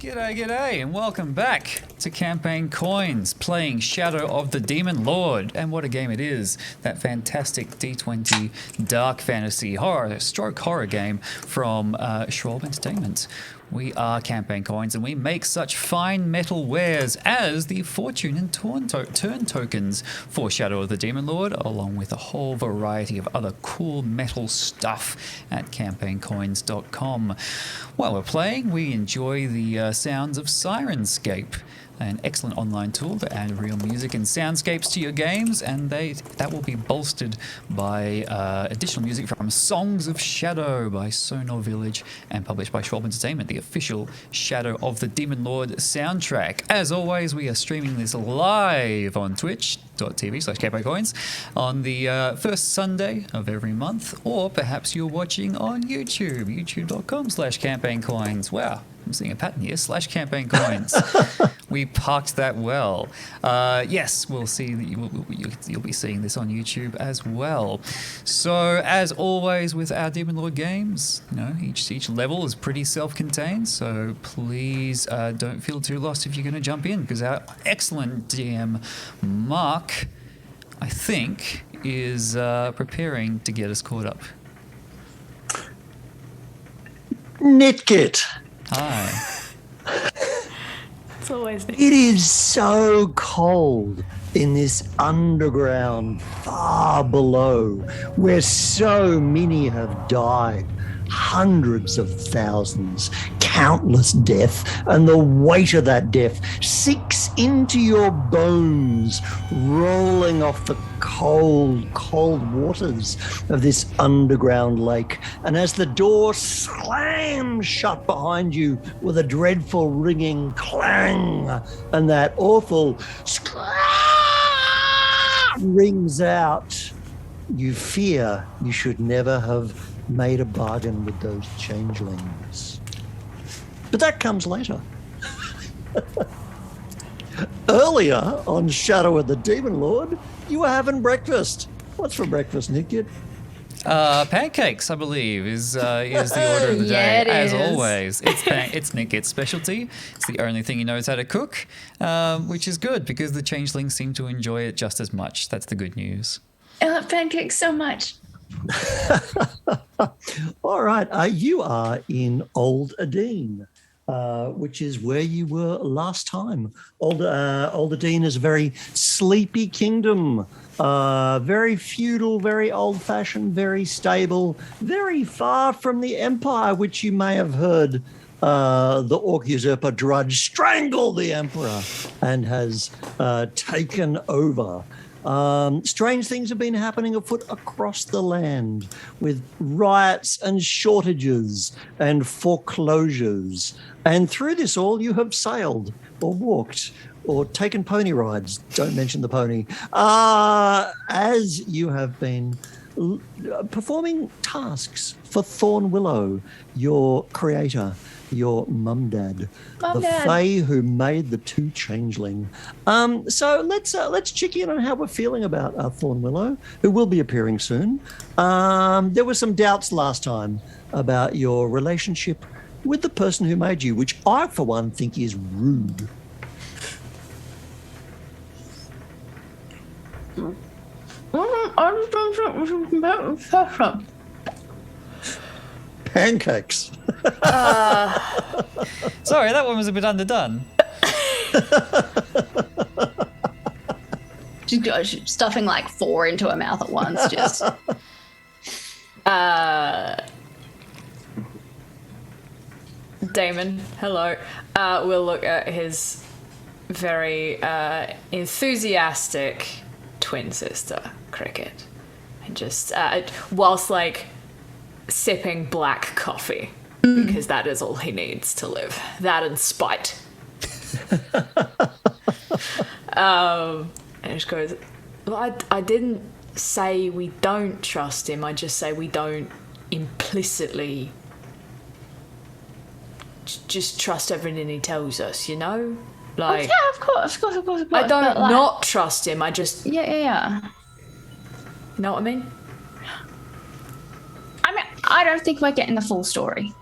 G'day, and welcome back to Campaign Coins, playing Shadow of the Demon Lord. And what a game it is. That fantastic D20 dark fantasy horror game from Schwalb Entertainment. We are Campaign Coins, and we make such fine metal wares as the fortune and turn tokens for Shadow of the Demon Lord, along with a whole variety of other cool metal stuff at campaigncoins.com. While we're playing, we enjoy the sounds of Sirenscape, an excellent online tool to add real music and soundscapes to your games, and that will be bolstered by additional music from Songs of Shadow by Sonor Village and published by Schwalb Entertainment, the official Shadow of the Demon Lord soundtrack. As always, we are streaming this live on twitch.tv/campaigncoins on the first Sunday of every month, or perhaps you're watching on YouTube, youtube.com/campaigncoins. Wow. I'm seeing a pattern here, /campaign coins. We parked that well. Yes, we'll see that you'll be seeing this on YouTube as well. So, as always with our Demon Lord games, each level is pretty self-contained. So please don't feel too lost if you're going to jump in, because our excellent DM Mark, I think, is preparing to get us caught up. Nitgit. Hi. It's always It is so cold in this underground far below, where so many have died, hundreds of thousands, countless death, and the weight of that death sinks into your bones, rolling off the cold waters of this underground lake. And as the door slams shut behind you with a dreadful ringing clang, and that awful scream rings out, you fear you should never have made a bargain with those changelings. But that comes later. Earlier on Shadow of the Demon Lord, you were having breakfast. What's for breakfast, Nitgit? Pancakes, I believe, is the order of the day. As always, it's Nitgit's specialty. It's the only thing he knows how to cook, which is good because the changelings seem to enjoy it just as much. That's the good news. I love pancakes so much. All right, you are in Old Adine, which is where you were last time. Old Adine is a very sleepy kingdom, very feudal, very old-fashioned, very stable, very far from the empire, which you may have heard the Orc usurper Drudge strangle the emperor and has taken over. Strange things have been happening afoot across the land, with riots and shortages and foreclosures. And through this all, you have sailed or walked or taken pony rides. Don't mention the pony. As you have been performing tasks for Thornwillow, your creator, your mum-dad, the Fae who made the two changeling. So let's check in on how we're feeling about Thornwillow, who will be appearing soon. There were some doubts last time about your relationship with the person who made you, which I, for one, think is rude. Pancakes. Sorry, that one was a bit underdone. Just stuffing like 4 into her mouth at once, just. Damon, hello. We'll look at his very enthusiastic twin sister, Cricket, and just whilst like sipping black coffee, because that is all he needs to live. That and spite. And he just goes, well, I didn't say we don't trust him. I just say we don't implicitly just trust everything he tells us, Like, yeah, of course. I don't not trust him. I just Yeah. You know what I mean? I mean, I don't think we're getting the full story.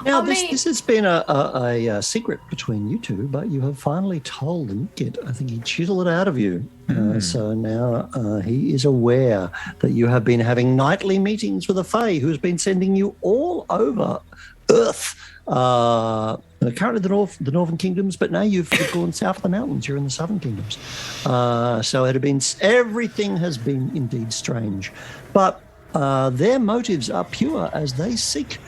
Now, I mean- this has been a secret between you two, but you have finally told Nitgit. I think he chiseled it out of you. So now he is aware that you have been having nightly meetings with a Fae who has been sending you all over Earth. Currently the northern kingdoms, but now you've gone south of the mountains. You're in the southern kingdoms. So it had been, everything has been indeed strange. But their motives are pure as they seek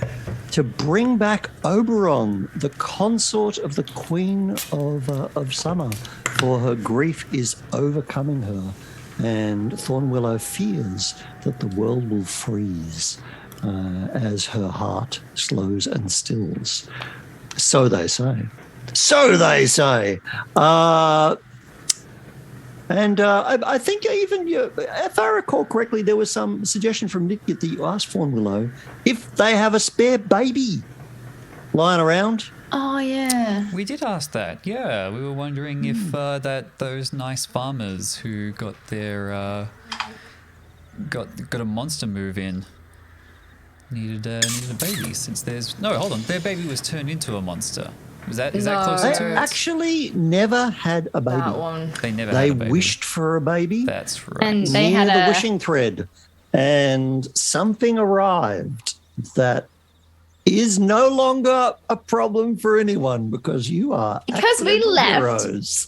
to bring back Oberon, the consort of the Queen of Summer, for her grief is overcoming her, and Thornwillow fears that the world will freeze as her heart slows and stills. So they say. So they say. And I think even, if I recall correctly, there was some suggestion from Nitgit that you asked Thornwillow if they have a spare baby lying around. Oh, yeah. We did ask that. Yeah, we were wondering if that those nice farmers who got their got a monster move in needed a baby, since there's their baby was turned into a monster. Is that No. closer They to it? actually never had a baby. That one. They never They had a baby. wished for a baby. That's right. And they near had the a wishing thread, and something arrived that is no longer a problem for anyone because you are Because we accidental left. Heroes.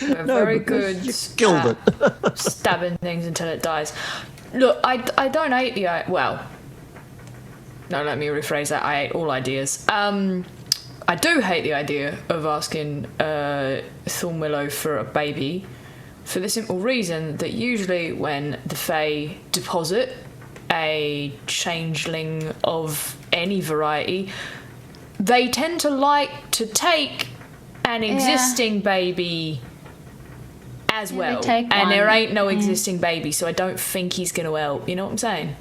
We're No, very because good you killed at stabbing things until it dies. Look, I don't hate the well. No, let me rephrase that. I hate all ideas. I do hate the idea of asking Thornwillow for a baby, for the simple reason that usually when the Fae deposit a changeling of any variety, they tend to like to take an existing baby as Yeah, they well. take And there one. ain't no existing baby, so I don't think he's going to help. You know what I'm saying?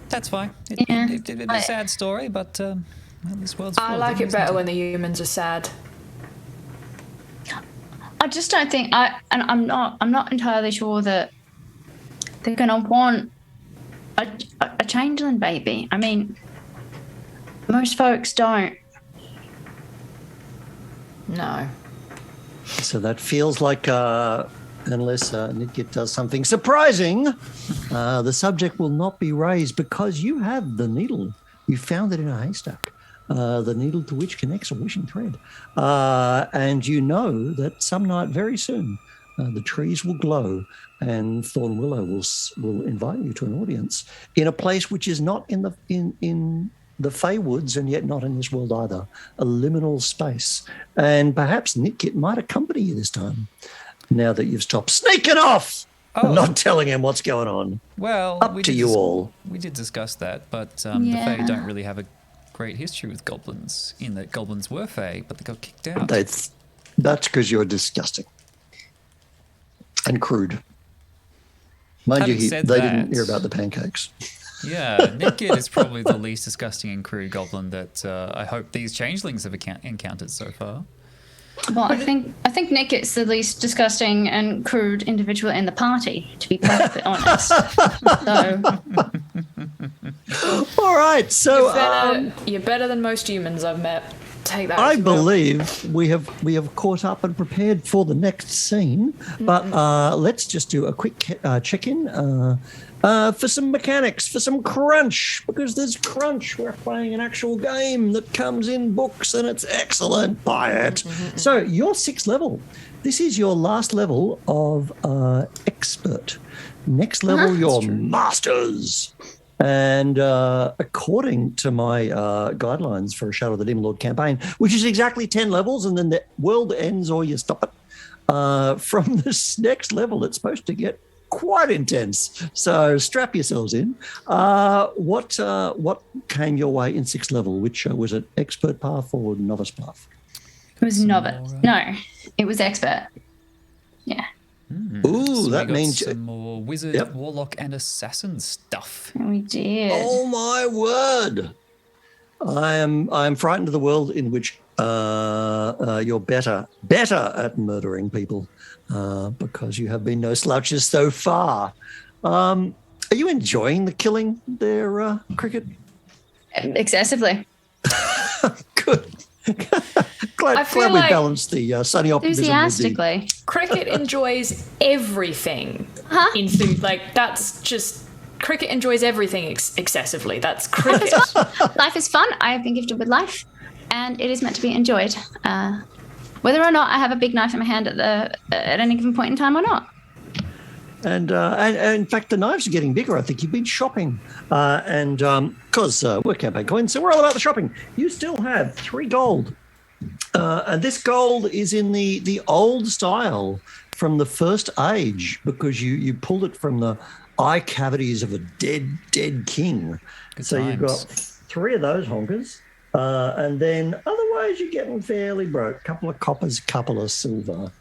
That's fine. Yeah. It's a sad story, but well, this world's full I of like them, it better isn't when the humans are sad. I just don't think I'm not entirely sure that they're gonna want a changeling baby. I mean, most folks don't. No. So that feels like, unless Nitgit does something surprising, the subject will not be raised because you have the needle. You found it in a haystack. The needle to which connects a wishing thread. And you know that some night very soon the trees will glow and Thornwillow will invite you to an audience in a place which is not in the Fey Woods and yet not in this world either, a liminal space. And perhaps Nitgit might accompany you this time now that you've stopped sneaking off and not telling him what's going on. Well, Up to you all. We did discuss that, but the Fae don't really have a great history with goblins, in that goblins were Fae, but they got kicked out. That's because you're disgusting and crude. Mind Having you, said they that- didn't hear about the pancakes. Yeah, Nitgit is probably the least disgusting and crude goblin that I hope these changelings have encountered so far. Well, I think Nitgit's the least disgusting and crude individual in the party, to be perfectly honest. So All right, so You're better than most humans I've met. Take that. I as you will. believe we have caught up and prepared for the next scene. But let's just do a quick check-in for some mechanics, for some crunch, because there's crunch. We're playing an actual game that comes in books, and it's excellent. Buy it. So you're 6th level. This is your last level of expert. Next level, your masters. And according to my guidelines for a Shadow of the Demon Lord campaign, which is exactly 10 levels, and then the world ends or you stop it, from this next level, it's supposed to get quite intense. So strap yourselves in. What came your way in 6th level? Which was it, expert path or novice path? it was novice. No, it was expert. Yeah, Ooh, So that we got means... some more wizard, Yep. warlock, and assassin stuff. we did. Oh my word! I am frightened of the world in which you're better at murdering people because you have been no slouches so far. Are you enjoying the killing there, Cricket? Excessively. Good. glad feel we like balanced the sunny optimism with the... Enthusiastically. Cricket enjoys everything in food. Like, that's just... Cricket enjoys everything excessively. That's Cricket. Life is fun. I have been gifted with life, and it is meant to be enjoyed. Whether or not I have a big knife in my hand at any given point in time or not. And in fact, the knives are getting bigger. I think you've been shopping. And because we're campaign coins, so we're all about the shopping. You still have 3 gold. And this gold is in the old style from the first age, because you pulled it from the eye cavities of a dead king. Good so times. You've got 3 of those honkers. And then otherwise you're getting fairly broke. A couple of coppers, couple of silver.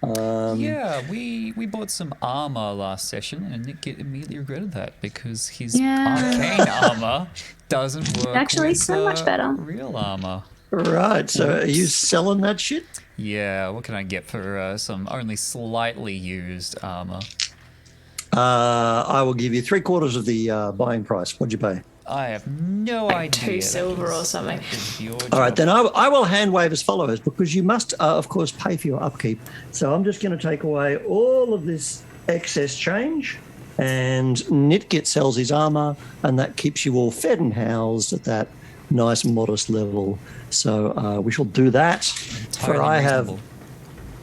Yeah, we bought some armor last session, and Nitgit immediately regretted that because his arcane armor doesn't work. Actually, with, so much better. Real armor. Right. So are you selling that shit? Yeah, what can I get for some only slightly used armor? I will give you 3/4 of the buying price. What'd you pay? I have no idea. 2 silver or something. All right, then I will hand wave as follows, because you must, of course, pay for your upkeep. So I'm just going to take away all of this excess change, and Nitgit sells his armor, and that keeps you all fed and housed at that nice, modest level. So we shall do that, for I have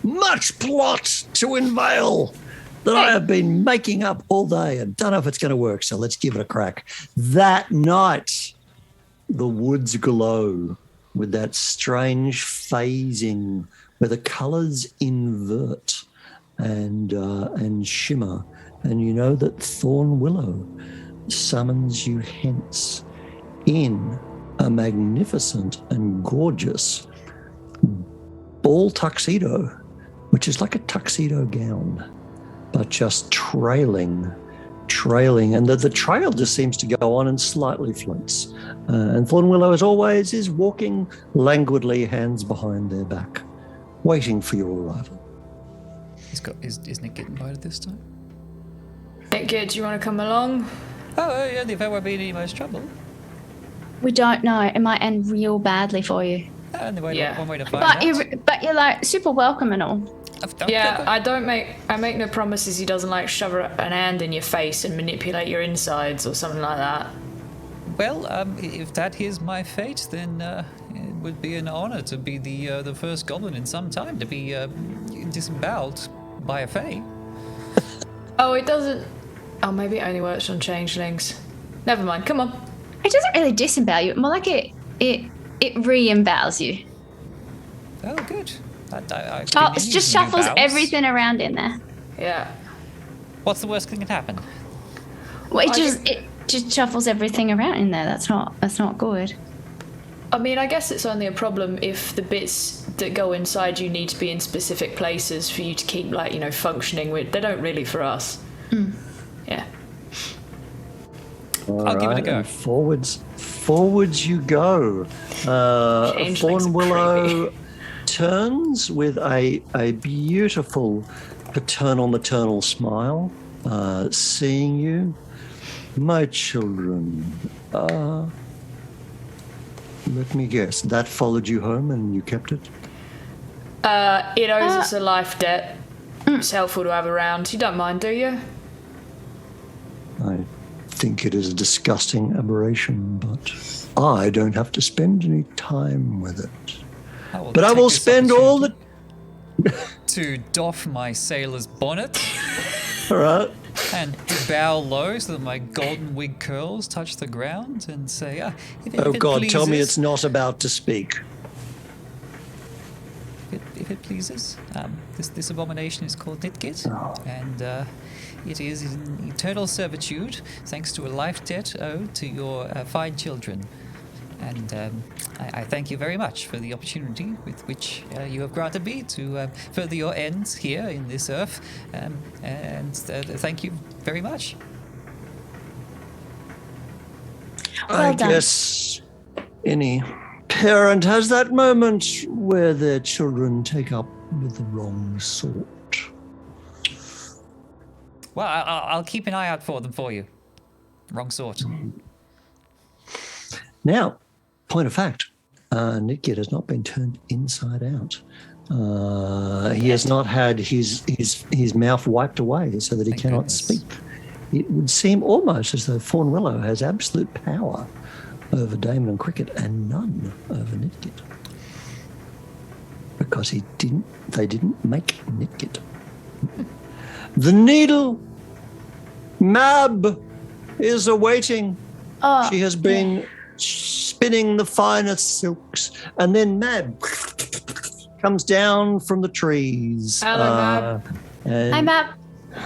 much plot to unveil that I have been making up all day and don't know if it's going to work, so let's give it a crack. That night, the woods glow with that strange phasing where the colours invert and shimmer, and you know that Thorn Willow summons you hence in a magnificent and gorgeous ball tuxedo, which is like a tuxedo gown, but just trailing, and the trail just seems to go on and slightly floats. And Thornwillow, as always, is walking languidly, hands behind their back, waiting for your arrival. Is Nick getting invited this time? Nitgit, do you want to come along? Oh, yeah, if I were being any most trouble. We don't know. It might end real badly for you. And one way to find But out. but you're like super welcome and all. Yeah, I make no promises he doesn't like shove an hand in your face and manipulate your insides or something like that. Well, if that is my fate, then it would be an honor to be the first goblin in some time to be disemboweled by a fae. Oh, it doesn't... Oh, maybe it only works on changelings. Never mind, come on. It doesn't really disembowel you. More like it re-embowels you. Oh, good. It just shuffles everything around in there. Yeah. What's the worst thing that can happen? Well, it just shuffles everything around in there. That's not good. I mean, I guess it's only a problem if the bits that go inside you need to be in specific places for you to keep, like, functioning with. They don't really for us. Mm. Yeah. I'll give it a go. And forwards you go. Thornwillow turns with a beautiful paternal-maternal smile, seeing you. My children, let me guess, that followed you home and you kept it? It owes us a life debt. It's helpful to have around. You don't mind, do you? I think it is a disgusting aberration, but I don't have to spend any time with it. But I will spend all the... to doff my sailor's bonnet. All right. And bow low so that my golden wig curls touch the ground and say, oh God, tell me it's not about to speak. If it pleases. This abomination is called Nitgit, and it is in eternal servitude thanks to a life debt owed to your fine children. And I thank you very much for the opportunity with which you have granted me to further your ends here in this earth. And thank you very much. I guess any parent has that moment where their children take up with the wrong sort. Well, I'll keep an eye out for them for you. Wrong sort. Now, point of fact, Nitgit has not been turned inside out. He has not had his mouth wiped away so that he Thank cannot goodness. speak. It would seem almost as though Thornwillow has absolute power over Damon and Cricket and none over Nitgit. Because they didn't make Nitgit. The needle, Mab, is awaiting. Oh, She has been spinning the finest silks, and then Mab comes down from the trees. Hello, Mab. And Hi, Map.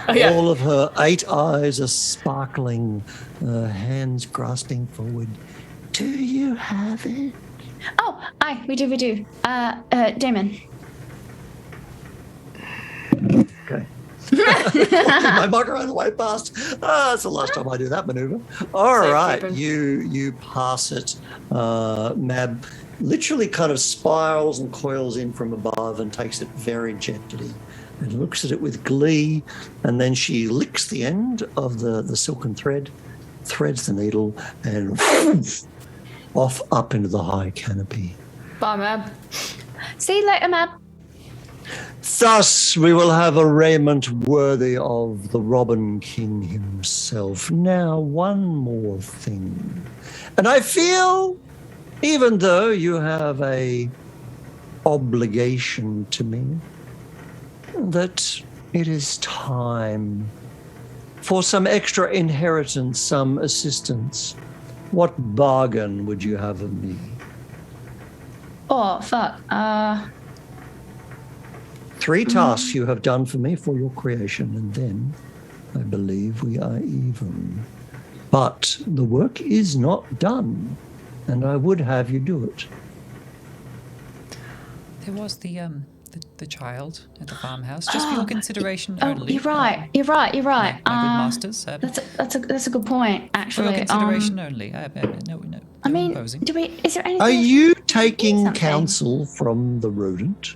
Oh, yeah. all of her 8 eyes are sparkling, hands grasping forward. Do you have it? Oh, aye, we do. Damon. Okay. My microphone way past. That's the last time I do that maneuver. All Safe right, keeping. you pass it. Mab literally kind of spirals and coils in from above and takes it very gently and looks at it with glee, and then she licks the end of the silken thread, threads the needle, and off up into the high canopy. Bye, Mab. See you later, Map. Thus we will have a raiment worthy of the Robin King himself. Now, one more thing. And I feel, even though you have a obligation to me, that it is time for some extra inheritance, some assistance. What bargain would you have of me? Oh, fuck. 3 tasks you have done for me for your creation, and then I believe we are even. But the work is not done, and I would have you do it. There was the child at the farmhouse, just for your consideration Oh, only. you're right. My good masters. That's a good point, For actually. your consideration only. No, I mean, imposing. is there anything? Are you taking Something. counsel from the rodent?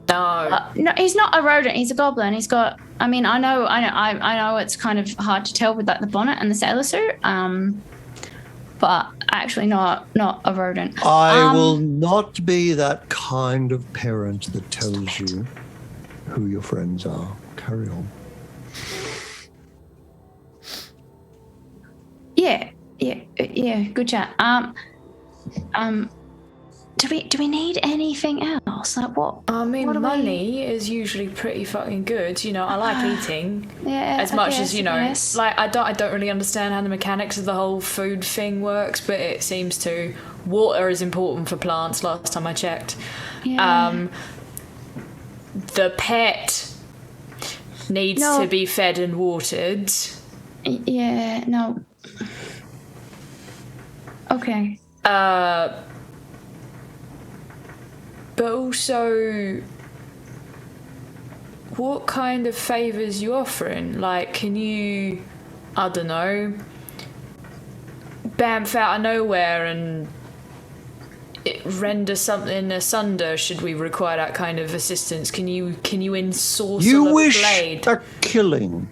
No. No, he's not a rodent. He's a goblin. He's got. I mean, I know it's kind of hard to tell with like the bonnet and the sailor suit. But actually, not a rodent. I will not be that kind of parent that tells you who your friends are. Carry on. Yeah. Good chat. Do we need anything else? Like what? I mean, what do we- money is usually pretty fucking good. You know, I like eating. Yeah. As I much guess, as, you know, yes. like, I don't really understand how the mechanics of the whole food thing works, but it seems to. Water is important for plants, last time I checked. Yeah. The pet needs No. to be fed and watered. Yeah. No. Okay. But also, what kind of favours you offering? Like, can you, I don't know, bamf out of nowhere and render something asunder? Should we require that kind of assistance? Can you ensorcel You a wish blade? a killing.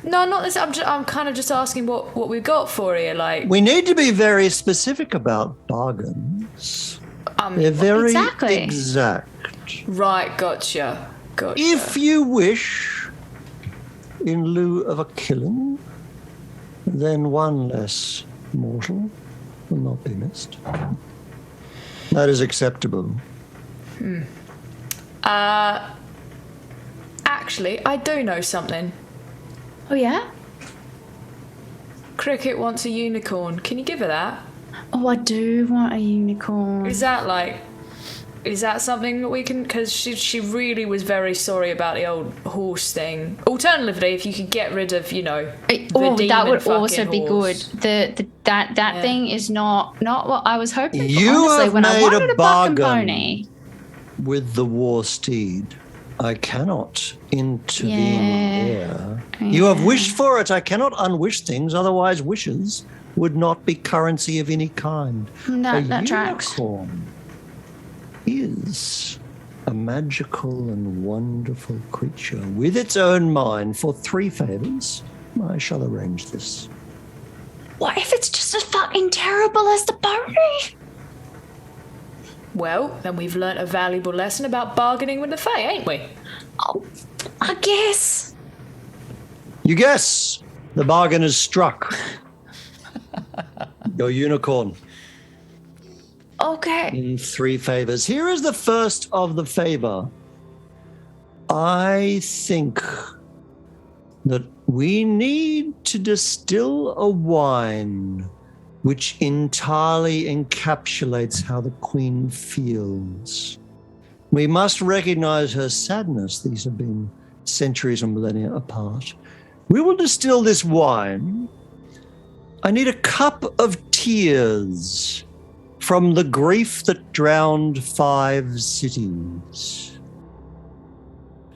No, not this. I'm kind of just asking what we've got for you. Like, We need to be very specific about bargains. They're very Exactly. exact. right, gotcha. If you wish, in lieu of a killing, then one less mortal will not be missed. That is acceptable. Actually, I do know something. Oh yeah. Cricket wants a unicorn. Can you give her that? Oh, I do want a unicorn. Is that something that we can? Because she really was very sorry about the old horse thing. Alternatively, if you could get rid of, you know, the that demon would also fucking be horse. good. That thing is not what I was hoping for. You Honestly, have when I made wanted a a bucking bargain. pony. With the war steed, I cannot intervene there. You have wished for it. I cannot unwish things, otherwise wishes would not be currency of any kind. That tracks. Unicorn is a magical and wonderful creature with its own mind for 3 favors. I shall arrange this. What if it's just as fucking terrible as the pony? Well, then we've learnt a valuable lesson about bargaining with the Fae, ain't we? Oh, I guess. You guess. The bargain is struck. Your unicorn. Okay. In 3 favors. Here is the first of the favor. I think that we need to distill a wine which entirely encapsulates how the queen feels. We must recognize her sadness. These have been centuries and millennia apart. We will distill this wine. I need a cup of tears from the grief that drowned 5 cities.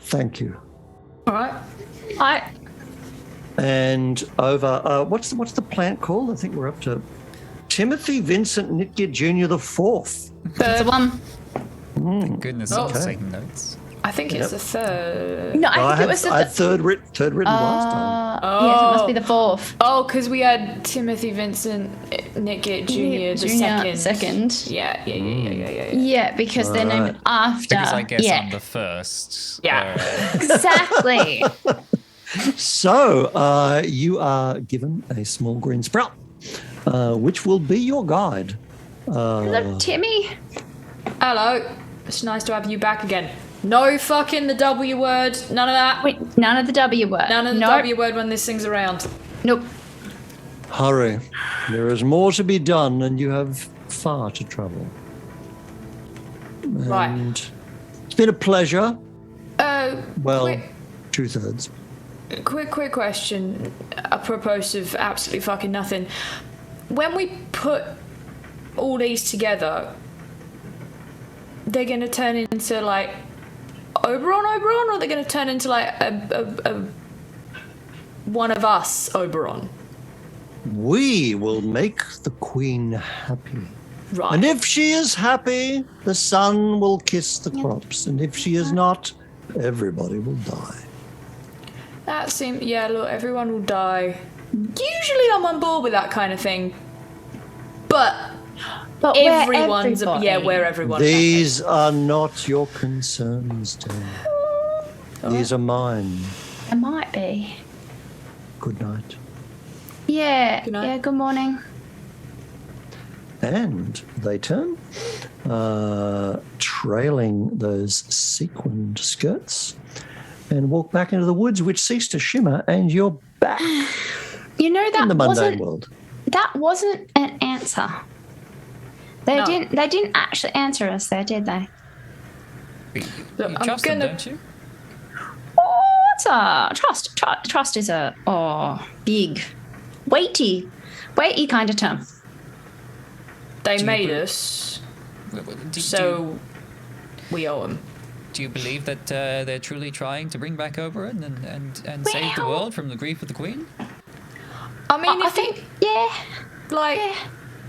Thank you. All right. And over, what's the plant called? I think we're up to Timothy Vincent Nitgit Jr. the 4th. That's the one. Thank goodness I was okay. taking notes. I think it's the third. No, I think it was the I had third written last time. Yes, it must be the 4th. Oh, because we had Timothy Vincent Nitgit Jr. the second. Yeah. Yeah, because they're named after. Because I guess yeah. I'm the first. Yeah. Exactly. So you are given a small green sprout, which will be your guide. Hello, Timmy. Hello. It's nice to have you back again. No fucking the W word. None of that. Wait, none of the W word. None of the Nope. W word when this thing's around. Nope. Hurry. There is more to be done, and you have far to travel. Right. And it's been a pleasure. Well, quick, 2/3. quick question. Apropos of absolutely fucking nothing. When we put all these together, they're gonna turn into like Oberon, or they're gonna turn into like a one of us Oberon. We will make the queen happy. Right. And if she is happy, the sun will kiss the crops. And if she is not, everybody will die. That seems, yeah, look, everyone will die. Usually I'm on board with that kind of thing. But everyone's, where everyone These are not your concerns, Dan. These are mine. It might be. Good night. Yeah. Good night. Yeah. Good morning. And they turn, trailing those sequined skirts, and walk back into the woods, which cease to shimmer, and you're back You know that in the mundane wasn't world. that wasn't an answer. They No. didn't actually answer us there, did they? You Look, I'm trust them, gonna- don't you? Oh, it's a trust. Trust is a big, weighty kind of term. They Do you made bel- us, Do, so we owe them. do you believe that they're truly trying to bring back Oberon and save the Well- world from the grief of the queen? I mean, I if think, yeah.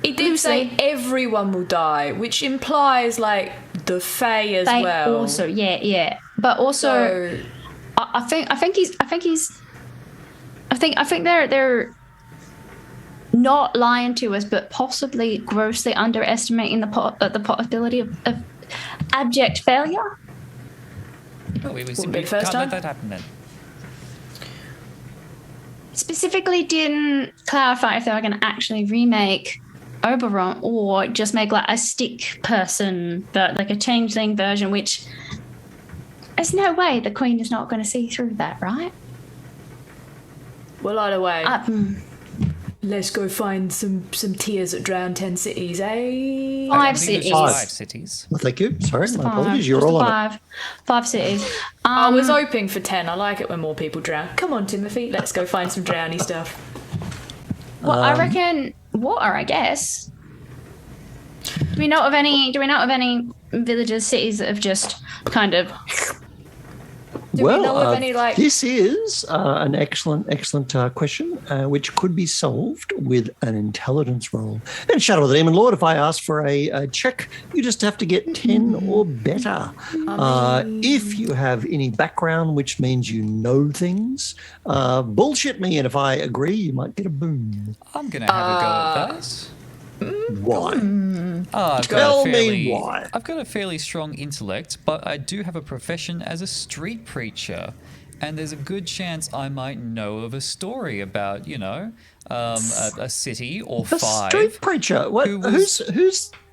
he did say Loosely. everyone will die, which implies like the Fae as They well. also, yeah. But also, So I think they're not lying to us, but possibly grossly underestimating the possibility of abject failure. No, we Wouldn't be can't the first time. let that happen then. Specifically, didn't clarify if they were going to actually remake Oberon or just make like a stick person, but like a changeling version, which there's no way the Queen is not going to see through that, right? well, either way, Let's go find some tears that drown 10 cities, eh? I Five believe it's cities. 5 cities. Well, thank you. Sorry, my Five. apologies. You're Just all on it. five cities. I was hoping for 10. I like it when more people drown. Come on, Timothy, let's go find some drowny stuff. Well, I reckon water, I guess. Do we know of any villages, cities that have just kind of Do we know of any, like... This is an excellent question, which could be solved with an intelligence roll. And Shadow of the Demon Lord, if I ask for a check, you just have to get 10 or better. If you have any background, which means you know things, bullshit me, and if I agree, you might get a boon. I'm going to have a go at that. Why? Tell me why. I've got a fairly strong intellect, but I do have a profession as a street preacher. And there's a good chance I might know of a story about, a city or A five. street preacher? What? Who's...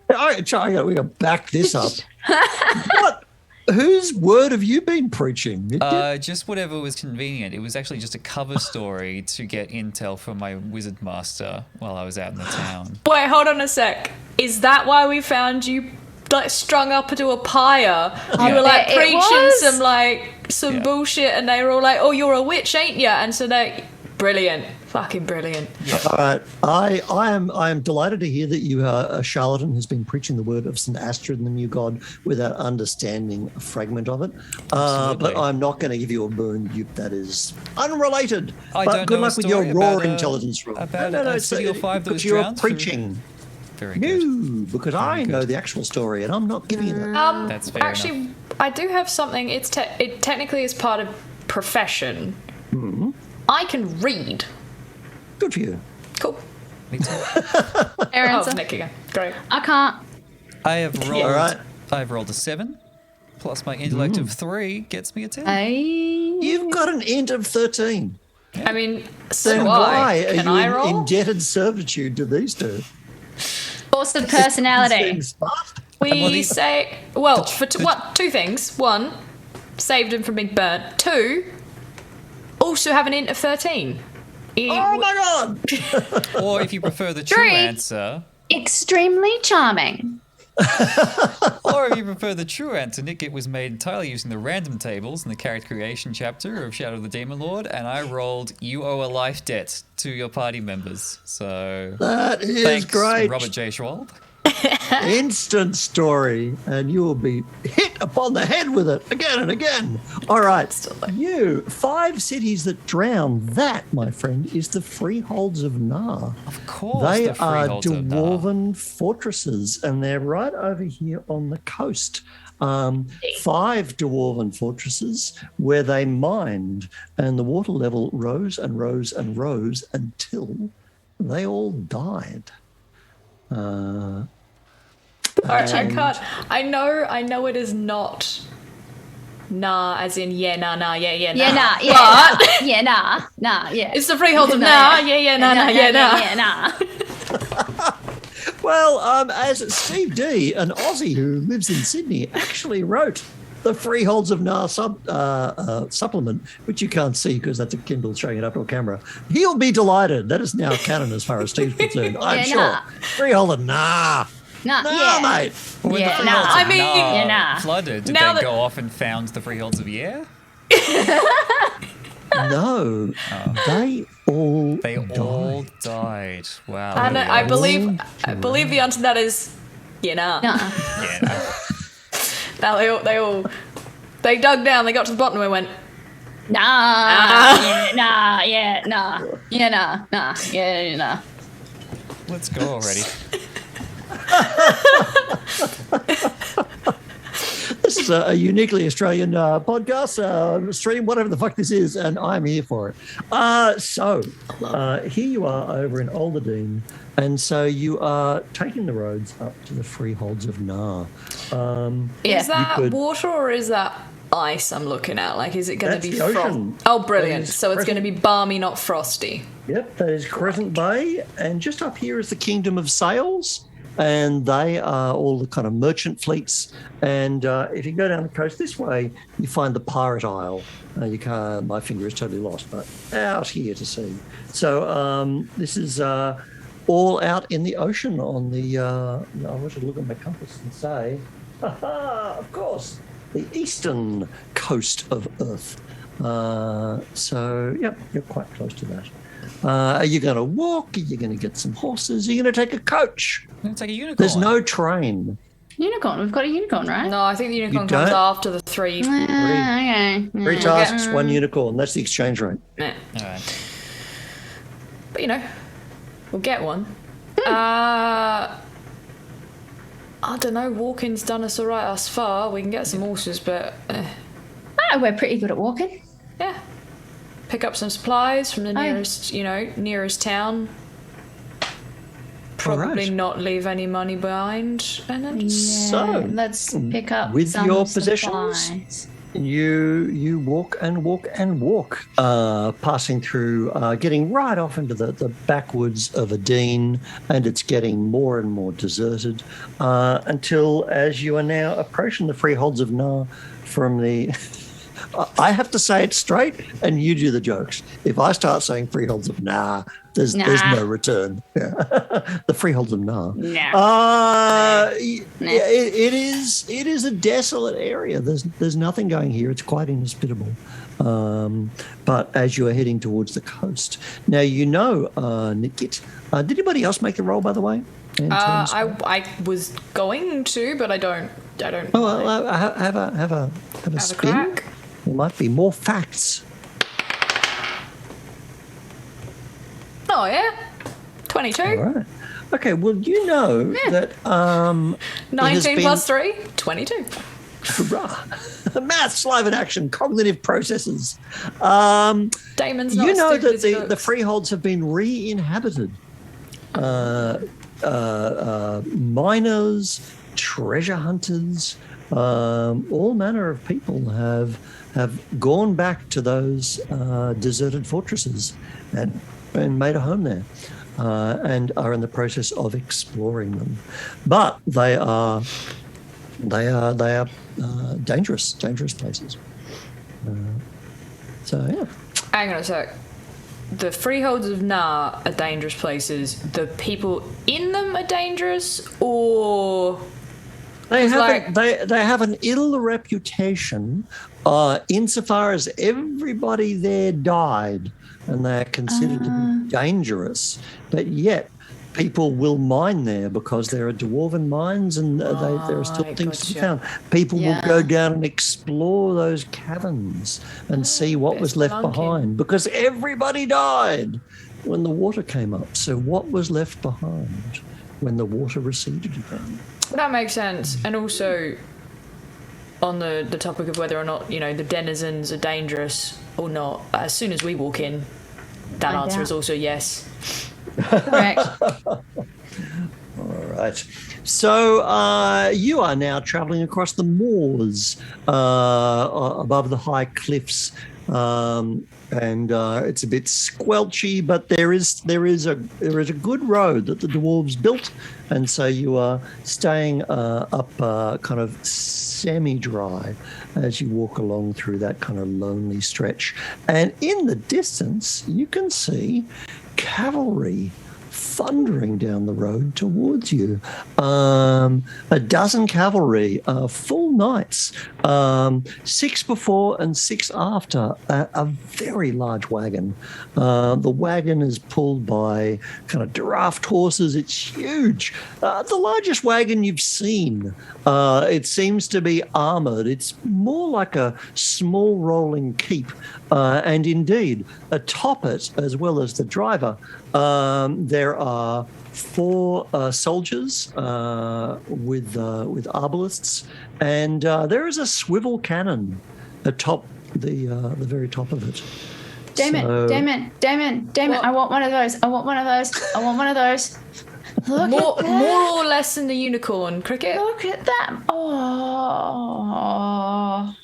we got to back this up. What? Whose word have you been preaching? Just whatever was convenient. It was actually just a cover story to get intel from my wizard master while I was out in the town. Wait, hold on a sec. Is that why we found you strung up to a pyre? You were like preaching some bullshit, and they were all like, "Oh, you're a witch, ain't ya?" And so brilliant. Fucking brilliant. Yeah. All right. I am delighted to hear that you are a charlatan who's been preaching the word of St. Astrid and the new god without understanding a fragment of it. But I'm not going to give you a boon. That is unrelated. But good luck with your raw intelligence roll. About a city or five that was you're drowned preaching. Very good. No, because I know the actual story, and I'm not giving you that. That's fair actually, enough. I do have something. It technically is part of profession. Mm-hmm. I can read. Good for you. Cool. Me too. Fair Oh, answer. Nick again. Great. I can't. I have rolled. All right. I've rolled a 7, plus my intellect of 3 gets me a 10. You've got an int of 13. I mean, so Then do why I. Can are I you roll? in indebted servitude to these two? Force of personality. Seems smart. We say, two things. One, saved him from being burnt. Two, also have an int of 13. Oh my god! Or if you prefer the true 3. answer, Extremely charming. or if you prefer the true answer, Nitgit was made entirely using the random tables in the character creation chapter of Shadow of the Demon Lord, and I rolled you owe a life debt to your party members. So That is thanks, great. Robert J. Schwalb. Instant story, and you will be hit upon the head with it again and again. All right, you 5 cities that drown. That, my friend, is the Freeholds of Nar. Of course, They the are Freeholds of Nar. dwarven fortresses, and they're right over here on the coast. 5 dwarven fortresses where they mined, and the water level rose and rose and rose until they all died. Alright, I can't. I know it is not nah, as in yeah, nah, nah, yeah, yeah, nah. Yeah, nah, yeah, nah, yeah, nah, yeah. It's the Freeholds of Nar, yeah, yeah, nah, nah, yeah, nah. yeah, nah. Well, as Steve D, an Aussie who lives in Sydney, actually wrote the Freeholds of Nar supplement, which you can't see because that's a Kindle showing it up to a camera. He'll be delighted. That is now canon as far as Steve's concerned. I'm Yeah, sure. nah. Freehold of Nar. Nah, Nah, yeah. mate. When Yeah, the nah. Freeholds of I mean- Nar Yeah, nah. flooded, did Now they that- go off and found the Freeholds of Yer? No, they all They died. all died. Wow. And really I is. believe the answer to that is yeah, nah. Nah. Yeah, no. Now they dug down, they got to the bottom and went, Nah, yeah, nah, yeah, nah, yeah, nah, nah, yeah, nah. Let's go already. This is a uniquely Australian podcast, stream, whatever the fuck this is, and I'm here for it. So here you are over in Alderdene, and so you are taking the roads up to the Freeholds of Nar. Yeah. is that could- water or is that ice I'm looking at? Like, is it going to That's be the frost? ocean. Oh, brilliant. That is So it's going to be balmy, not frosty. Yep, that is Crescent Bay, and just up here is the Kingdom of Sails, and they are all the kind of merchant fleets. And if you go down the coast this way, you find the Pirate Isle. You can't. My finger is totally lost, but out here to see. So this is all out in the ocean on the. I want to look at my compass and say, of course, the eastern coast of Earth. So, yep, you're quite close to that. Are you going to walk? Are you going to get some horses? Are you going to take a coach? It's like a unicorn. There's no train. Unicorn. We've got a unicorn, right? No, I think the unicorn don't? comes after the 3. Okay. Three tasks, one unicorn. That's the exchange rate. Meh. All right. But we'll get one. I don't know, walking's done us alright thus far. We can get some horses, but We're pretty good at walking. yeah. Pick up some supplies from the Oh. nearest town. Probably Alright. not leave any money behind, and then just So, let's pick up with some your supplies. possessions, you walk and walk and walk, passing through, getting right off into the backwoods of Adine, and it's getting more and more deserted until, as you are now approaching the Freeholds of Nar from the... I have to say it straight, and you do the jokes. If I start saying Freeholds of Nar, there's no return. Yeah. The Freeholds of Nar. No. Yeah, it is a desolate area. There's nothing going here. It's quite inhospitable. But as you are heading towards the coast, now Nitgit. Did anybody else make the roll, by the way? I was going to, but I don't. Oh, well, have a spin. crack. There might be more facts. Oh yeah, 22. All right. Okay. Well, you know that 19 plus 3, 22. Hurrah. Maths, live in action, cognitive processes. Damon's not You know stupid that as he the looks. freeholds have been re-inhabited. Miners, treasure hunters, all manner of people have gone back to those deserted fortresses and made a home there, and are in the process of exploring them. But they are dangerous places. So yeah. Hang on a sec. The Freeholds of Nar are dangerous places. The people in them are dangerous, or They have like- they have an ill reputation, insofar as everybody there died, and they are considered to be dangerous. But yet, people will mine there because there are dwarven mines, and there are still I things to be gotcha. found. People will Yeah. go down and explore those caverns and see what was left spelunking. behind, because everybody died when the water came up. So what was left behind when the water receded again? that makes sense. And also, on the topic of whether or not the denizens are dangerous or not, as soon as we walk in, that Find answer out. is also yes. Correct. All right. So you are now traveling across the moors above the high cliffs, and it's a bit squelchy, but there is a good road that the dwarves built, and so you are staying up kind of semi-dry as you walk along through that kind of lonely stretch. And in the distance, you can see cavalry thundering down the road towards you. A dozen cavalry, full knights, 6 before and 6 after a very large wagon. The wagon is pulled by kind of draft horses. It's huge. The largest wagon you've seen. It seems to be armored. It's more like a small rolling keep. And indeed, atop it, as well as the driver, there are 4 soldiers with arbalists, and there is a swivel cannon atop the very top of it. Damon, So- Damon, What? I want one of those. I want one of those. Look More at that. or less than the unicorn, Cricket. Look at that. Oh.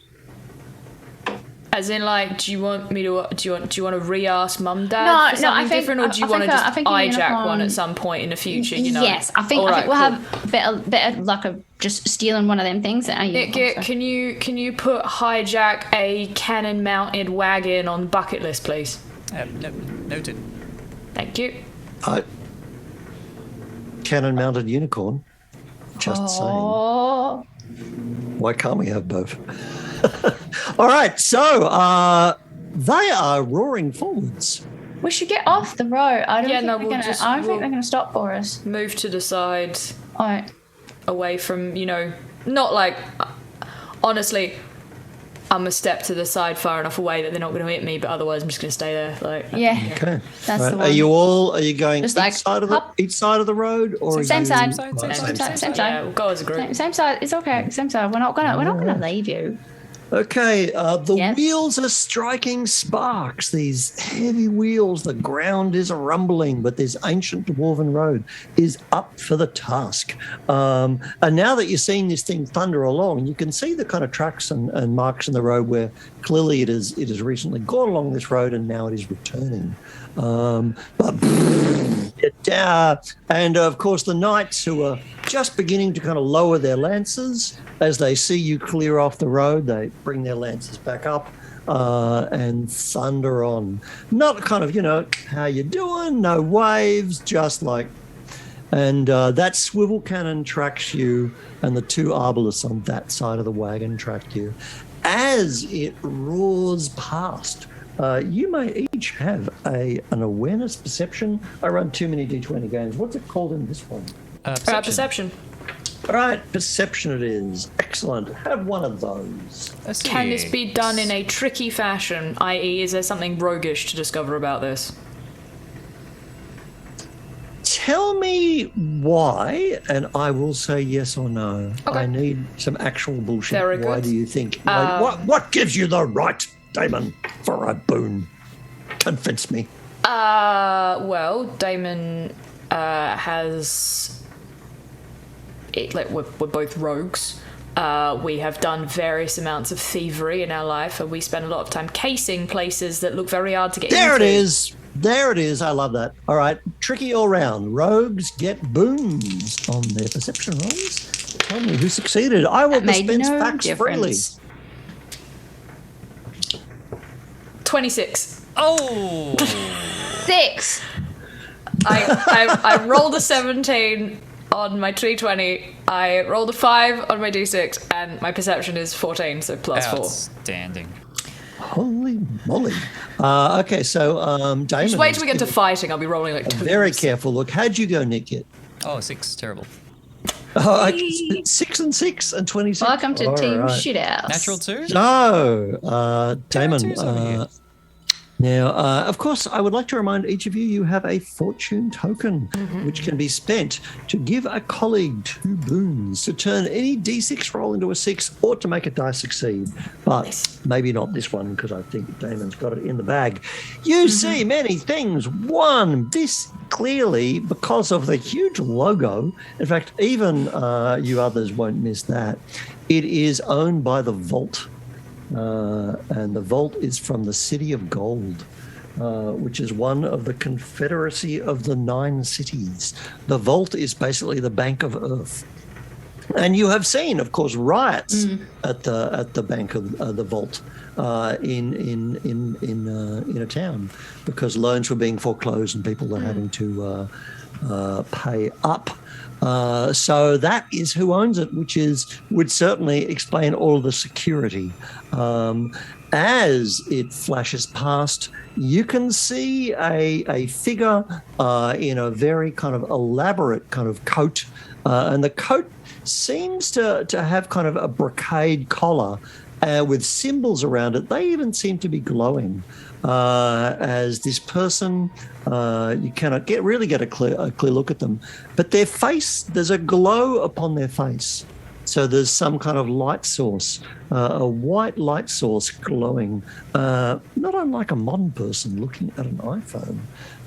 As in, like, do you want to re-ask Mum, Dad No, for no, something I think- different, or do you I want to think- just I think a hijack unicorn- one at some point in the future? Yes, I think Alright, we'll cool. have better luck of just stealing one of them things. Nitgit, can you put hijack a cannon-mounted wagon on the bucket list, please? Noted. Thank you. Cannon-mounted unicorn. Just saying. Oh. Why can't we have both? All right, so they are roaring forwards. We should get off the road. I don't Yeah, think no, they're we'll gonna. just- I don't think we'll- they're gonna stop for us. Move to the side. All right. away from, not like, honestly, I'm a step to the side far enough away that they're not going to hit me, but otherwise I'm just going to stay there. Yeah. Okay. That's Right. the one. Are you going Just each like, side of hop. each side of the road, or Same are you, side. Same Same Yeah, we'll go as a group. Same side. It's okay. Same side. We're not gonna leave you. Okay, the Yes. wheels are striking sparks, these heavy wheels. The ground is rumbling, but this ancient dwarven road is up for the task. And now that you're seeing this thing thunder along, you can see the kind of tracks and marks in the road where clearly it has recently gone along this road and now it is returning. And of course, the knights who are just beginning to kind of lower their lances as they see you clear off the road, they bring their lances back up and thunder on. Not kind of, how you doing? No waves, just like. And that swivel cannon tracks you, and the two arbalists on that side of the wagon track you. As it roars past, you may each have an awareness perception. I run too many D20 games. What's it called in this one? Perception. All right, perception it is. Excellent. Have one of those. Can this be done in a tricky fashion, i.e. is there something roguish to discover about this? Tell me why, and I will say yes or no. Okay. I need some actual bullshit. Very Why good. do you think? What gives you the right, Damon, for a boon? Convince me. Well, Damon has... we're both rogues. We have done various amounts of thievery in our life, and we spend a lot of time casing places that look very hard to get There into. it is. There it is. I love that. All right. Tricky all round. Rogues get boons on their perception rolls. Tell me who succeeded. I will That made dispense no facts freely. difference. 26. Oh! 6. I rolled a 17 on my D20. I rolled a 5 on my D6, and my perception is 14, so plus 4. Outstanding. Holy moly. Okay, so Damon. Just wait till we get to fighting. I'll be rolling like 2. Very careful look. How'd you go, Nitgit? Oh, 6. Terrible. Oh, 6 and 6 and 26. Welcome to All Team right. Shithouse. Natural 2? So, Damon, Twos over here. now, of course, I would like to remind each of you, you have a fortune token, which can be spent to give a colleague 2 boons, to turn any D6 roll into a 6, or to make a die succeed. But maybe not this one, because I think Damon's got it in the bag. You see many things. One, this clearly, because of the huge logo, in fact, even you others won't miss that, it is owned by the Vault. And the Vault is from the City of Gold, which is one of the Confederacy of the 9 cities. The Vault is basically the Bank of Earth. And you have seen, of course, riots at the Bank of the Vault in a town, because loans were being foreclosed and people were having to pay up. So that is who owns it, which would certainly explain all of the security. As it flashes past, you can see a figure in a very kind of elaborate kind of coat, and the coat seems to have kind of a brocade collar with symbols around it. They even seem to be glowing. As this person, you cannot really get a clear look at them, but their face, there's a glow upon their face. So there's some kind of light source, a white light source glowing, not unlike a modern person looking at an iPhone.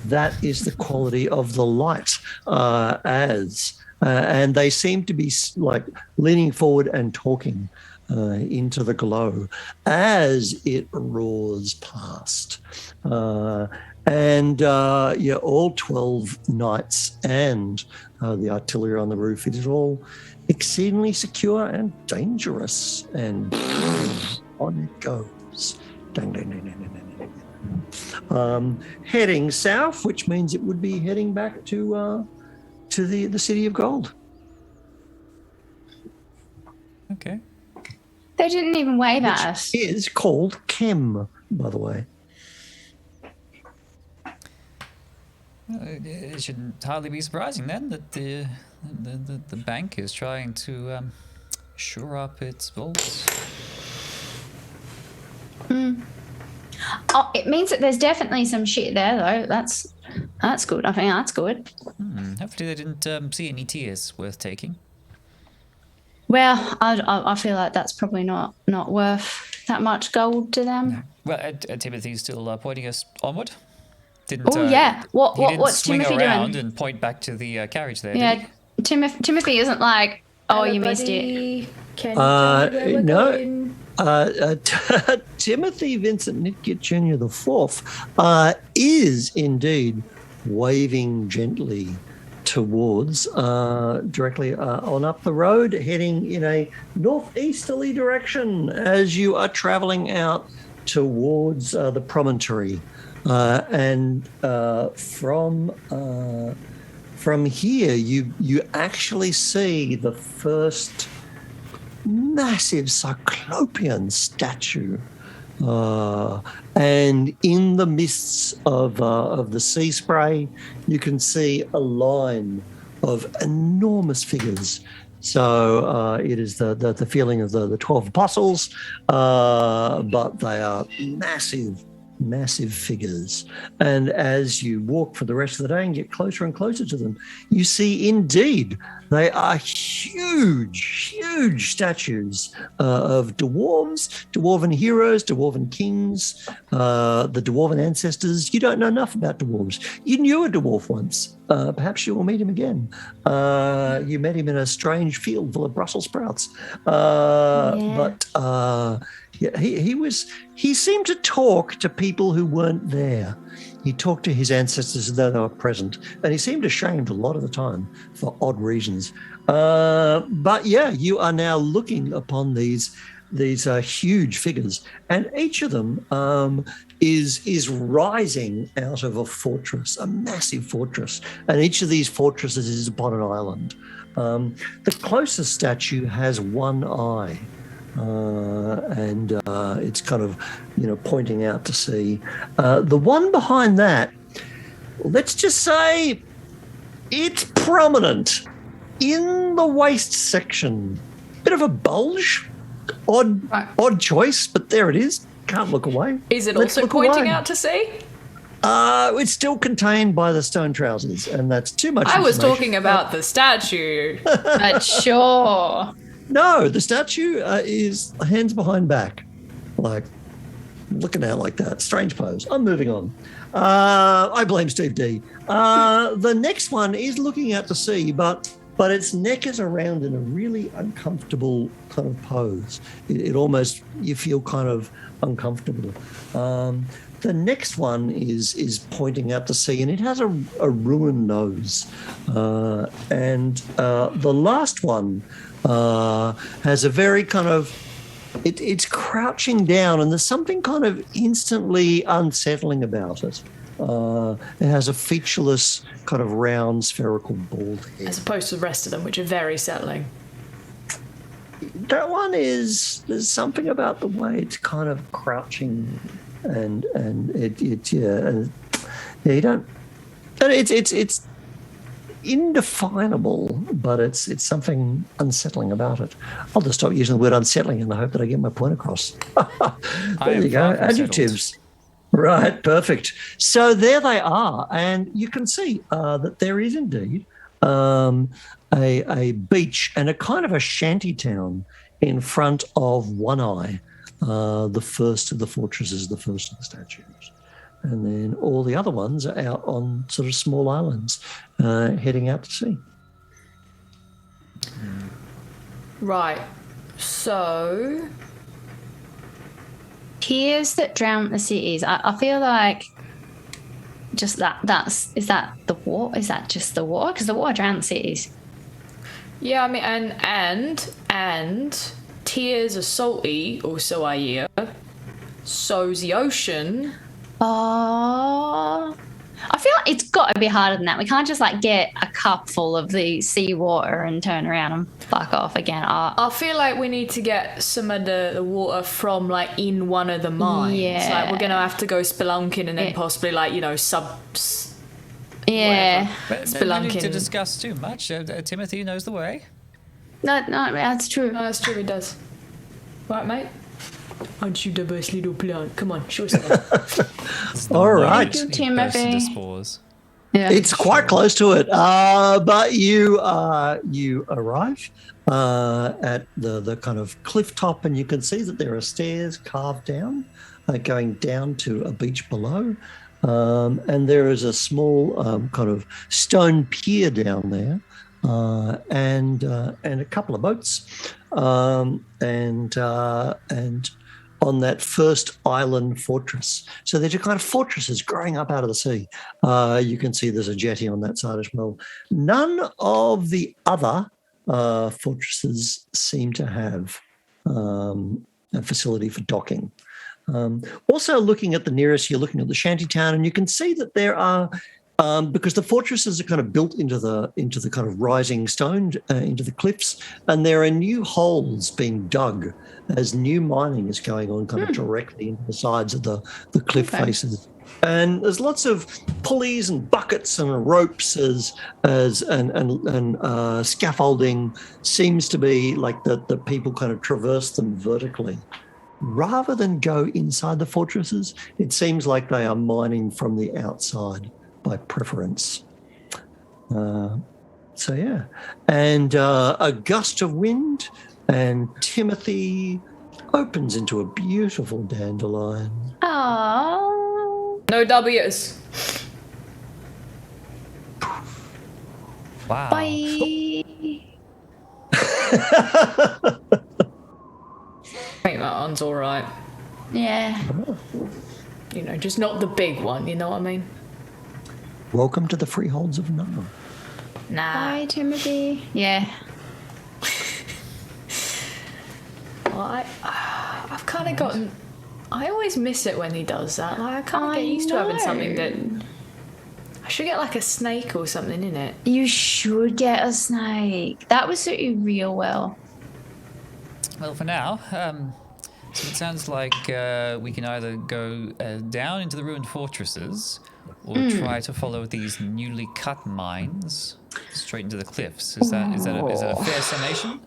That is the quality of the light, and they seem to be like leaning forward and talking into the glow as it roars past. And all 12 knights and the artillery on the roof, it is all exceedingly secure and dangerous. And on it goes. Dang, dang, dang, dang, dang, dang. Heading south, which means it would be heading back to the City of Gold. Okay. They didn't even wave at us. Which is called Chem, by the way. It shouldn't hardly be surprising then that The bank is trying to shore up its vaults. Oh, it means that there's definitely some shit there, though. That's good. I think that's good. Hopefully they didn't see any tears worth taking. Well, I feel like that's probably not worth that much gold to them. Well, Timothy's still pointing us onward. Didn't, Oh yeah. he didn't What's swing Timothy around doing? and point back to the carriage there, did Yeah, he? Timothy isn't like, oh, you missed it. Everybody, can you tell me where we're no. going? Timothy Vincent Nitgit Jr. the Fourth is indeed waving gently towards directly on up the road, heading in a northeasterly direction as you are traveling out towards the promontory. And from here, you actually see the first massive cyclopean statue, and in the mists of the sea spray, you can see a line of enormous figures. So it is the feeling of the 12 apostles, but they are massive figures. And as you walk for the rest of the day and get closer and closer to them, you see indeed they are huge statues of dwarves, dwarven heroes, dwarven kings, the dwarven ancestors. You don't know enough about dwarves. You knew a dwarf once. Perhaps you will meet him again. You met him in a strange field full of Brussels sprouts. But yeah, he seemed to talk to people who weren't there. He talked to his ancestors as though they were present, and he seemed ashamed a lot of the time for odd reasons. But yeah, you are now looking upon these huge figures, and each of them is rising out of a fortress, a massive fortress, and each of these fortresses is upon an island. The closest statue has one eye. And it's kind of, pointing out to sea. The one behind that, let's just say it's prominent in the waist section. Bit of a bulge, odd choice, but there it is. Can't look away. Is it Let's also look pointing away. out to sea? It's still contained by the stone trousers, and that's too much I was information. talking about the statue. But sure. No, the statue is hands behind back, like looking out like that. Strange pose. I'm moving on. I blame Steve D. The next one is looking out to sea, but its neck is around in a really uncomfortable kind of pose. It almost, you feel kind of uncomfortable. The next one is pointing out to sea, and it has a ruined nose. And the last one has a very kind of, it's crouching down, and there's something kind of instantly unsettling about it. It has a featureless kind of round spherical bald head. As opposed to the rest of them, which are very settling. That one there's something about the way it's kind of crouching, and you don't. It's indefinable, but it's something unsettling about it. I'll just stop using the word unsettling in the hope that I get my point across. There you go. Adjectives. Right, perfect. So there they are, and you can see that there is indeed a beach and a kind of a shanty town in front of One Eye, the first of the fortresses, the first of the statues. And then all the other ones are out on sort of small islands, heading out to sea. Right. So Tears that drown the cities. I feel like just is that the water? Is that just the water? Because the water drowns cities. yeah, I mean, and tears are salty, or so I hear. So's the ocean. Oh, I feel like it's got to be harder than that. We can't just get a cup full of the seawater and turn around and fuck off again. I feel like we need to get some of the water from in one of the mines. Yeah. We're gonna have to go spelunking and then Yeah. possibly Yeah. But no need to Spelunking. discuss too much. Timothy knows the way. No, that's true. No, that's true, he does. Right, mate? Aren't you the best little plant? Come on, show us something. All right. Thank you, He bursts into Timothy. spores. Yeah. It's quite close to it, but you arrive at the kind of cliff top, and you can see that there are stairs carved down, going down to a beach below, and there is a small kind of stone pier down there, and a couple of boats, and on that first island fortress. So there's a kind of fortresses growing up out of the sea. You can see there's a jetty on that side as well. None of the other fortresses seem to have a facility for docking. Also looking at the nearest, you're looking at the shanty town, and you can see that there are, because the fortresses are kind of built into the kind of rising stone, into the cliffs, and there are new holes being dug as new mining is going on kind of directly into the sides of the cliff faces. And there's lots of pulleys and buckets and ropes and scaffolding. Seems to be like the people kind of traverse them vertically. Rather than go inside the fortresses, it seems like they are mining from the outside by preference. So yeah. And a gust of wind, and Timothy opens into a beautiful dandelion. Oh. No W's. Wow. Bye. I think that one's alright. Yeah. You know, just not the big one, you know what I mean? Welcome to the Freeholds of Nar. Nah. Bye, Timothy. Yeah. Well, I've kind of gotten... I always miss it when he does that. Like, I can't get used to having something that... I should get like a snake or something in it. You should get a snake. That would suit you real well. Well, for now, so it sounds like we can either go down into the ruined fortresses or try to follow these newly cut mines straight into the cliffs. Is that a fair summation?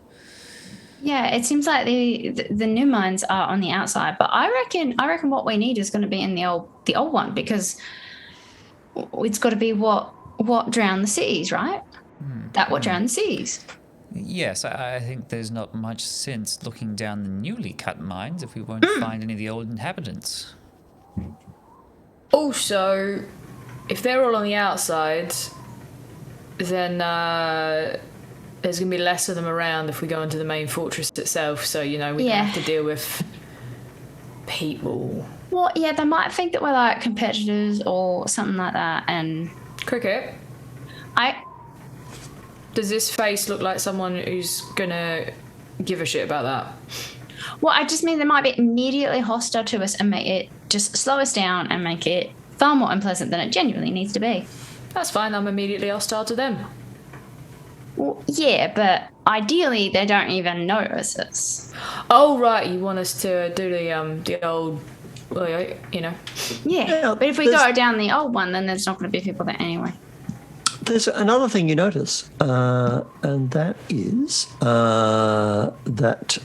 Yeah, it seems like the new mines are on the outside, but I reckon what we need is going to be in the old one, because it's got to be what drowned the cities, right? That what drowned the cities. Yes, I think there's not much sense looking down the newly cut mines if we won't find any of the old inhabitants. Also, if they're all on the outside, then there's going to be less of them around if we go into the main fortress itself. So, you know, we don't have to deal with people. Well, yeah, they might think that we're like competitors or something like that. And Cricket, does this face look like someone who's going to give a shit about that? Well, I just mean they might be immediately hostile to us and make it just slow us down and make it far more unpleasant than it genuinely needs to be. That's fine. I'm immediately hostile to them. Well, yeah, but ideally they don't even notice us. Oh, right. You want us to do the old, well, you know. Yeah, but if we go down the old one, then there's not going to be people there anyway. There's another thing you notice, and that is that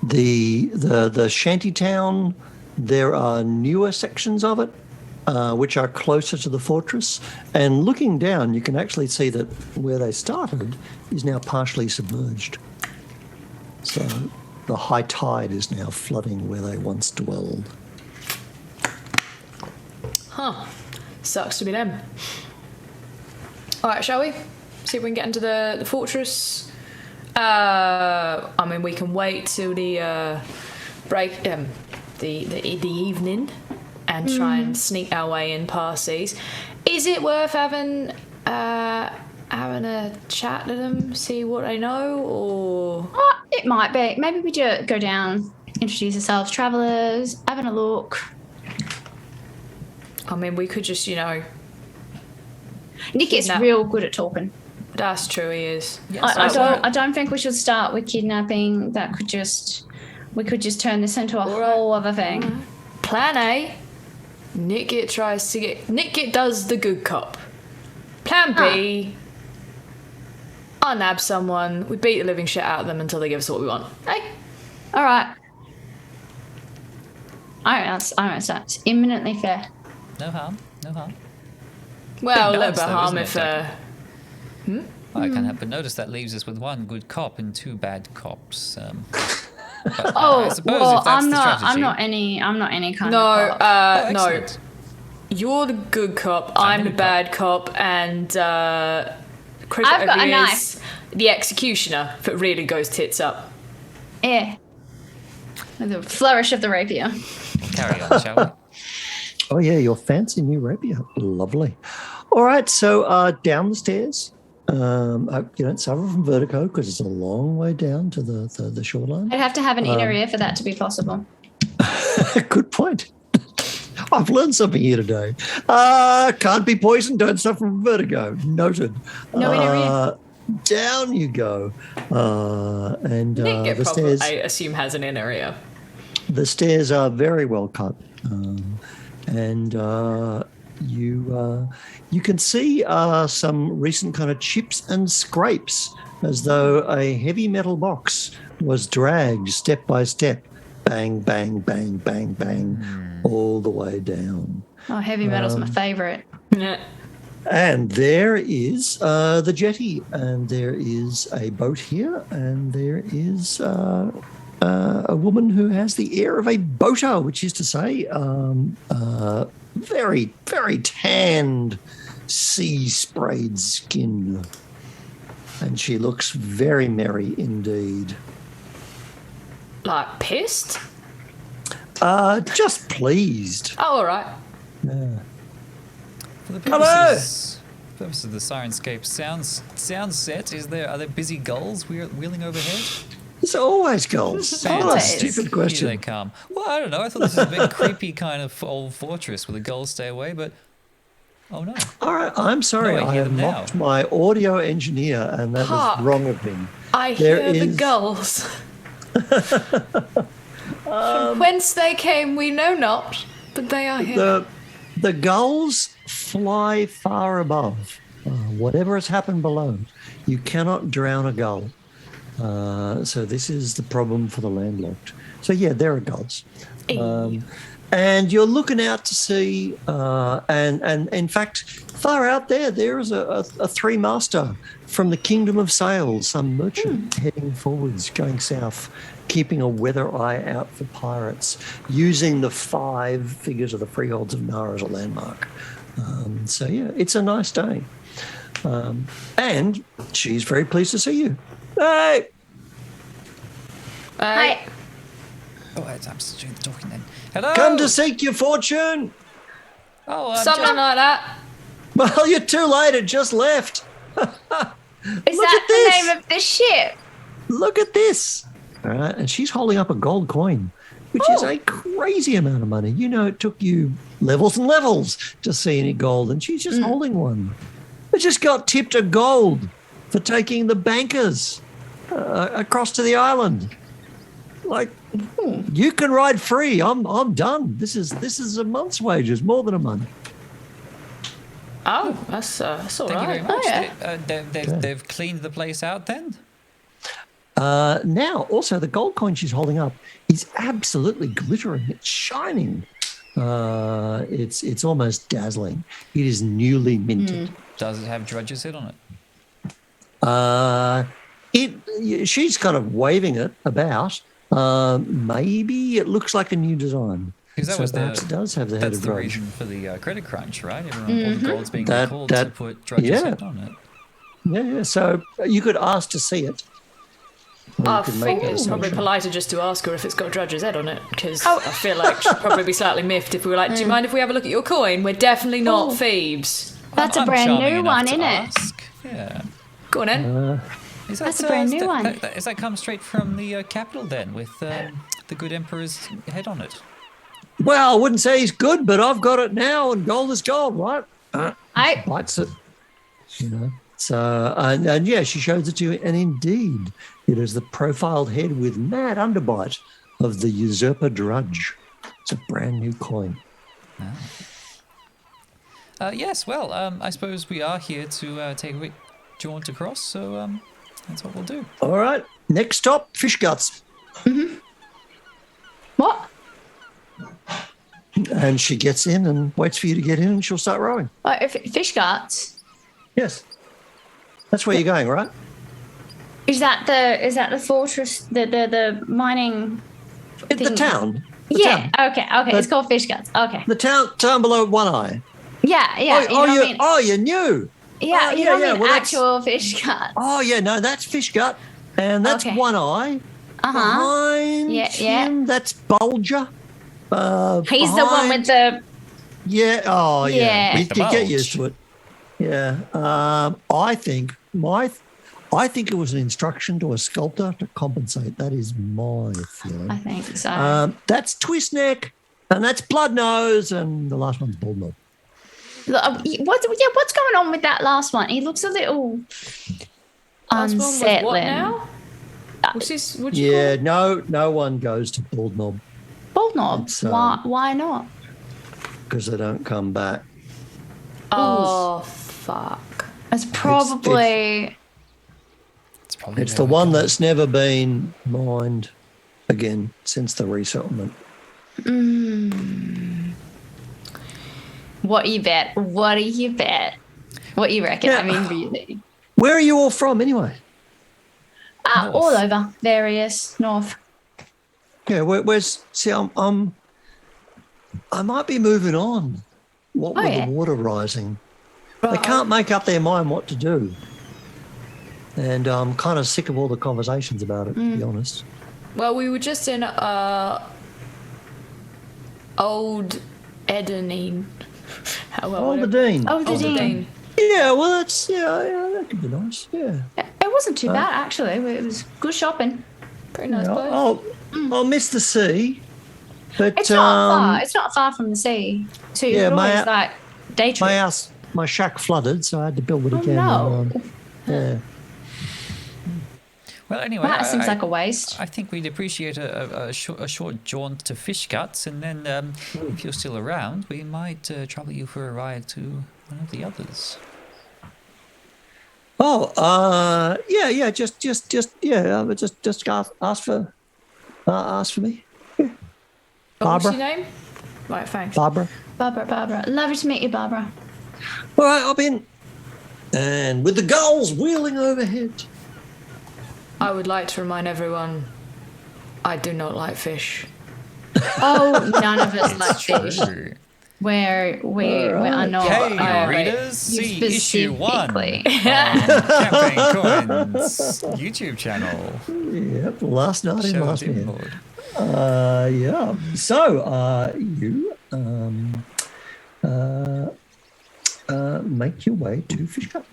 the shanty town, there are newer sections of it which are closer to the fortress, and looking down you can actually see that where they started is now partially submerged. So the high tide is now flooding where they once dwelled. Huh. Sucks to be them. Alright, shall we? See if we can get into the fortress. I mean, we can wait till the break, the evening, and try and sneak our way in past these. Is it worth having a chat to them, see what they know, or? It might be. Maybe we just go down, introduce ourselves, travellers, having a look. I mean, we could just, you know... Nick is real good at talking. That's true, he is. Yes, I don't think we should start with kidnapping. We could just turn this into a whole other thing. Plan A. Nitgit does the good cop. Plan B. I nab someone. We beat the living shit out of them until they give us what we want. Hey. All right. That's imminently fair. No harm. Well, a Big little balance, bit of though, harm isn't if it, I can't help but notice that leaves us with one good cop and two bad cops. But I suppose if that's the strategy. I'm not any kind of cop. no. Excellent. You're the good cop. I'm the bad cop, and Chris I've got over a here knife. is the executioner. If it really goes tits up. Yeah. With a flourish of the rapier. Carry on, shall we? Oh, yeah, your fancy new rapier. Lovely. All right, so down the stairs. You don't suffer from vertigo because it's a long way down to the shoreline. I'd have to have an inner ear for that to be possible. Good point. I've learned something here today. Can't be poisoned, don't suffer from vertigo. Noted. No inner ear. Down you go. And Nitgit the probably, stairs. I assume, has an inner ear. The stairs are very well cut, and you can see some recent kind of chips and scrapes, as though a heavy metal box was dragged step by step, bang, bang, bang, bang, bang, all the way down. Oh, heavy metal's my favourite. Yeah. And there is the jetty, and there is a boat here, and there is a woman who has the air of a boater, which is to say, very, very tanned, sea-sprayed skin. And she looks very merry indeed. Like pissed? Just pleased. Oh, all right. Yeah. For the Hello! purposes of the Sirenscape sound set, are there busy gulls wheeling overhead? There's always goals. What a Always. stupid Here they question. come. Well, I don't know. I thought this was a big creepy kind of old fortress where the gulls stay away, but oh no. All right, I'm sorry. No, I I hear have them now. mocked my audio engineer, and that Hark. was wrong of him. I There hear the is- gulls. From whence they came, we know not, but they are here. The gulls fly far above. Whatever has happened below, you cannot drown a gull. So this is the problem for the landlocked. So yeah, there are gulls. And you're looking out to see, and in fact, far out there is a three-master from the Kingdom of Sails, some merchant heading forwards, going south, keeping a weather eye out for pirates, using the 5 figures of the Freeholds of Nar as a landmark. So yeah, it's a nice day. And she's very pleased to see you. Hey! Hi. Oh, I'm just doing the talking then. Hello. Come to seek your fortune. Oh, I'm Something just- like that. Well, you're too late. It just left. Is Look that at the this. name of the ship? Look at this. All right. And she's holding up a gold coin, which is a crazy amount of money. You know, it took you levels and levels to see any gold, and she's just holding one. It just got tipped a gold for taking the bankers across to the island. Like, you can ride free. I'm done. This is a month's wages, more than a month. Oh, that's all Thank you very right. much. yeah. They've cleaned the place out then? Now, also, the gold coin she's holding up is absolutely glittering. It's shining. It's almost dazzling. It is newly minted. Does it have Drudge's head on it? She's kind of waving it about. Maybe it looks like a new design. Because that So was perhaps it does have the head that's of the Drudge. reason for the credit crunch, right? Everyone, all the gold's being That- called to that- put Drudge's yeah. head on it. Yeah. So you could ask to see it. Or you I could think that it's probably assumption. politer just to ask her if it's got Drudge's head on it, because I feel like she'd probably be slightly miffed if we were like, do you mind if we have a look at your coin? We're definitely not thieves. That's a I'm brand charming new enough one, to isn't it? ask. Yeah. Go on then. Is that, That's a brand new one. Does that come straight from the capital then, with the good emperor's head on it? Well, I wouldn't say he's good, but I've got it now, and gold is gold, right? I Bites it, you know. So, and yeah, she shows it to you, and indeed, it is the profiled head with mad underbite of the usurper Drudge. It's a brand new coin. Yes, well, I suppose we are here to take a quick jaunt across, so that's what we'll do. All right. Next stop, Fish Guts. What? And she gets in and waits for you to get in, and she'll start rowing. Oh, fish guts. Yes. That's where you're going, right? Is that the fortress? The mining. The thing? town. Yeah. Town. Okay. It's called Fish Guts. Okay. The town below One Eye. Yeah. You knew. Yeah. You don't mean well, actual Fish Guts. Oh, yeah, no, that's Fish Gut. And that's Okay. One Eye. Behind him, that's Bulger. He's the one with the. Yeah. Oh, yeah. Yeah. You The get bulge. used to it. Yeah. I think it was an instruction to a sculptor to compensate. That is my feeling. I think so. That's Twist Neck, and that's Blood Nose, and the last one's Bald Knob. What's going on with that last one? He looks a little Last one was unsettling. what now? What's this? What you Yeah, call no one goes to Bald Knob Bald knob. It's, Why not? because they don't come back. it? Oh, fuck. It's probably. It's probably It's the one that's never been mined again since the resettlement. What you bet? What do you bet? What you reckon? Yeah. I mean, really. Where are you all from anyway? All over, various north. Yeah, where's? See, I might be moving on. What with yeah. the water rising? They can't make up their mind what to do, and I'm kind of sick of all the conversations about it. To be honest. Well, we were just in Old Edenine. Oh, the Dean. Oh, the Old Dean. Edenine. Yeah, well, that's that could be nice. Yeah. It wasn't too bad actually. It was good shopping. Pretty nice place. I'll miss the sea, but It's not far. It's not far from the sea, so you yeah, could my- always like day trip. my shack flooded, so I had to build it Oh, again. no. Yeah. Well, anyway, Well, that seems like a waste. I think we'd appreciate a short jaunt to Fish Guts, and then if you're still around, we might trouble you for a ride to one of the others. Oh, yeah. Just ask for me. Oh, what's Barbara. your name? Right, thanks. Barbara. Barbara. Lovely to meet you, Barbara. All right, I'll be in. And with the gulls wheeling overhead. I would like to remind everyone, I do not like fish. Oh, none of us like fish. True. We are not. Hey, readers, you see issue 1 on specifically. Campaign Coins YouTube channel. Yep, last night in Show last Dim man. Lord. Yeah. So, you make your way to Fish Cup.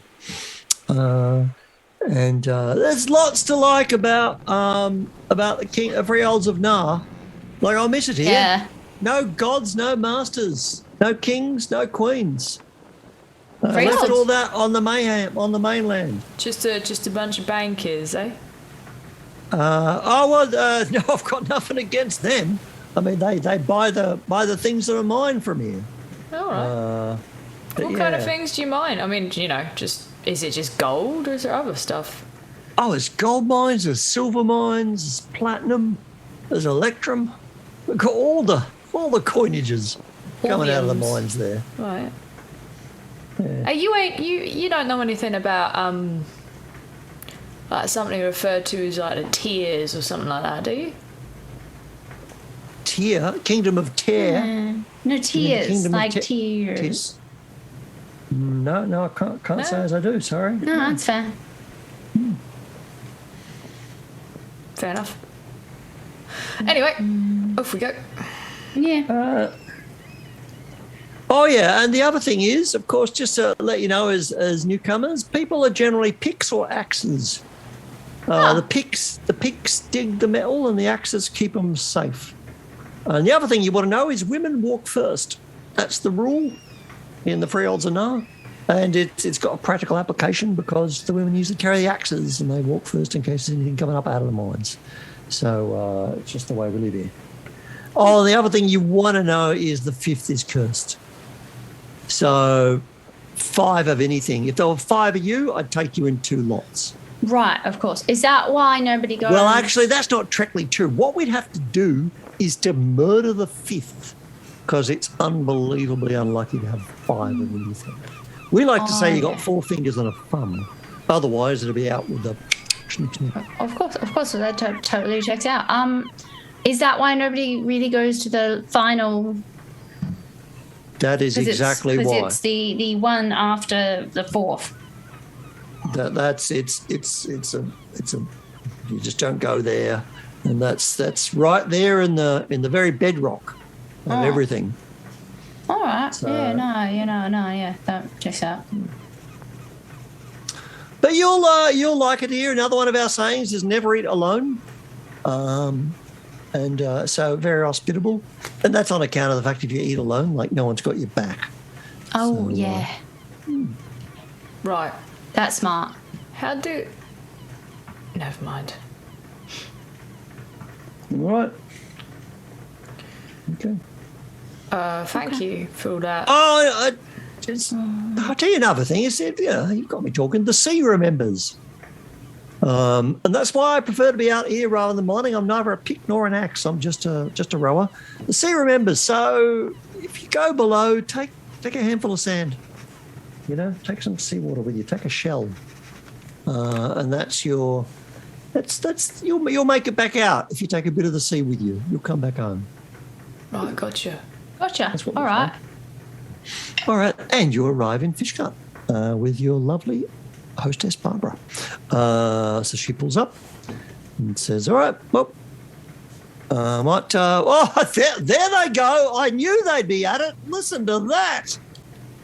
And there's lots to like about the Freeholds of Nar. Like, I'll miss it here. Yeah. No gods, no masters, no kings, no queens. Left Freeholds. all that on the mainland. Just a bunch of bankers, eh? No, I've got nothing against them. I mean, they buy the things that are mine from here. All right. But What kind of yeah. things do you mine? I mean, is it just gold or is there other stuff? Oh, there's gold mines, there's silver mines, there's platinum, there's electrum. We've got all the coinages coming out of the Bullions. mines there. Right. You don't know anything about like something referred to as like the tiers or something like that, do you? Kingdom of Tear. No tears, Kingdom of like Te- tears. No, I can't say as I do. Sorry. No, that's fair. Fair enough. Anyway, off we go. Yeah. Oh yeah, and the other thing is, of course, just to let you know, as newcomers, people are generally picks or axes. The picks dig the metal, and the axes keep them safe. And the other thing you want to know is women walk first. That's the rule in the Freeholds of Nar, and it's got a practical application because the women usually carry the axes and they walk first in case there's anything coming up out of the mines. So it's just the way we live here. Oh, the other thing you want to know is the 5th is cursed. So 5 of anything. If there were 5 of you, I'd take you in 2 lots. Right, of course. Is that why nobody goes? Well, actually, that's not directly true. What we'd have to do is to murder the 5th, because it's unbelievably unlucky to have 5 of anything. We like to say you got 4 fingers and a thumb. Otherwise, it'll be out with the snip, snip. Of course. So that totally checks out. Is that why nobody really goes to the final? That is exactly why. Because it's the one after the 4th. It's a you just don't go there, and that's right there in the very bedrock of everything. All right. So, Yeah, that checks out. But you'll like it here. Another one of our sayings is never eat alone, and so very hospitable, and that's on account of the fact if you eat alone, like no one's got your back. Oh So, yeah, Right. that's smart. Never mind. All right. Okay. Thank you for that. Oh, I'll tell you another thing. You said, you've got me talking. The sea remembers. And that's why I prefer to be out here rather than mining. I'm neither a pick nor an axe. I'm just a rower. The sea remembers. So if you go below, take a handful of sand. Take some seawater with you. Take a shell, and you'll make it back out if you take a bit of the sea with you. You'll come back home. Right, gotcha. That's what All we'll right. find. All right, and you arrive in Fishcut with your lovely hostess Barbara. So she pulls up and says, "All right, well, there they go. I knew they'd be at it. Listen to that."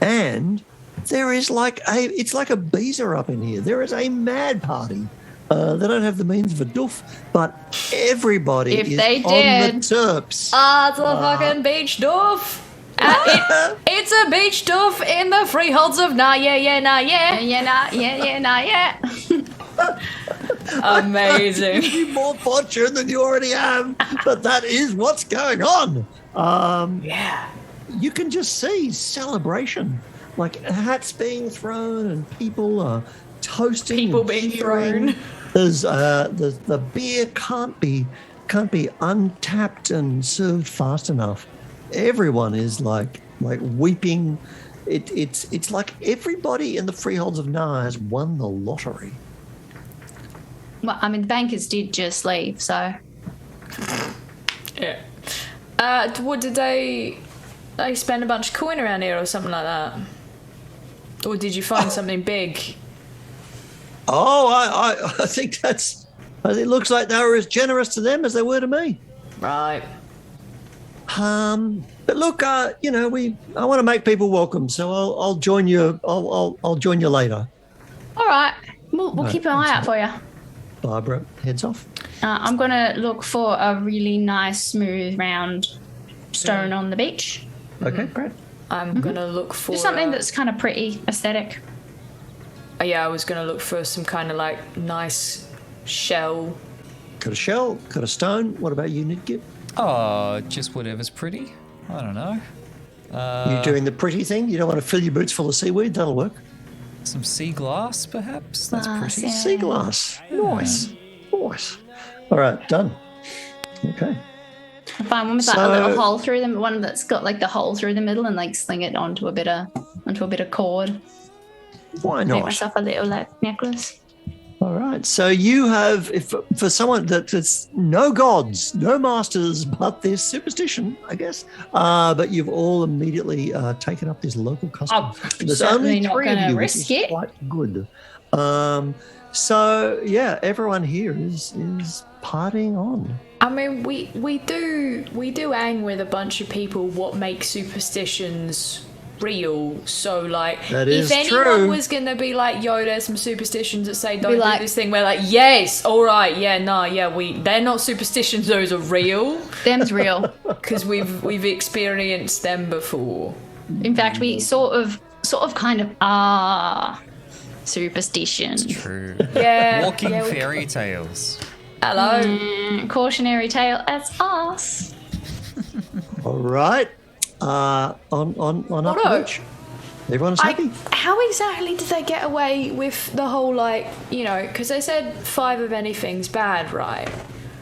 And there is it's like a beezer up in here. There is a mad party. They don't have the means of a doof, but everybody is on the terps. It's a fucking beach doof. It's a beach doof in the Freeholds of Nar. Amazing. Give you more fortune than you already have, but that is what's going on. Yeah. You can just see celebration, like hats being thrown and people toasting. People and being cheering. thrown. There's the beer can't be untapped and served fast enough. Everyone is like weeping. It's like everybody in the Freeholds of Nar has won the lottery. Well, I mean, the bankers did just leave, so. Yeah. What did they spend a bunch of coin around here or something like that? Or did you find something big? Oh, I think it looks like they were as generous to them as they were to me. Right. But look, I want to make people welcome, so I'll join you. I'll join you later. All right. We'll keep an eye out for you. Barbara heads off. I'm going to look for a really nice, smooth, round stone on the beach. Okay, great. I'm gonna look for Just something that's kind of pretty, aesthetic. Yeah, I was gonna look for some kind of like nice shell. Got a shell, got a stone. What about you, Nitgit? Oh, just whatever's pretty. I don't know. You doing the pretty thing? You don't want to fill your boots full of seaweed? That'll work. Some sea glass, perhaps? That's pretty. yeah. Sea glass. Nice. Nice. All right, done. Okay. I find one with like a little hole through them, one that's got like the hole through the middle, and like sling it onto a bit of cord. Why Make not? myself a little like necklace. All right. So you have, for someone that's no gods, no masters, but there's superstition, I guess. But you've all immediately taken up this local custom. I'm There's certainly only not 3 of gonna you, which risk is it. quite good. So yeah, everyone here is partying on. I mean, we do hang with a bunch of people what makes superstitions real. So like, That if is anyone true. was gonna be like, yo, there's some superstitions that say don't Be do like- this thing, we're like, yes, all right, yeah, no, yeah, they're not superstitions, those are real, Them's real. because we've experienced them before. In fact, we sort of kind of are superstition. True. Yeah. Walking yeah, fairy tales. Hello. Cautionary tale as us. All right. On up the beach. Everyone's happy. How exactly did they get away with the whole, like, you know, because they said 5 of anything's bad, right?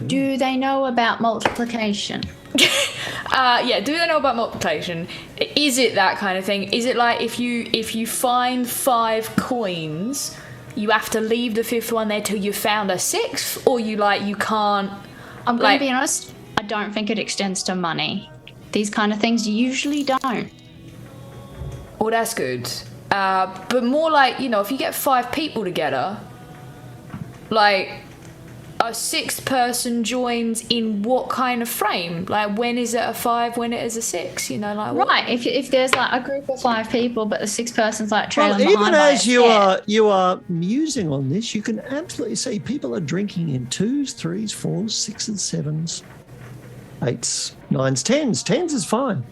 Do they know about multiplication? Yeah, do they know about multiplication? Is it that kind of thing? Is it like if you find 5 coins, you have to leave the 5th one there till you found a 6th, or you can't? I'm going to be honest, I don't think it extends to money. These kind of things usually don't. Oh, that's good. But more like, you know, if you get 5 people together, like, a 6th person joins in what kind of frame? Like, when is it a 5, when it is a 6? You know, like, what? Right. If there's like a group of 5 people, but the 6th person's like trailing Well, behind even by as a you step. are musing on this, you can absolutely see people are drinking in 2s, 3s, 4s, 6s, 7s, 8s, 9s, 10s. 10s is fine.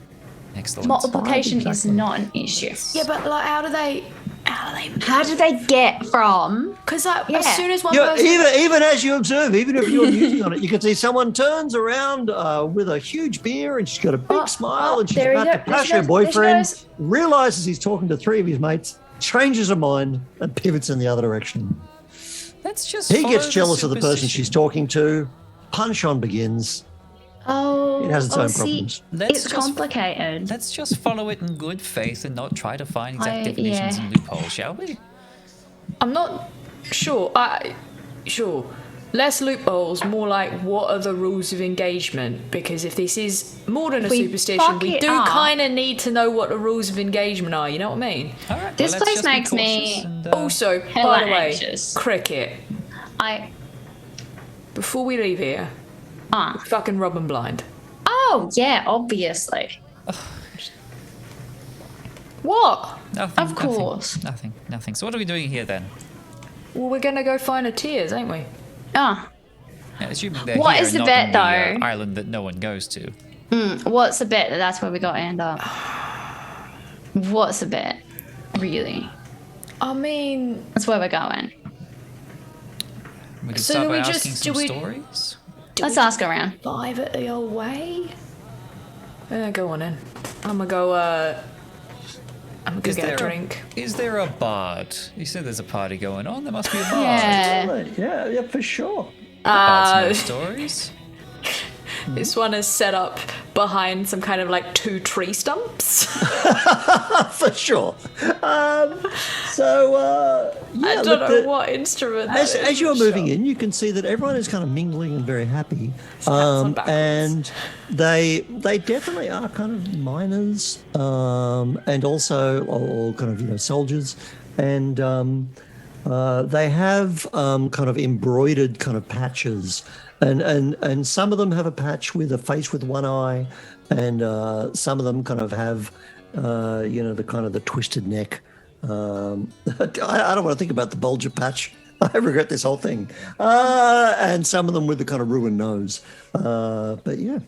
Excellent. Multiplication is Exactly. not an issue. Yeah, but like, how do they? How do they get from? Because like, Yeah. as soon as one Yeah, person, even as you observe, even if you're musing on it, you can see someone turns around with a huge beer and she's got a big smile and she's there we about to go. crush There her she boyfriend, goes. realizes he's talking to 3 of his mates, changes her mind and pivots in the other direction. Let's just He follow gets the jealous of the person superstition. she's talking to. Punch on begins. Oh, It has its own see, problems. Let's it's just- complicated. Let's just follow it in good faith and not try to find exact I- definitions yeah. and loopholes, shall we? I'm not sure. Sure. Less loopholes, more like what are the rules of engagement? Because if this is more than a We superstition, fuck we it do up. kind of need to know what the rules of engagement are. You know what I mean? All right. This well, let's place just be makes me- cautious and, Also, hella by the way, anxious. cricket. Before we leave here, fucking Robin blind. Oh yeah, obviously. What? nothing, Of course. Nothing. So what are we doing here then? Well, we're gonna go find a tears, ain't we? Ah, Yeah, assuming they're What here is and the not bet, in though? island that no one goes to. what's the bet that that's where we got to end up? What's the bet? Really? I mean, That's where we're going. We could So start do by we asking just- some do we- stories. Let's ask around. live at the old way. Go on then. I'm gonna go. I'm gonna go get a drink. Is there a bard? You said there's a party going on. There must be a bard. Yeah. Yeah, for sure. Bards know stories. This one is set up behind some kind of like 2 tree stumps. For sure. Yeah, I don't look, know what instrument. that is, as you're for moving sure. in, you can see that everyone is kind of mingling and very happy. on backwards. And they definitely are kind of miners, and also all kind of soldiers, and they have kind of embroidered kind of patches, and some of them have a patch with a face with one eye, and some of them kind of have the kind of the twisted neck. I don't want to think about the bulger patch. I regret this whole thing. And some of them with the kind of ruined nose. But yeah.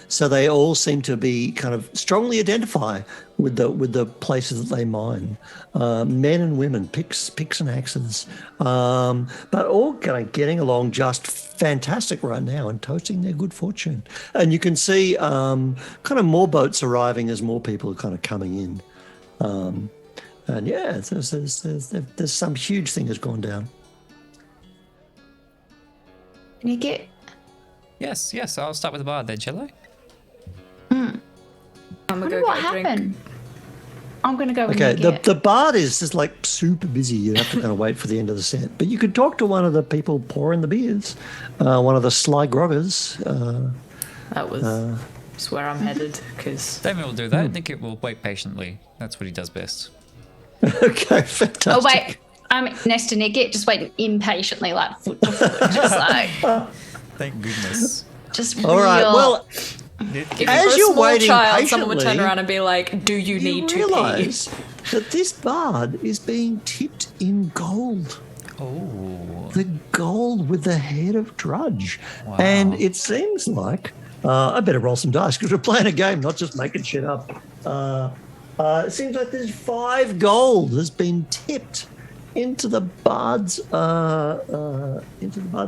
So they all seem to be kind of strongly identify with the places that they mine. Men and women, picks and axes. But all kind of getting along just fantastic right now and toasting their good fortune. And you can see kind of more boats arriving as more people are kind of coming in. And yeah, there's some huge thing has gone down. Nitgit? Yes. I'll start with the bard then, shall I? I'm gonna Wonder go what get a drink. happened. I'm gonna go with Okay, Nitgit. the bard is just like super busy. You have to kind of wait for the end of the set. But you could talk to one of the people pouring the beers, one of the sly groggers. That was just where I'm headed. Because Damon will do that. Nitgit will wait patiently. That's what he does best. Okay, fantastic. Oh wait, I'm next to Nitgit, just waiting impatiently, like foot to foot, just like Thank goodness. just All right, real. well, if you As were a you're small waiting child, someone would turn patiently, around and be like, "Do you you need to pee?" realise that this bard is being tipped in gold. Oh. The gold with the head of Drudge. Wow. And it seems like, I better roll some dice because we're playing a game, not just making shit up. It seems like there's 5 gold has been tipped into the bard's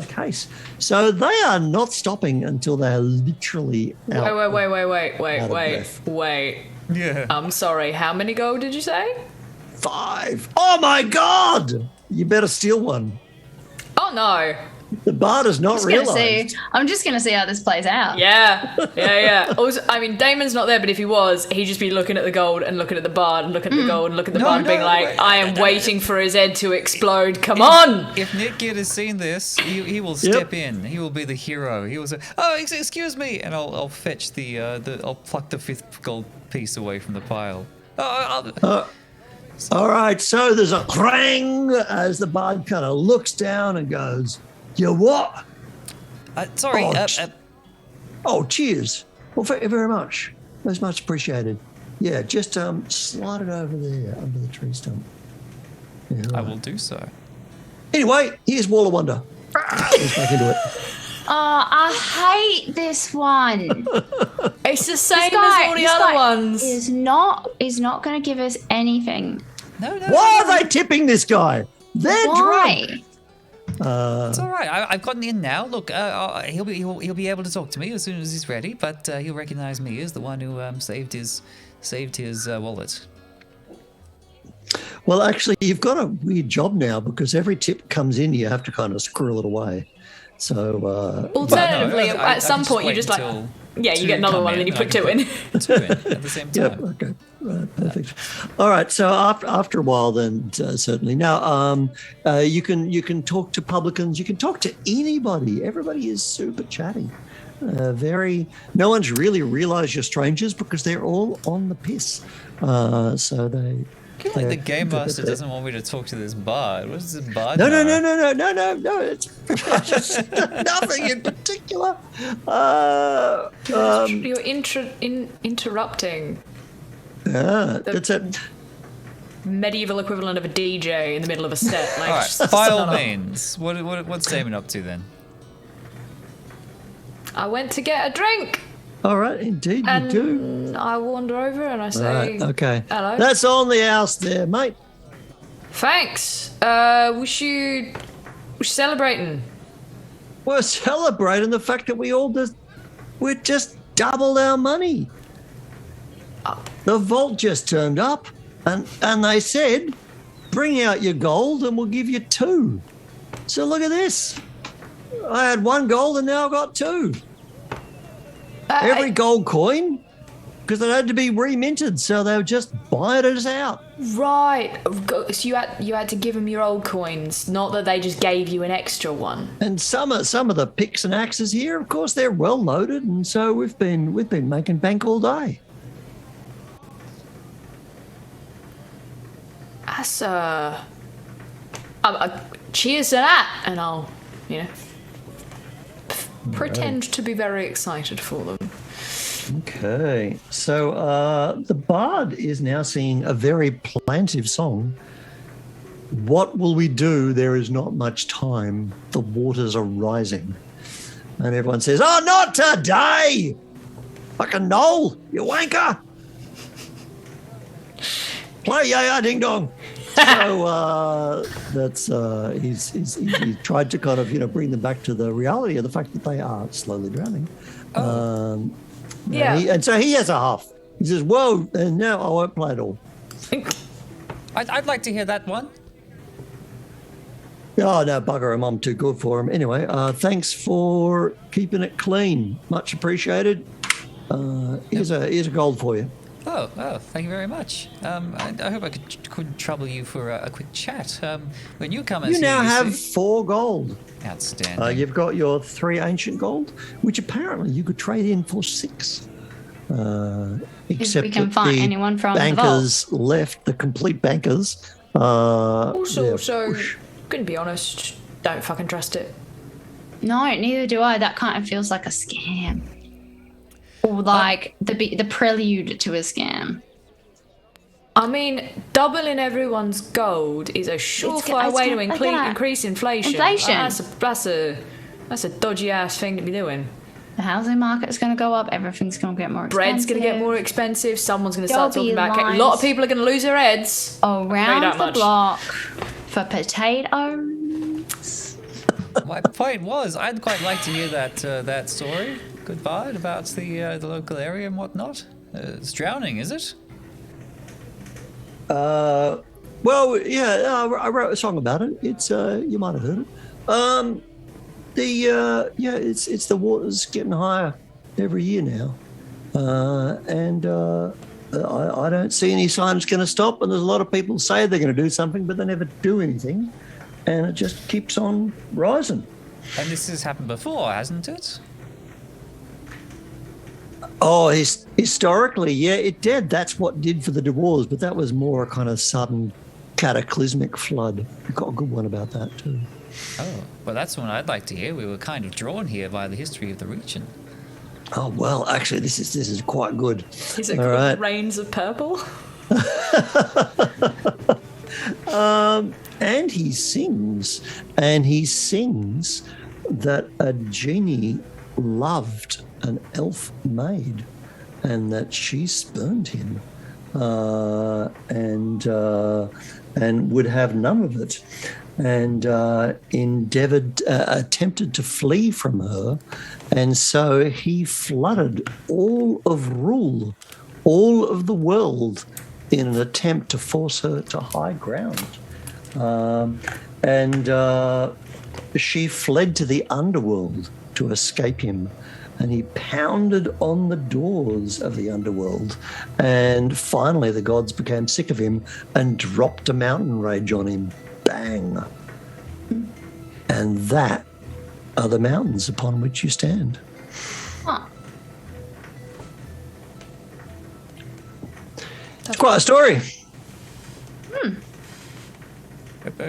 case. So they are not stopping until they are literally out. Wait. Yeah. I'm sorry. How many gold did you say? 5. Oh my God! You better steal one. Oh no. The bard has not realised. I'm just gonna see how this plays out. Yeah. Also, I mean, Damon's not there, but if he was, he'd just be looking at the gold and looking at the bard and looking at the gold and looking at the bard and being like, wait, I am waiting for his head to explode. Come on! If Nitgit has seen this, he will step in. He will be the hero. He will say, "Oh, excuse me," and I'll fetch I'll pluck the 5th gold piece away from the pile. All right, so there's a clang as the bard kind of looks down and goes, "You what?" Sorry. Oh, cheers. Well, thank you very much. That's much appreciated. Yeah, just slide it over there under the tree stump. Yeah, right. I will do so. Anyway, here's Wall of Wonder. Let's back into it. Oh, I hate this one. It's the same as all the other ones. Is not going to give us anything. No. Why are they tipping this guy? They're Why? drunk. It's all right. I've gotten in now. Look, he'll be able to talk to me as soon as he's ready. But he'll recognize me as the one who saved his wallet. Well, actually, you've got a weird job now because every tip comes in, you have to kind of squirrel it away. So, alternatively, I at some can just point, you wait just until you get another come one and then you I put can 2 in. 2 in at the same yeah, time. okay, right, perfect. All right, so after a while, then certainly. Now, you can talk to publicans, you can talk to anybody. Everybody is super chatty. No one's really realised you're strangers because they're all on the piss. So they. Like the Gamemaster doesn't want me to talk to this bard. What is this bard? No. It's nothing in particular. You're interrupting. That's it. Medieval equivalent of a DJ in the middle of a set. Like, All right, just by all stop. means. What's Damon up to then? I went to get a drink. All right, indeed And you do. I wander over and I say, Right, okay. hello. That's on the house there, mate. Thanks. We should celebrating. We're celebrating the fact that we just doubled our money. The vault just turned up and they said, bring out your gold and we'll give you 2. So look at this. I had 1 gold and now I've got 2. Every gold coin, because it had to be reminted, so they were just buying us out. Right. So you had to give them your old coins, not that they just gave you an extra one. And some of the picks and axes here, of course, they're well loaded, and so we've been making bank all day. That's cheers to that, and I'll pretend to be very excited for them. Okay, so the bard is now singing a very plaintive song. What will we do? There is not much time. The waters are rising. And everyone says, oh, not today! Fucking Noel, you wanker! Play ya ding dong. So that's he tried to kind of bring them back to the reality of the fact that they are slowly drowning. Yeah. And so he has a huff. He says, "Whoa!" And now I won't play it all. I'd like to hear that one. Oh no, bugger him! I'm too good for him. Anyway, thanks for keeping it clean. Much appreciated. Here's a gold for you. Oh, thank you very much. I hope I could trouble you for a quick chat. When you come You now have 4 gold. Outstanding. You've got your 3 ancient gold, which apparently you could trade in for 6. Except we can that find the anyone from the bankers left, the complete bankers. Also, yeah, gonna be honest, don't fucking trust it. No, neither do I. That kind of feels like a scam. Or like the prelude to a scam. I mean, doubling everyone's gold is a surefire way to increase inflation. That's a dodgy ass thing to be doing. The housing market's going to go up. Everything's going to get more expensive. Bread's going to get more expensive. Someone's going to start There'll talking be about. A lot of people are going to lose their heads. Around the block. for potatoes. My point was, I'd quite like to hear that story. Good bard about the local area and whatnot. It's drowning, is it? Well, yeah, I wrote a song about it. It's you might have heard it. It's the water's getting higher every year now, and I don't see any sign it's going to stop. And there's a lot of people say they're going to do something, but they never do anything, and it just keeps on rising. And this has happened before, hasn't it? Oh, historically, yeah, it did. That's what did for the dwarves, but that was more a kind of sudden cataclysmic flood. We've got a good one about that too. Oh, well, that's one I'd like to hear. We were kind of drawn here by the history of the region. Oh well, actually, this is quite good. Is it All called right. Rains of Purple? And he sings that a genie loved an elf maid, and that she spurned him, and would have none of it, and attempted to flee from her, and so he flooded all of Rule, all of the world, in an attempt to force her to high ground. She fled to the underworld to escape him, and he pounded on the doors of the underworld, and finally the gods became sick of him and dropped a mountain rage on him. Bang! And that are the mountains upon which you stand. Huh. It's quite a story.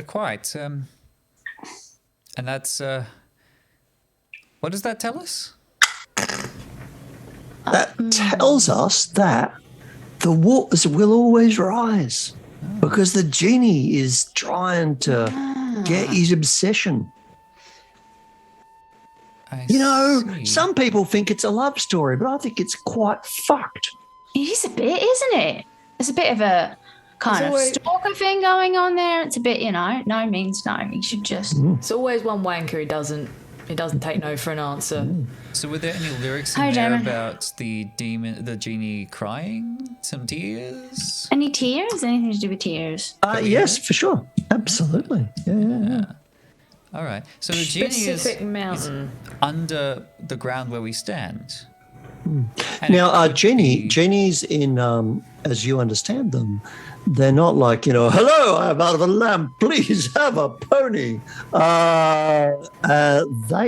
Quite. And that's... what does that tell us? That tells us that the waters will always rise because the genie is trying to get his obsession. You know, some people think it's a love story, but I think it's quite fucked. It is a bit, isn't it? It's a bit of a kind of stalker thing going on there. It's a bit, no means no. You should just... It's always one wanker who doesn't take no for an answer. So were there any lyrics in Hi, there Damon. about the genie crying? Some tears? Any tears? Anything to do with tears? Yes, for sure. Absolutely. Yeah. All right. So the genie Specific is mountain. under the ground where we stand. And Now, it could be- genies in, as you understand them, they're not like, hello, I'm out of a lamp, please have a pony. They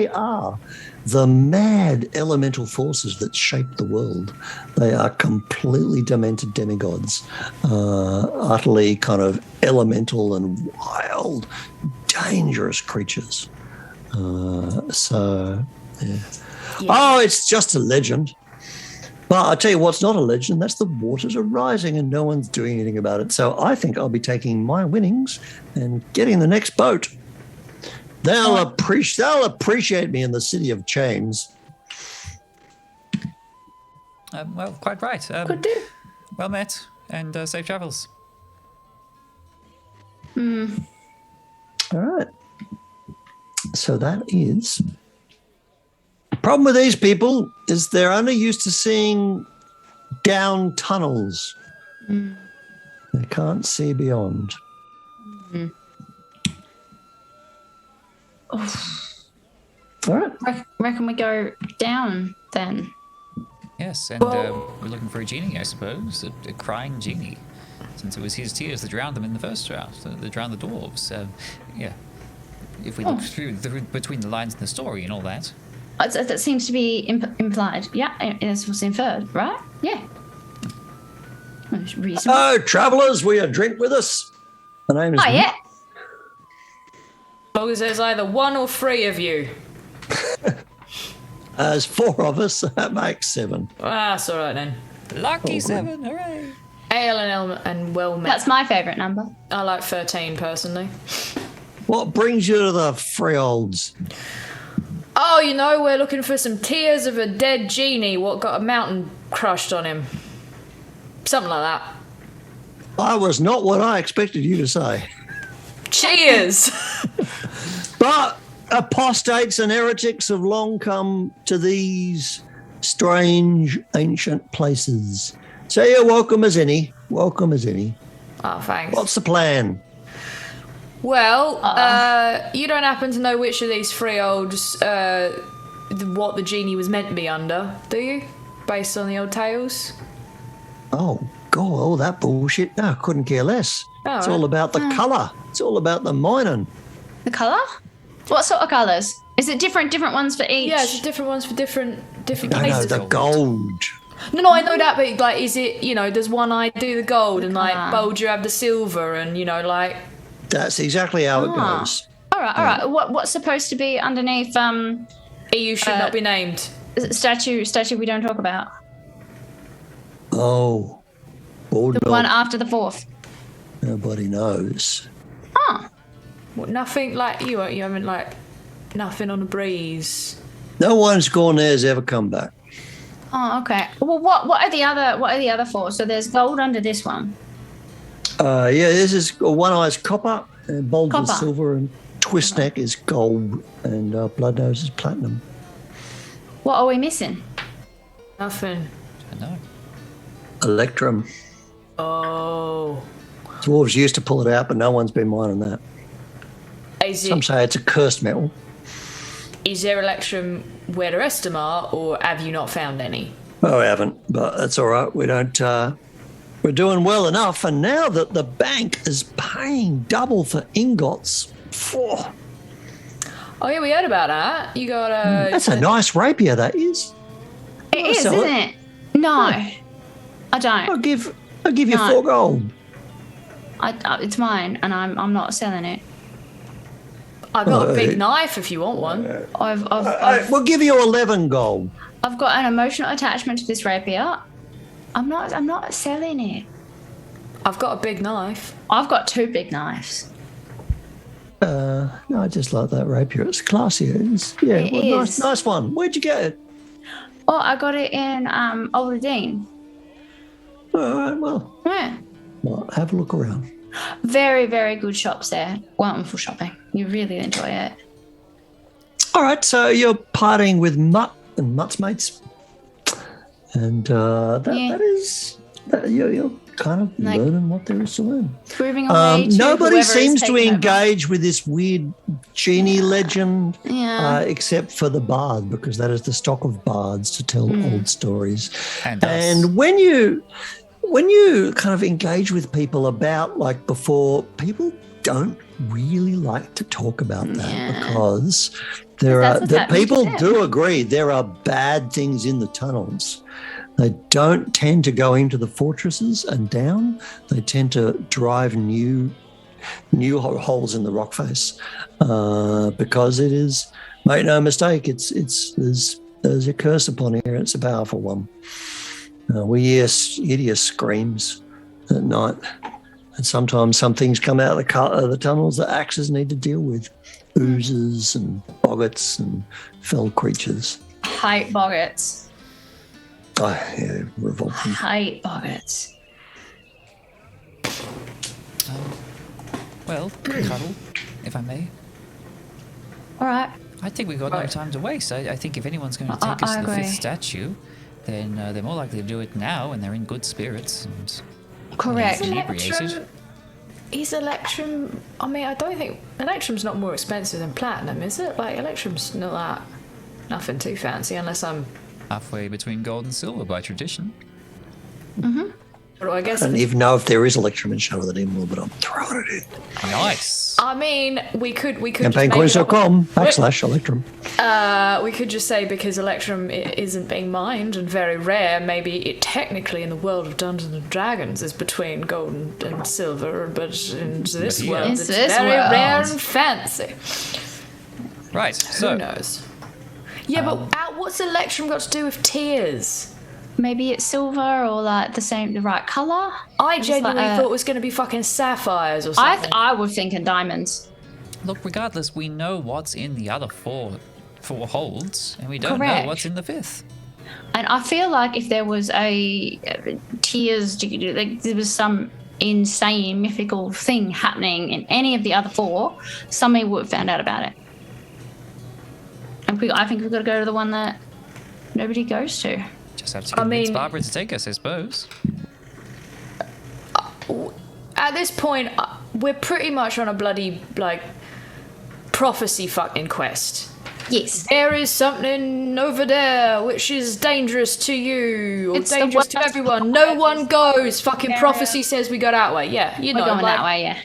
are the mad elemental forces that shape the world. They are completely demented demigods, utterly kind of elemental and wild, dangerous creatures. Yeah. Oh, it's just a legend. But I'll tell you what's not a legend, that's the waters are rising and no one's doing anything about it. So I think I'll be taking my winnings and getting the next boat. They'll appreciate me in the city of chains. Well, quite right. Could do. Well met, and safe travels. All right. So that is... The problem with these people is they're only used to seeing down tunnels. They can't see beyond. All right. Reckon we go down then. Yes, and we're looking for a genie, I suppose, a crying genie, since it was his tears that drowned them in the first round, that drowned the dwarves. Yeah, if we look through between the lines in the story and all that. That seems to be implied. Yeah, this was inferred, right? Yeah. That's reasonable. Oh, travellers, will you drink with us? The name is... Oh, yeah. As long as there's either one or three of you. There's four of us, so that makes seven. That's all right then. Lucky 7, hooray! Ale and well met. That's my favourite number. I like 13 personally. What brings you to the Freeholds? Oh, we're looking for some tears of a dead genie what got a mountain crushed on him. Something like that. I was not what I expected you to say. Cheers! But apostates and heretics have long come to these strange ancient places. So you're welcome as any. Welcome as any. Oh, thanks. What's the plan? Well, you don't happen to know which of these freeholds, what the genie was meant to be under, do you? Based on the old tales? Oh, God, all that bullshit. No, I couldn't care less. Oh, It's right. all about the colour. It's all about the mining. The colour? What sort of colours? Is it different ones for each? Yeah, it's different ones for different No, places. the gold. No, I know that, but like, is it, does one eye do the gold and like Ah. Bolger have the silver and, like... That's exactly how it Ah. goes. All right. What's supposed to be underneath EU should not be named. statue we don't talk about? Oh, bulldog. The one after the fourth. Nobody knows. Oh. What, nothing like you haven't like nothing on the breeze. No one's gone there has ever come back. Oh, okay. Well, what are the other four? So there's gold under this one. Yeah, this is one eye's copper, and Bulger's Copper. silver, and Twist Neck is gold, and Bloodnose is platinum. What are we missing? Nothing. I know. Electrum. Oh. Dwarves used to pull it out, but no one's been mining that. Some say it's a cursed metal. Is there Electrum where the rest of them are, or have you not found any? Oh, I haven't, but that's all right. We don't. We're doing well enough, and now that the bank is paying double for ingots, phew, Oh yeah, we heard about that. You got a. that's a nice rapier. That is. It is, sell isn't it. it? No, I don't. I'll give you No. 4 gold. It's mine, and I'm not selling it. I got a Oh, big knife if you want one. We'll give you 11 gold. I've got an emotional attachment to this rapier. I'm not selling it. I've got a big knife. I've got 2 big knives. No, I just like that rapier. It's classy. It is. Nice one. Where'd you get it? Oh, I got it in Old Dean. All right, well, Yeah. have a look around. Very, very good shops there. Wonderful shopping. You really enjoy it. All right, so you're partying with Mutt and Mutt's mates, and you're kind of Like- learning what there is to learn. Proving away to Nobody whoever is seems to taking over. engage with this weird genie legend, Yeah. except for the bard, because that is the stock of bards to tell old stories. And us. And when you kind of engage with people about like before, people don't really like to talk about that Yeah. because That's what's the happening to people them. do agree there are bad things in the tunnels. They don't tend to go into the fortresses and down. They tend to drive new holes in the rock face because it is, make no mistake, there's a curse upon here. It's a powerful one. We hear hideous screams at night, and sometimes some things come out of the tunnels that axes need to deal with. Oozes and boggarts and fell creatures. Hate boggarts. Oh, yeah, revolting. Hate boggarts. Well, cuddle, if I may. All right. I think we've got no time to waste. I think if anyone's going to take us I to the agree. 5th statue, then they're more likely to do it now when they're in good spirits and Correct. inebriated. Is Electrum? I mean, I don't think Electrum's not more expensive than platinum, is it? Like Electrum's not nothing too fancy, unless I'm. Halfway between gold and silver by tradition. Well, I guess. I don't even know if there is Electrum in Shadow of the Demon Lord, but I'm throwing it in. Nice. I mean, we could. just make it CampaignCoins.com up- /Electrum. We could just say because Electrum isn't being mined and very rare, maybe it technically in the world of Dungeons and Dragons is between gold and silver, but in this here- world In it's this very world. rare and fancy. Right, so Who knows? Yeah, but what's Electrum got to do with tears? Maybe it's silver or like the right color. I Just genuinely like a- thought it was going to be fucking sapphires or something. I would think in diamonds. look, regardless, we know what's in the other four holds, and we don't Correct. know what's in the 5th. And I feel like if there was a tears, like there was some insane mythical thing happening in any of the other 4, somebody would have found out about it. And I think we've got to go to the one that nobody goes to. Just have to convince Barbara to take us, I suppose. At this point, we're pretty much on a bloody, like, prophecy fucking quest. Yes. There is something over there which is dangerous to you, or It's dangerous to everyone. No one goes. Fucking prophecy says we go that way. Yeah, you know, We're going like, that way, yeah.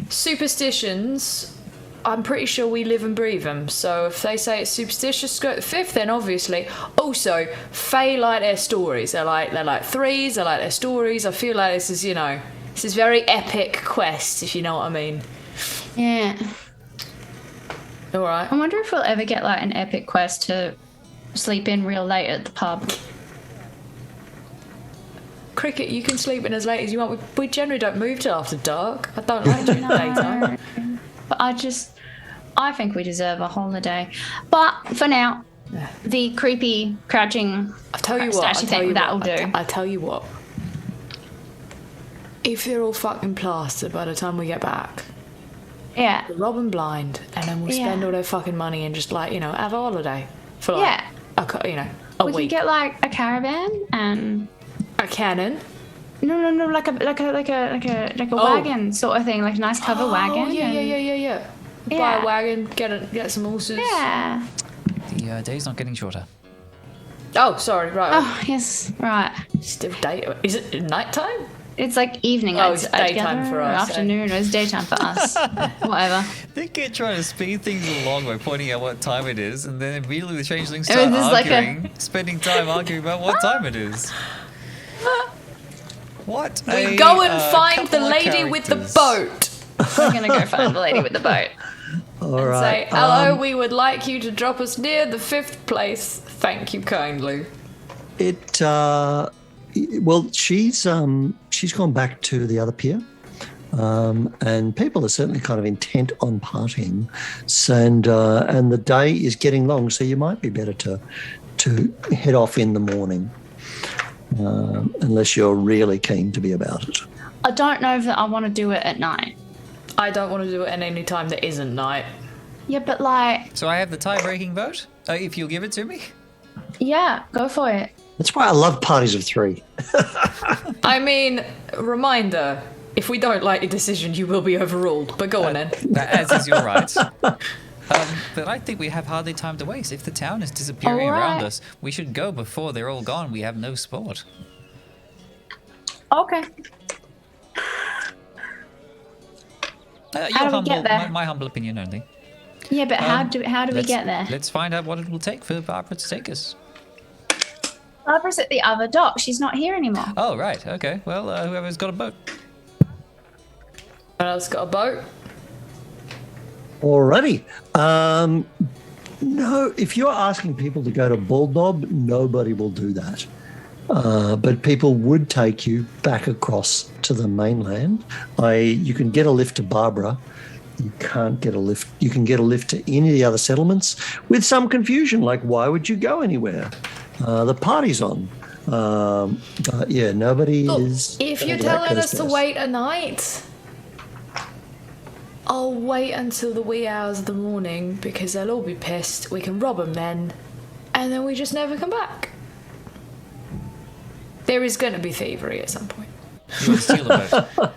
superstitions, I'm pretty sure we live and breathe them. So if they say it's superstitious to go to the 5th, then obviously. Also, Fae like their stories. They're like 3s. They like their stories. I feel like this is, you know, this is very epic quest, if you know what I mean. Yeah. All right. I wonder if we'll ever get like an epic quest to sleep in real late at the pub. Cricket, you can sleep in as late as you want. We generally don't move till after dark. I don't like during the daytime. But I think we deserve a holiday. But for now, the creepy crouching I tell you that'll do. I tell you what. If they're all fucking plastered by the time we get back, Yeah. we'll rob 'em blind, and then we'll spend all their fucking money and just, like, you know, have a holiday for, like, a We week. can get like a caravan and A cannon. no, like a wagon sort of thing, like a nice cover wagon. Oh, yeah. and- Buy Yeah. a wagon, get some horses. Yeah. The day's not getting shorter. Oh, sorry, right. Oh yes, right. Still day. Is it nighttime? It's like evening. Oh, I'd- it's I'd daytime gather, for or us, eh? Afternoon. It's daytime for us. Whatever. They keep trying to speed things along by pointing out what time it is, and then immediately the changelings It start was just like arguing, spending time arguing about what time it is. What? We go and find the couple of lady with the characters. boat. We're gonna go find the lady with the boat. All And right. say, hello, we would like you to drop us near the 5th place. Thank you kindly. Well, she's gone back to the other pier, and people are certainly kind of intent on partying, and the day is getting long, so you might be better to head off in the morning, unless you're really keen to be about it. I don't know if I want to do it at night. I don't want to do it at any time that isn't night. Yeah, but like, So I have the tie-breaking vote, if you'll give it to me. yeah, go for it. That's why I love parties of 3. I mean, reminder, if we don't like your decision, you will be overruled. But go on then. As is your right. But I think we have hardly time to waste. If the town is disappearing All around right. us, we should go before they're all gone. We have no sport. Okay. How do we get there? My humble opinion only. Yeah, but how do we get there? Let's find out what it will take for Barbara to take us. Barbara's at the other dock. She's not here anymore. Oh, right. Okay. Well, whoever's got a boat. Anyone else got a boat? Alrighty. No, if you're asking people to go to Bulldog, nobody will do that. But people would take you back across to the mainland. You can get a lift to Barbara. You can't get a lift. You can get a lift to any of the other settlements with some confusion, like why would you go anywhere? The party's on. But yeah, nobody is. If you're that telling goes us to first. wait a night, I'll wait until the wee hours of the morning because they'll all be pissed. We can rob them then, and then we just never come back. There is going to be thievery at some point. You want to steal a boat.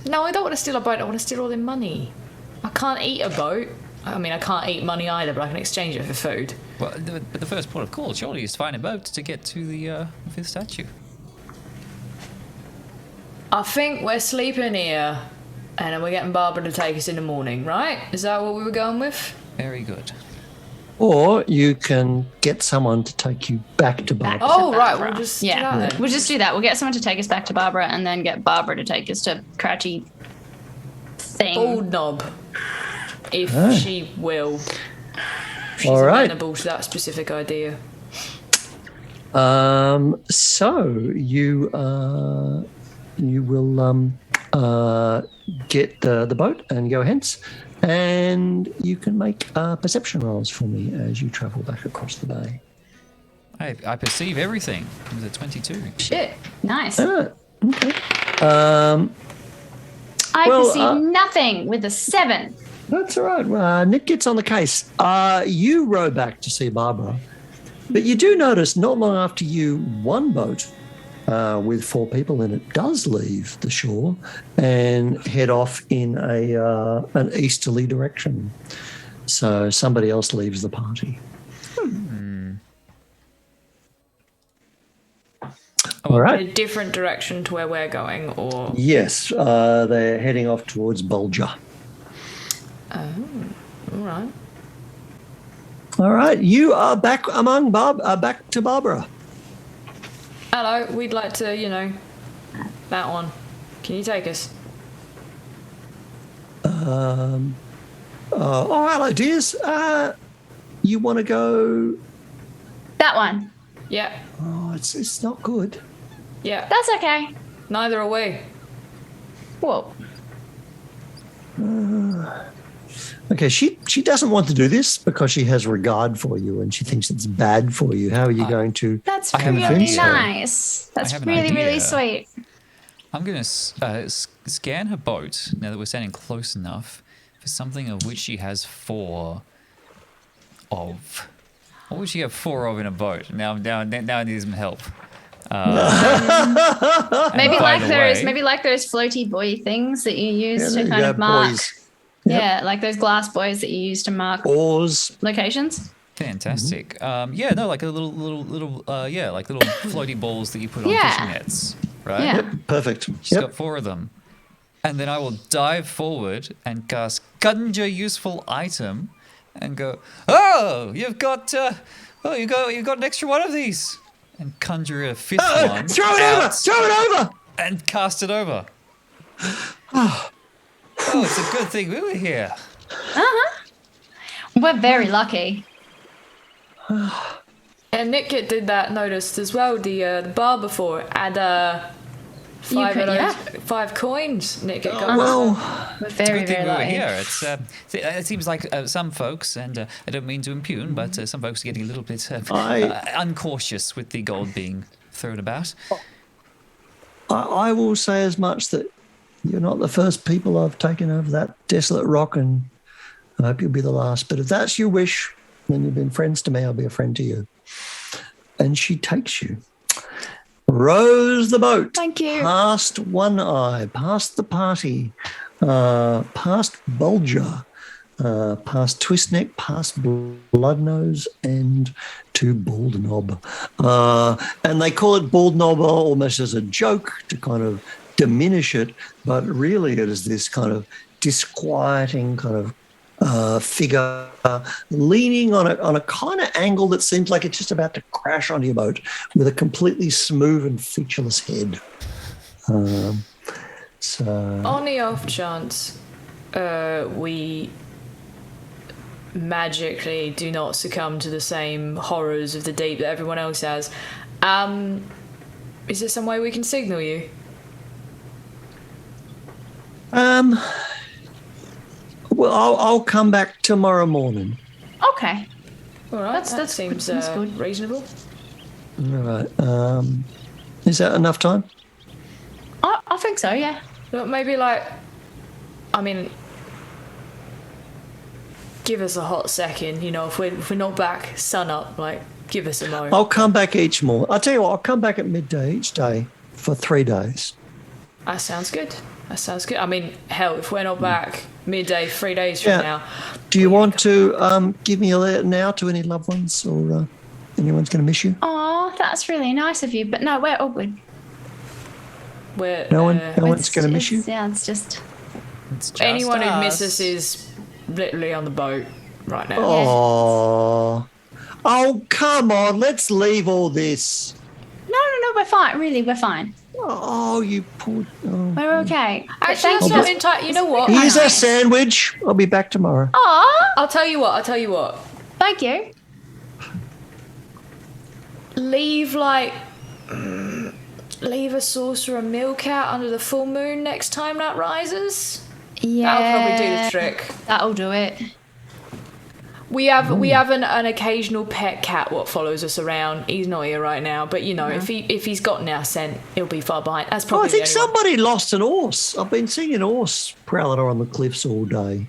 No, I don't want to steal a boat. I want to steal all their money. I can't eat a boat. I mean, I can't eat money either, but I can exchange it for food. Well, but the first port of call surely is to find a boat to get to the 5th statue. I think we're sleeping here, and then we're getting Barbara to take us in the morning, right? Is that what we were going with? Very good. Or you can get someone to take you back to Barbara. Oh, right. Barbara. We'll just do Yeah, that then. we'll just do that. We'll get someone to take us back to Barbara, and then get Barbara to take us to Crouchy thing. Bald knob, if Oh. she will. She's All right. amenable to that specific idea. So you will get the boat and go hence, and you can make perception rolls for me as you travel back across the bay. I perceive everything. It was a 22. Shit, nice. Ah, okay. I Well, perceive nothing with a 7. That's all right. Nick gets on the case. You row back to see Barbara, but you do notice not long after you, one boat with 4 people in it does leave the shore and head off in an easterly direction. So somebody else leaves the party. All right. In a different direction to where we're going, or Yes, they're heading off towards Bulger. all right. All right, you are back among back to Barbara. Hello, we'd like to, that one. Can you take us? Oh, hello, dears. You want to go? That one. Yeah, Oh, it's not good. yeah. That's okay. Neither are we. Whoa. Okay, she doesn't want to do this because she has regard for you and she thinks it's bad for you. How are you going to? That's I have an really idea. nice. That's have an really, really idea. sweet. I'm going to scan her boat, now that we're standing close enough, for something of which she has 4 of. What would she have 4 of in a boat? Now I need some help. Maybe by like the those, way- maybe like those floaty buoy things that you use Yeah, to there you kind go, of mark. boys. Yeah, like those glass buoys that you use to mark Oars. locations. Fantastic. Yeah, no, like a little, like little floaty balls that you put on Yeah. fishing nets, right? Yeah. Perfect. She's got 4 of them. And then I will dive forward and cast Conjure Useful Item and go, oh, you've got an extra one of these. And conjure a 5th one. Throw it out over! Throw it over! And cast it over. Oh, it's a good thing we were here. We're very lucky. And Nitgit did that, noticed as well, the bar before had 5 could- of those, yeah. 5 coins. Nitgit got. Well, We're very, Good thing very we were lucky. here. It seems like some folks, and I don't mean to impugn, but some folks are getting a little bit uncautious with the gold being thrown about. I will say as much that you're not the first people I've taken over that desolate rock, and I hope you'll be the last. But if that's your wish, then you've been friends to me, I'll be a friend to you. And she takes you. Rows the boat. Thank you. Past One Eye, past the party, past Bulger, past Twist Neck, past Blood Nose, and to Bald Knob. And they call it Bald Knob almost as a joke to kind of diminish it, but really it is this kind of disquieting kind of figure leaning on a kind of angle that seems like it's just about to crash onto your boat with a completely smooth and featureless head. So On the off chance we magically do not succumb to the same horrors of the deep that everyone else has, is there some way we can signal you? well, I'll come back tomorrow morning. Okay. All right, that seems that's good. reasonable. All right. Is that enough time? I think so, yeah. But maybe give us a hot second, if we're not back sun up, give us a moment. I'll come back each morning. I'll tell you what, I'll come back at midday each day for 3 days. That sounds good. I mean, hell, if we're not back midday 3 days from now. Do you want to give me a letter now to any loved ones or anyone's going to miss you? Oh, that's really nice of you. But no, we're all good. No one's going to miss you? Yeah, it's just... It's just Anyone who us. misses is literally on the boat right now. Oh, come on. Let's leave all this. No, we're fine. Really, we're fine. Oh, you poor... Oh. We're okay. But Actually, thank it's you. not entirely. You know what? Here's a nice. sandwich. I'll be back tomorrow. Aw, I'll tell you what. thank you. Leave a saucer of milk out under the full moon next time that rises. Yeah. That'll probably do the trick. That'll do it. We have an occasional pet cat what follows us around. He's not here right now, but if he's gotten our scent, he'll be far behind. That's probably. I think the only one. somebody lost an horse. I've been seeing an horse prowling around the cliffs all day.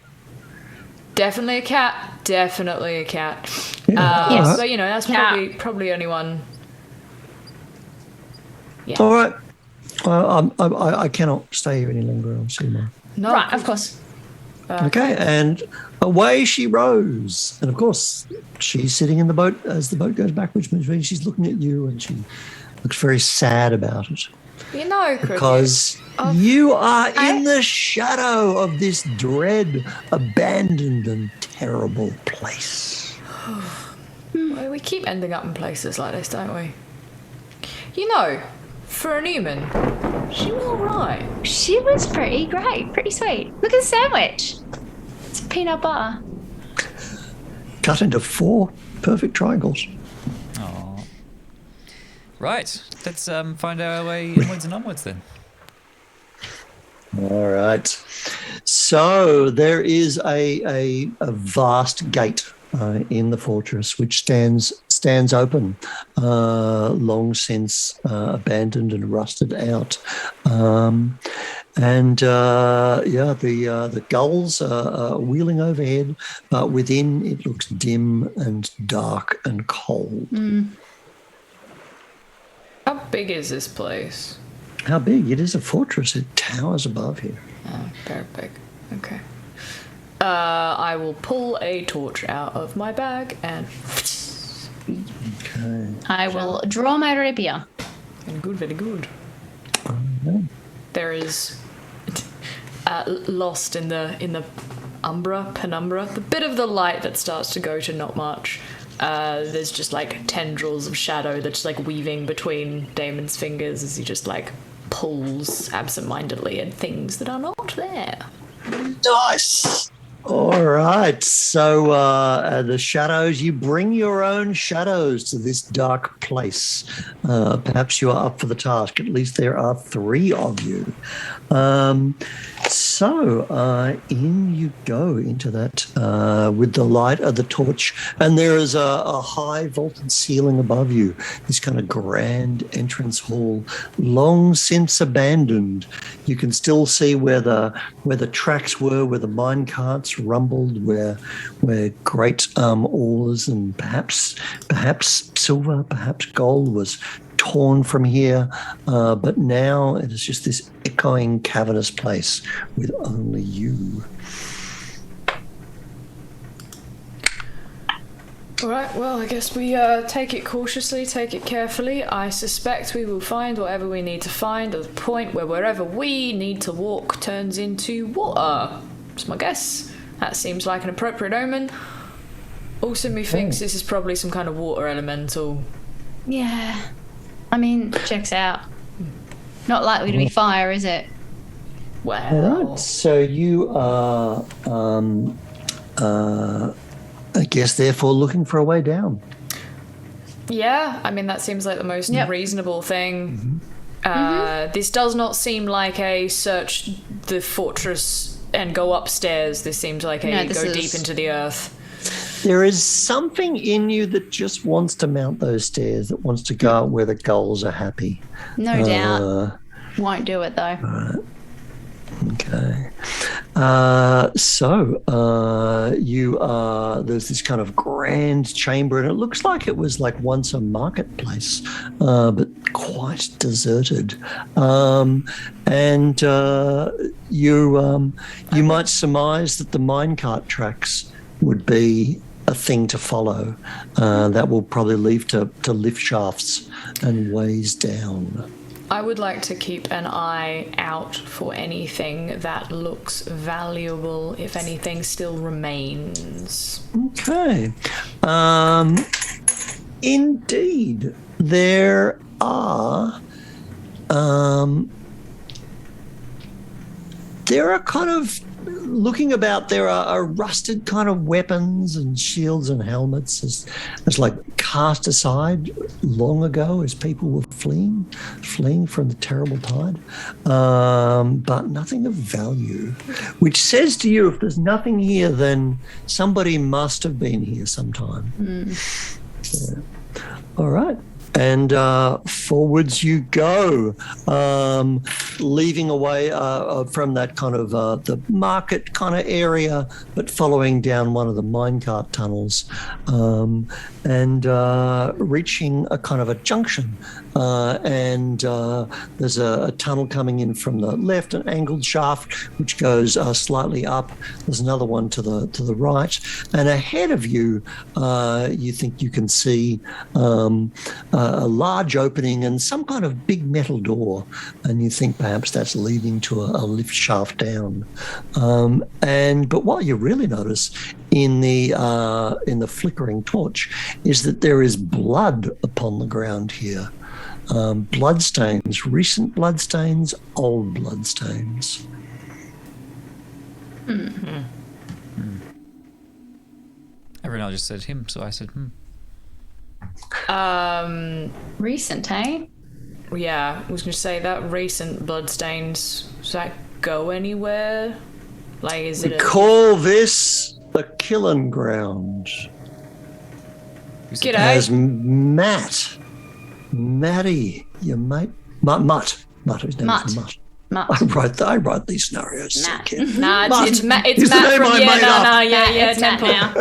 Definitely a cat. Definitely a cat. Yeah. Yes, Alright. but that's probably only one. Yeah. All right. I cannot stay here any longer. I'm Seymour. No, Right, of course. Okay, and away she rows. And of course, she's sitting in the boat as the boat goes back, which means she's looking at you and she looks very sad about it. Cricket. Because you are in the shadow of this dread, abandoned and terrible place. Well, we keep ending up in places like this, don't we? For an human, she was alright. She was pretty great, pretty sweet. Look at the sandwich. It's peanut butter. Cut into 4 perfect triangles. Aw. Right, let's find our way inwards and onwards then. All right. So there is a vast gate in the fortress which stands open, long since abandoned and rusted out. The gulls are wheeling overhead, but within it looks dim and dark and cold. How big is this place? How big? It is a fortress. It towers above here. Oh, very big. Okay. I will pull a torch out of my bag and. Okay. I will draw my rapier. Very good. There is lost in the penumbra, the bit of the light that starts to go to not much. There's just like tendrils of shadow that's like weaving between Damon's fingers as he just like pulls absentmindedly at things that are not there. Nice. All right. So the shadows, you bring your own shadows to this dark place. Perhaps you are up for the task. At least there are 3 of you. In you go into that with the light of the torch. And there is a high vaulted ceiling above you, this kind of grand entrance hall, long since abandoned. You can still see where the tracks were, where the mine carts rumbled, where great ores and perhaps silver, perhaps gold was torn from here, but now it is just this echoing cavernous place with only you. All right, well, I guess we take it cautiously, take it carefully. I suspect we will find whatever we need to find at the point where wherever we need to walk turns into water. That's my guess. That seems like an appropriate omen. Also, methinks this is probably some kind of water elemental. Yeah. I mean, checks out. Not likely to be fire, is it? Well. All right. So you are, I guess, therefore looking for a way down. Yeah, I mean, that seems like the most reasonable thing. This does not seem like a search the fortress and go upstairs. This seems like a go deep into the earth. There is something in you that just wants to mount those stairs, that wants to go out where the gulls are happy. No doubt. Won't do it, though. Okay. There's this kind of grand chamber, and it looks like it was like once a marketplace, but quite deserted. You might surmise that the minecart tracks would be a thing to follow. That will probably lead to lift shafts and ways down. I would like to keep an eye out for anything that looks valuable, if anything still remains. Okay. Indeed, there are kind of looking about, there are rusted kind of weapons and shields and helmets as like cast aside long ago as people were fleeing from the terrible tide, but nothing of value, which says to you, if there's nothing here, then somebody must have been here sometime. Yeah. All right. And forwards you go, leaving away from that kind of the market kind of area, but following down one of the minecart tunnels, and reaching a kind of a junction. And there's a tunnel coming in from the left, an angled shaft which goes slightly up. There's another one to the right, and ahead of you, you think you can see a large opening and some kind of big metal door, and you think perhaps that's leading to a lift shaft down. But what you really notice in the flickering torch is that there is blood upon the ground here. Bloodstains, recent bloodstains, old bloodstains. Mm-hmm. Everyone else just said him, so I said Recent, eh? Yeah, I was going to say that recent bloodstains, does that go anywhere? Like, is it Call this the killing ground. G'day. As Matty, your mate, Mutt. His name is Mutt. I write these scenarios. So Nah, it's Matt from it's Temple. Matt now.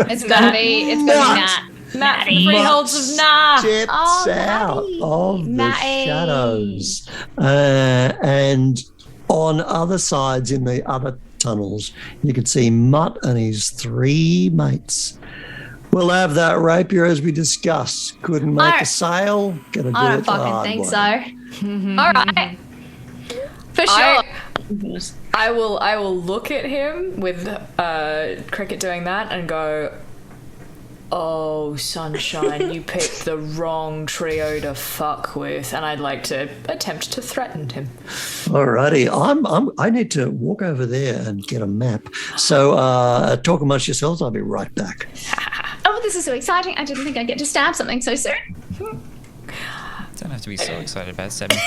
It's gonna be Matt. Matt from Freeholds of Nar. Steps out of the shadows, and on other sides in the other tunnels, you can see Mutt and his 3 mates. We'll have that rapier as we discussed. Couldn't make a sale. Gonna do I it don't fucking think way. so. All right, for sure. I will look at him with Cricket doing that and go, "Oh, sunshine, you picked the wrong trio to fuck with," and I'd like to attempt to threaten him. Alrighty, I need to walk over there and get a map. So talk amongst yourselves. I'll be right back. Oh, this is so exciting! I didn't think I'd get to stab something so soon. don't have to be so excited about 17.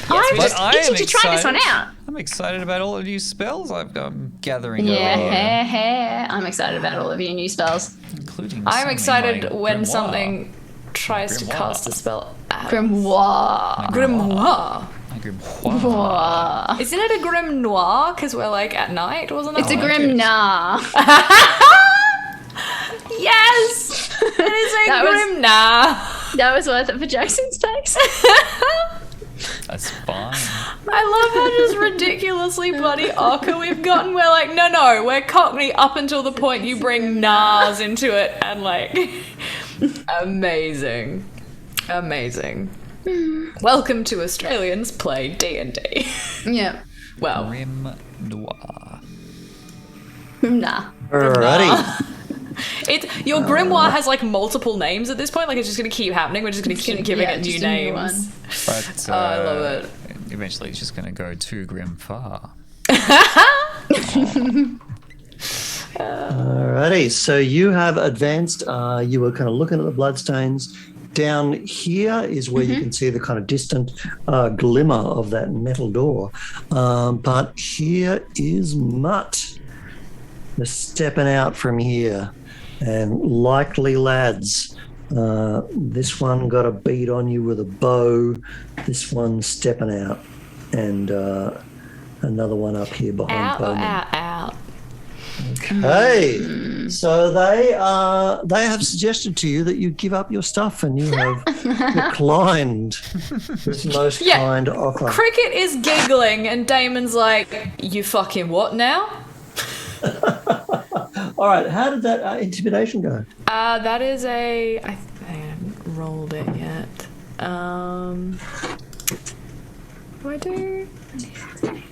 I'm just itching to try this one out. I'm excited about all of your spells I'm gathering. Yeah, I'm excited about all of your new spells. Including I'm excited when grimoire. something tries to Grimoire. cast a spell. Grimoire. Grimoire. My grimoire. Isn't it a grim noir? Because we're like at night, wasn't it? It's a grim nah. Yes! It is a That was- grim nah. That was worth it for Jackson's face. That's fine. I love how just ridiculously bloody ochre we've gotten. We're like, no, we're Cockney up until the point you bring nars into it, and like, amazing. Welcome to Australians Play D&D. Yeah. Well, Grim noir. Nah. Alrighty. Your grimoire has like multiple names at this point. Like it's just going to keep happening. We're just going to keep giving it new just a new names. But I love it. Eventually, it's just going to go too grim far. Alrighty, so you have advanced. You were kind of looking at the bloodstains. Down here is where you can see the kind of distant glimmer of that metal door. But here is Mutt. They're stepping out from here. And likely lads, this one got a beat on you with a bow. This one stepping out. And another one up here behind Bowman. Out. Okay, so they have suggested to you that you give up your stuff, and you have declined this most kind offer. Cricket is giggling, and Damon's like, "You fucking what now?" All right, how did that intimidation go? That is I haven't rolled it yet. What do I do?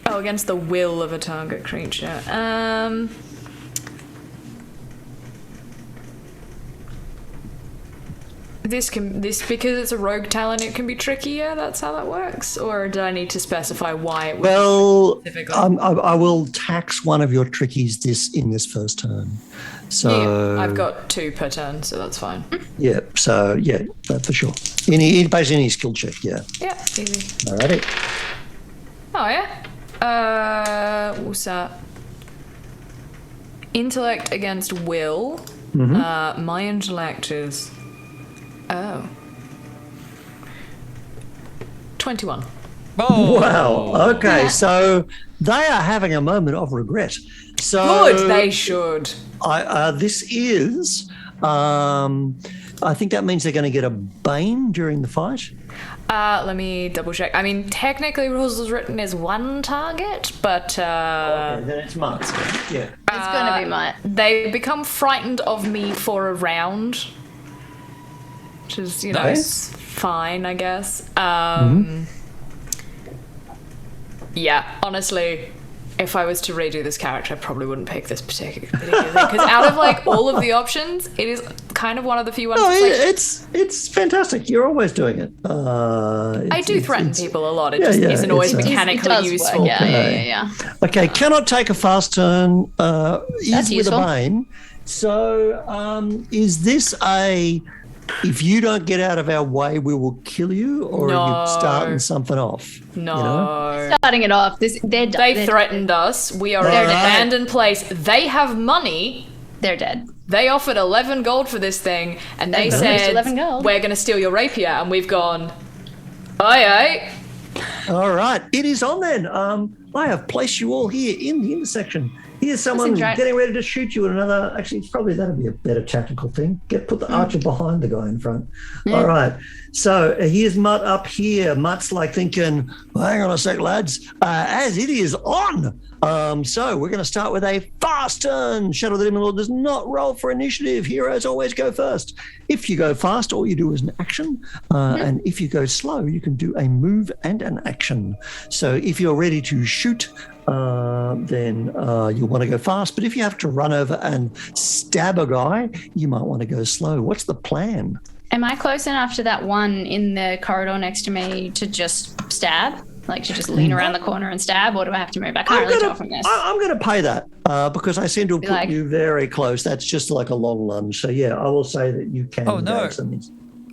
Oh, against the will of a target creature. this because it's a rogue talent, it can be tricky. Yeah, that's how that works. Or do I need to specify why it would Well, be specifically? I will tax one of your trickies in this first turn. So Yeah, I've got 2 per turn, so that's fine. yeah, so yeah, that for sure. Based any skill check, yeah. Yeah, easy. Alrighty. Oh yeah. What's that? Intellect against will. My intellect is 21. Oh, Wow. Okay, so they are having a moment of regret. So Good, they should. this is. I think that means they're going to get a bane during the fight. Let me double check. I mean, technically, rules as written is 1 target, but Okay, then it's Mark's. Yeah. It's going to be my. they become frightened of me for a round, which is, Nice. fine, I guess. Yeah, honestly, if I was to redo this character, I probably wouldn't pick this particular thing, because out of like all of the options, it is kind of one of the few ones. No, that's, like, it's fantastic. You're always doing it. I do threaten people a lot. It yeah, just yeah, isn't always it's- It mechanically does useful. work. Yeah. Okay, cannot take a fast turn. Is That's with useful. a bane. So, is this a? If you don't get out of our way, we will kill you, or are No. you starting something off? No. You know? Starting it off. They're They threatened us. We are in They're an dead. abandoned place. They have money. They're dead. They offered 11 gold for this thing, and they Nice. said, 11 gold. we're going to steal your rapier. And we've gone, aye. All right, it is on then. I have placed you all here in the intersection. Here's someone Listen, Jack. getting ready to shoot you, and another. Actually, it's probably that'd be a better tactical thing. Put the archer behind the guy in front. All right. So here's Mutt up here. Mutt's like thinking, "Hang on a sec, lads. As it is on. So we're going to start with a fast turn. Shadow of the Demon Lord does not roll for initiative. Heroes always go first. If you go fast, all you do is an action, and if you go slow, you can do a move and an action. So if you're ready to shoot. Then you'll want to go fast. But if you have to run over and stab a guy, you might want to go slow. What's the plan? Am I close enough to that one in the corridor next to me to just stab? Like to just lean around the corner and stab? Or do I have to move? I can't really tell from this. I'm going to pay that because I seem to have put like- you very close. That's just like a long lunge. So, yeah, I will say that you can. Oh, no. grab some-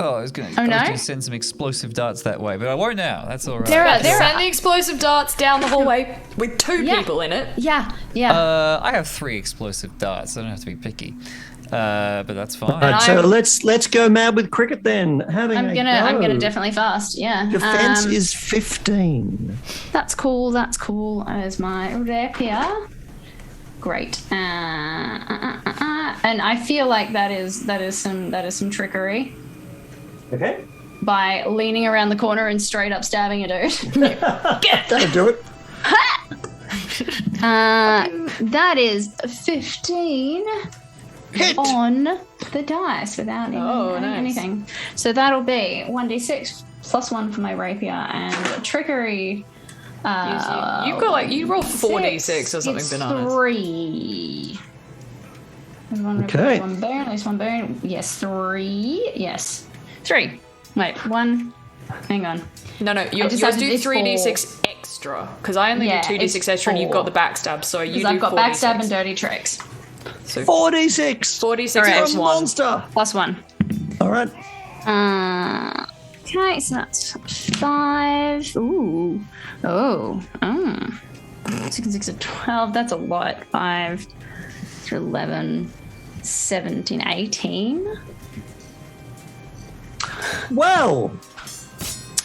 Oh, I was going Oh, no? to send some explosive darts that way, but I won't now. That's all right. Send the explosive darts down the hallway with 2 Yeah. people in it. Yeah. I have 3 explosive darts. I don't have to be picky, but that's fine. All right, so let's go mad with cricket then. Having I'm a gonna go. definitely fast. Yeah. Defense is 15. That's cool. That's cool. As my rapier. Great. And I feel like that is some trickery Okay. by leaning around the corner and straight up stabbing a dude. That'll do it. That is 15 Hit. on the dice without even Oh, adding nice. anything. So that'll be 1d6 plus 1 for my rapier and trickery. You've got you roll 4d6 or something it's bananas. 3. There's one Okay. rapier, one bone, at least one bone. Yes, 3. Yes. 3. Wait, 1. Hang on. No, you just yours have do this 3d6 extra because I only Yeah, do 2d6 it's extra and you've got 4. the backstab, so you Because do I've got 4d6. backstab and dirty tricks. So 4d6. 4d6 Correct. plus A 1. monster. Plus 1. All right. Okay, so that's 5. Ooh. Oh. 6 and 6 are 12. That's a lot. 5 through 11, 17, 18. Well,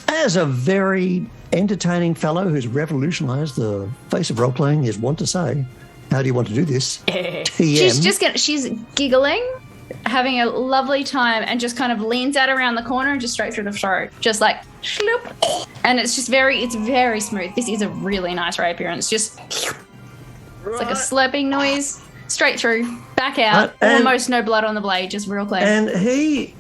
as a very entertaining fellow who's revolutionized the face of role-playing is wont to say, how do you want to do this? TM. She's giggling, having a lovely time, and just kind of leans out around the corner and just straight through the throat. Just like, shloop. And it's very smooth. This is a really nice rapier, and it's just, it's like a slurping noise. Straight through, back out, and- almost no blood on the blade, just real clean. And he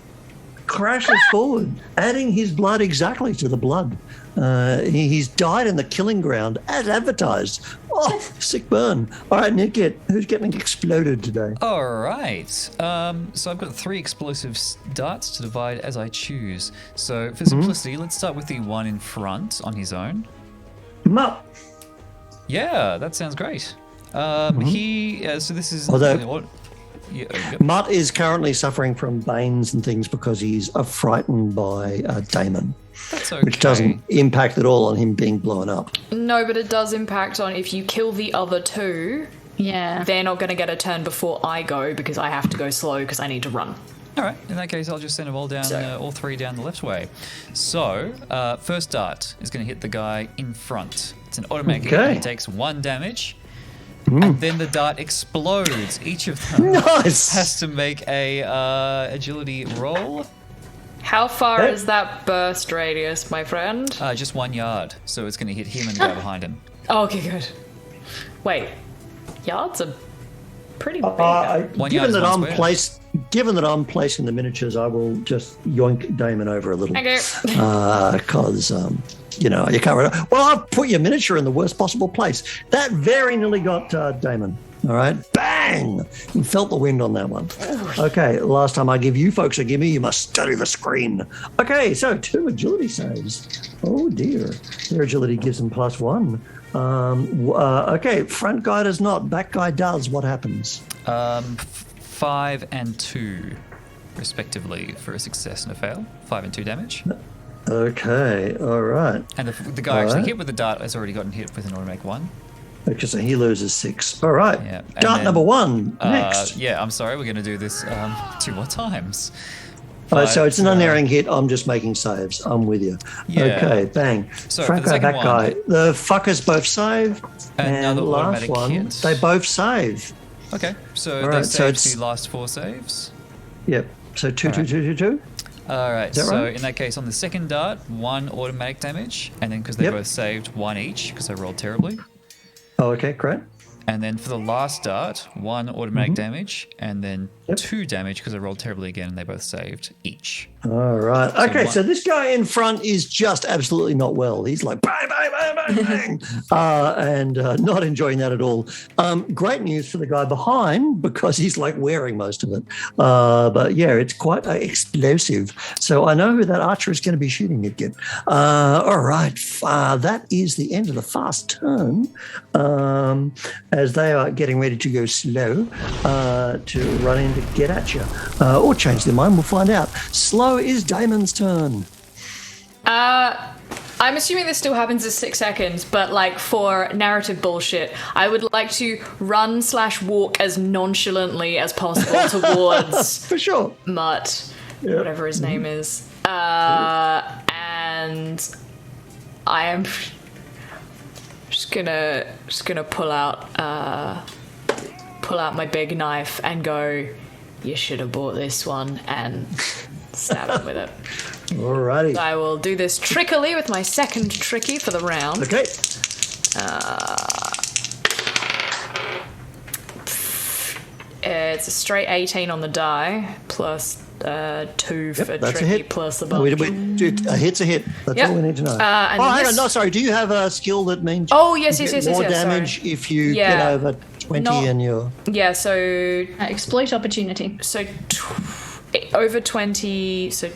crashes forward, adding his blood exactly to the blood. He's died in the killing ground as advertised Oh, sick burn. All right, Nitgit, who's getting exploded today? All right. So I've got 3 explosive darts to divide as I choose. So for simplicity, let's start with the one in front on his own. Mup. Yeah, that sounds great. So this is... Although- Yep. Mutt is currently suffering from banes and things because he's frightened by Damon, That's okay. which doesn't impact at all on him being blown up. No, but it does impact on if you kill the other 2, Yeah. they're not going to get a turn before I go because I have to go slow because I need to run. All right. In that case, I'll just send them all down, all 3 down the left way. So, first dart is going to hit the guy in front. It's an automatic hit. Okay. He takes 1 damage. And then the dart explodes. Each of them Nice. has to make a agility roll. How far Okay. is that burst radius, my friend? Just 1 yard. So it's going to hit him and the guy behind him. Oh, okay, good. Wait, yards are pretty big. 1 yard is one square. Given that I'm placing the miniatures, I will just yoink Damon over a little. Okay. Because, you can't really... Well, I've put your miniature in the worst possible place. That very nearly got Damon. All right? Bang! You felt the wind on that one. Okay, last time I give you folks a gimme, you must study the screen. Okay, so 2 agility saves. Oh, dear. Their agility gives them +1. Okay, front guy does not. Back guy does. What happens? 5 and 2, respectively, for a success and a fail. 5 and 2 damage. Okay, all right. And the guy actually hit with the dart has already gotten hit with an automatic 1. Okay, so he loses 6. All right. Yeah. And Dart then, number 1, next. Yeah, I'm sorry, we're going to do this 2 more times. So it's an unerring hit. I'm just making saves. I'm with you. Yeah. Okay, bang. So Front for the guy, back second guy. one- The fuckers both save. Another and last automatic one, hit. they both save. Okay, so All they right, so saved it's- the last 4 saves. Yep. So 2, 2, 2, 2, 2. All right, that so right? in that case, on the second dart, 1 automatic damage, and then because they Yep. both saved, 1 each because they rolled terribly. Oh, okay, great. And then for the last dart, 1 automatic damage, and then Yep. 2 damage because they rolled terribly again, and they both saved each. All right. Okay, one- so this guy in front is just absolutely not well. He's like bang, bang, bang, bang, bang, and not enjoying that at all. Great news for the guy behind because he's like wearing most of it. But yeah, it's quite explosive. So I know who that archer is going to be shooting at. All right. That is the end of the fast turn as they are getting ready to go slow to run in to get at you or change their mind. We'll find out. Slow is Damon's turn. I'm assuming this still happens in 6 seconds, but like for narrative bullshit, I would like to run/walk as nonchalantly as possible towards For sure. Mutt, Yep. whatever his name is, and I am just gonna pull out my big knife and go, "You should have bought this one," and stab him with it. Alrighty. I will do this trickily with my second tricky for the round. Okay. It's a straight 18 on the die, plus 2 for That's a tricky, hit. plus the No, bunch. A hit's a hit. That's Yep. all we need to know. And Oh, hang this- on. No, sorry. Do you have a skill that means Oh, yes, you yes, get yes, yes, more yes, sorry. damage if you Yeah. get over 20 Not- and you're... Yeah, so Exploit opportunity. over 20, so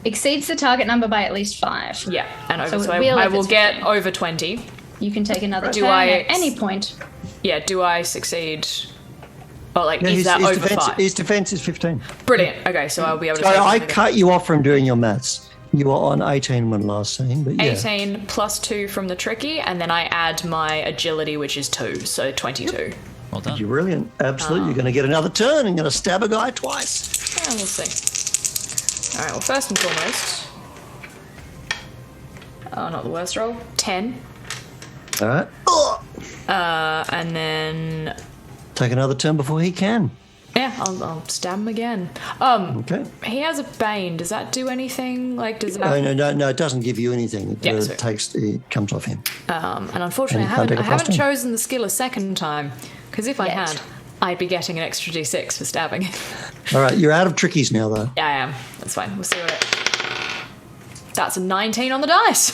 Exceeds the target number by at least 5. yeah, and over. So So, it will I if will it's get 15. over 20. You can take another Do turn I at any point. Yeah, do I succeed? Oh, like, Yeah, is that over defense, 5? his defense is 15. Brilliant. Okay, so I'll be able to So take I another- cut you off from doing your maths. You were on 18 when last seen, but yeah. 18 plus 2 from the tricky, and then I add my agility, which is 2, so 22. Well done. You're brilliant. Absolutely. You're going to get another turn and going to stab a guy twice. Yeah, we'll see. Alright, well, first and foremost. Oh, not the worst roll. 10. All right. And then. Take another turn before he can. Yeah, I'll stab him again. Okay. He has a bane. Does that do anything? Like, does that. No, it doesn't give you anything. It, Yeah, so- it comes off him. And unfortunately, And you can't take a I haven't plus 10. chosen the skill a second time, because if I Yet. had, I'd be getting an extra d6 for stabbing. All right. You're out of trickies now, though. Yeah, I am. That's fine. We'll see what it. That's a 19 on the dice.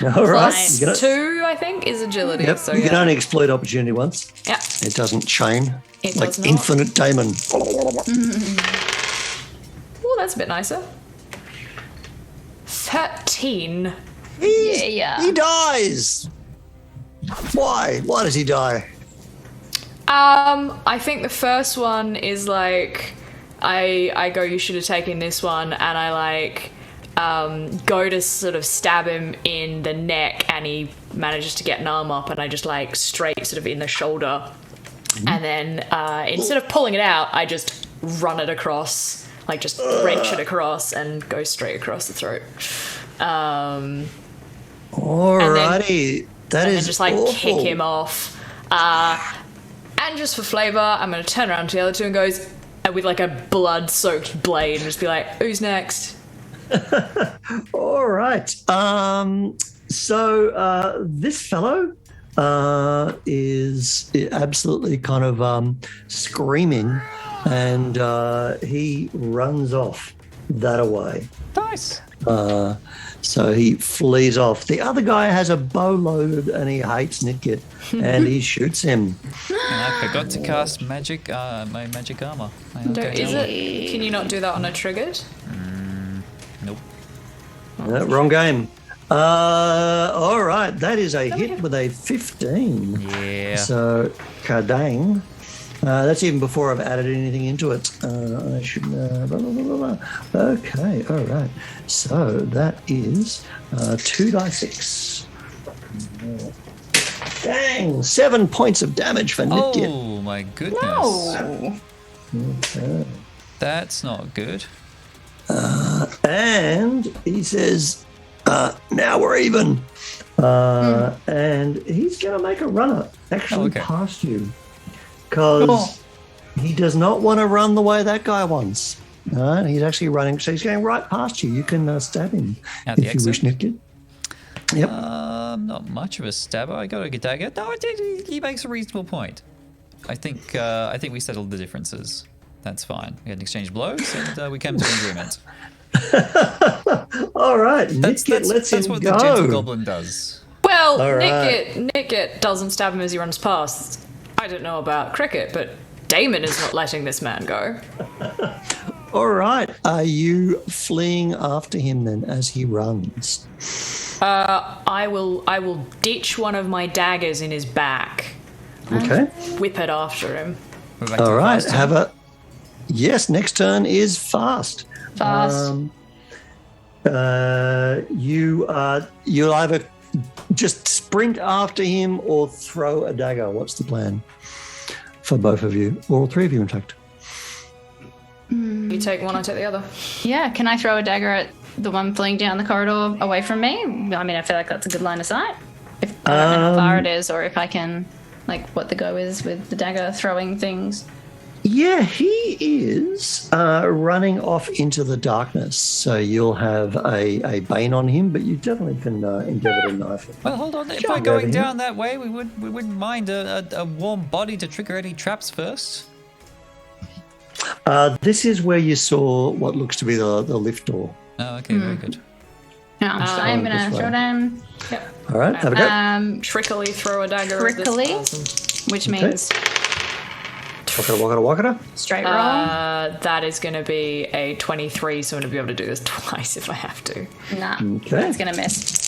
All right. Plus You can, 2, I think, is agility. yep, So you yeah. can only exploit opportunity once. Yeah. It doesn't chain. It like does not. infinite Damon. Oh, that's a bit nicer. 13. Yeah. He dies. Why? Why does he die? I think the first one is like, I go, you should have taken this one, and I like, go to sort of stab him in the neck, and he manages to get an arm up, and I just like straight sort of in the shoulder, and then instead of pulling it out, I just run it across, like just wrench it across, and go straight across the throat. Alrighty, And then just like awful. kick him off. And just for flavour, I'm going to turn around to the other two and goes with like a blood-soaked blade and just be like, who's next? All right. So this fellow is absolutely kind of screaming, and he runs off that away. Nice. So he flees off. The other guy has a bow loaded, and he hates Nitgit, and he shoots him. And I forgot to cast magic, my magic armor. Is it? Can you not do that on a triggered? Nope. Wrong game. All right, that is a hit with a 15. Yeah. So, kadang. That's even before I've added anything into it. I should. Blah, blah, blah, blah. Okay, all right. So that is 2d6. Dang, 7 points of damage for Nitgit. Oh my goodness. No. Okay. That's not good. And he says, now we're even. And he's going to make a runner actually past you. Because he does not want to run the way that guy wants. No, he's actually running. So he's going right past you. You can stab him At the if you wish, exit? Nitgit. Yep. Not much of a stabber. I got a dagger. No, he makes a reasonable point. I think we settled the differences. That's fine. We had an exchange blows, and we came to an agreement. All right. That's Nitgit, what go. the gentle goblin does. Well, All right. Nitgit doesn't stab him as he runs past. I don't know about Cricket, but Damon is not letting this man go. All right. Are you fleeing after him then as he runs? I will ditch one of my daggers in his back. Okay. Whip it after him. We're back to All the right. fast Have turn. a. Yes, next turn is fast. Fast. You'll either just sprint after him or throw a dagger. What's the plan for both of you, or all three of you, in fact? You take one, I take the other. Yeah, can I throw a dagger at the one fleeing down the corridor away from me? I mean, I feel like that's a good line of sight. If I don't know how far it is, or if I can, like, what the go is with the dagger throwing things. Yeah, he is running off into the darkness. So you'll have a bane on him, but you definitely can endeavour to knife him. Well, hold on. If Sure. we're going Over here. down that way, we wouldn't mind a warm body to trigger any traps first. This is where you saw what looks to be the lift door. Oh, okay, very good. No, I am this gonna way. throw down Yep. All right, have a go. Trickily throw a dagger at Trickily? this person. which means Wakata. straight roll. That is going to be a 23, so I'm going to be able to do this twice if I have to. Nah, Okay. that's gonna miss.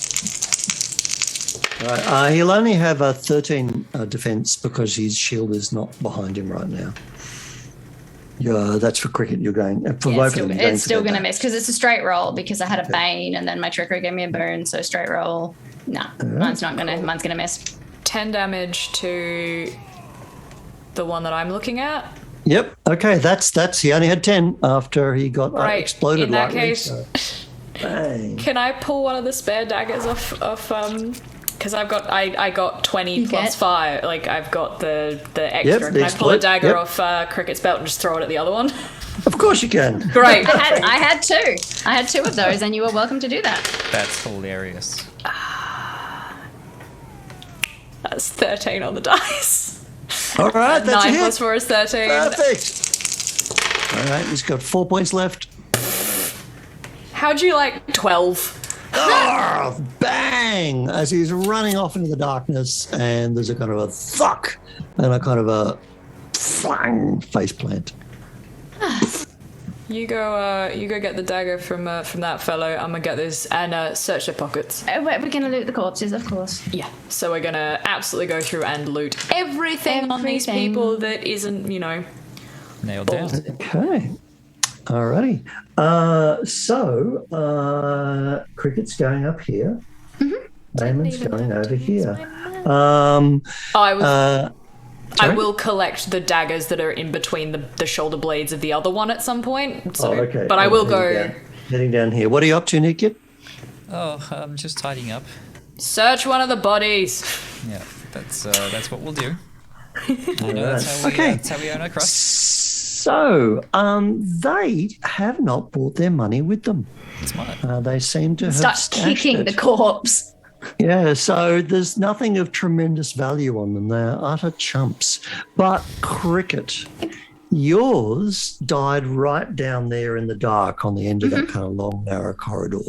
All right. He'll only have a 13 defense because his shield is not behind him right now. Yeah, that's for cricket. You're going for Yeah, both it's still, of them. you're going it's for still their gonna back. miss because it's a straight roll because I had a bane and then my trickery gave me a boon, so straight roll. Nah, mine's gonna miss. 10 damage to the one that I'm looking at. Yep. Okay. That's. He only had 10 after he got Right. exploded. In that lightly, case, so- Bang. can I pull one of the spare daggers off because I got 20 You plus get- 5. Like I've got the extra. Yep, Can the I pull a exploit, dagger yep. off Cricket's belt and just throw it at the other one? Of course you can. Great. I had two. I had two of those, and you were welcome to do that. That's hilarious. That's 13 on the dice. All right. That's 9 a plus hit. 4 is 13. Perfect. All right. He's got 4 points left. How'd you like 12? Oh, bang! bang as he's running off into the darkness, and there's a kind of a thuck and a kind of a flang face plant. You go get the dagger from that fellow. I'm gonna get this and search their pockets. We're going to loot the corpses, of course. Yeah. So we're gonna absolutely go through and loot everything on these Everything. people that isn't, Nailed down. Okay. Alrighty. So Cricket's going up here. Damon's going over here. I will collect the daggers that are in between the shoulder blades of the other one at some point. So, okay. But I will go Heading down here. What are you up to, Nitgit? Oh, I'm just tidying up. search one of the bodies. Yeah, that's what we'll do. That's how we earn our crust. So, they have not brought their money with them. Smart. They seem to have Start stashed kicking it. the corpse. Yeah, so there's nothing of tremendous value on them. They're utter chumps. But Cricket, yours died right down there in the dark on the end of that kind of long, narrow corridor.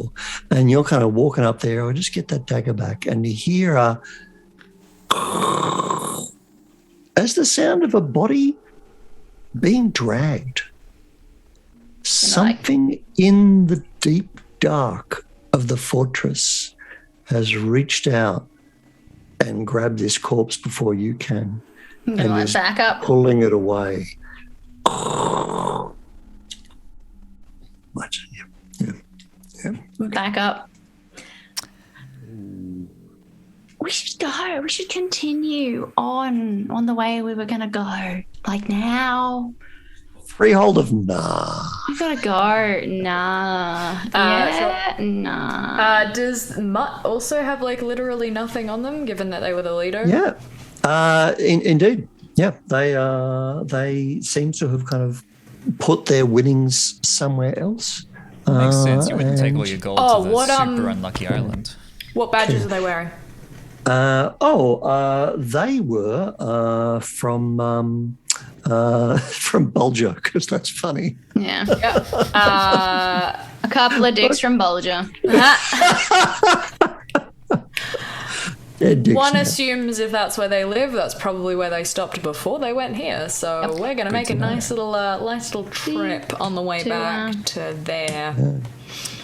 And you're kind of walking up there, I'll just get that dagger back. And you hear as the sound of a body being dragged. Something in the deep dark of the fortress has reached out and grabbed this corpse before you can. I'm going And to back up. pulling it away. Much, yeah. Back up. We should go. We should continue on the way we were going to go. Like now. Freehold of Nar. We gotta go. Nah. Nah. Does Mutt also have literally nothing on them, given that they were the leader? Yeah, indeed. Yeah, they seem to have kind of put their winnings somewhere else. Makes sense. You wouldn't take all your gold to the what, super unlucky island. What badges are they wearing? They were from Bulger, because that's funny. Yeah. A couple of dicks from Bulger. One assumes if that's where they live, that's probably where they stopped before they went here. So we're going to make a nice little trip on the way back to there.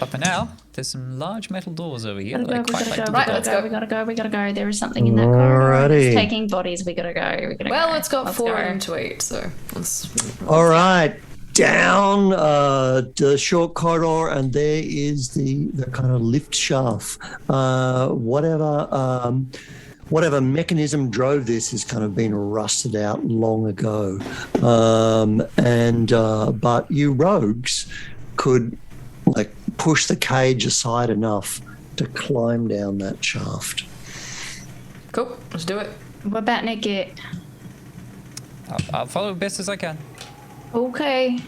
But for now, there's some large metal doors over here. We that I quite like to Right, look let's at. go. We gotta go. There is something in that corridor. Alrighty. It's taking bodies. We gotta go. Well, it's got 4 go. into 8, so let's... All right, down the short corridor, and there is the kind of lift shaft. Whatever mechanism drove this has kind of been rusted out long ago. But you rogues could push the cage aside enough to climb down that shaft. Cool, let's do it. What about Nitgit? I'll follow best as I can. Okay.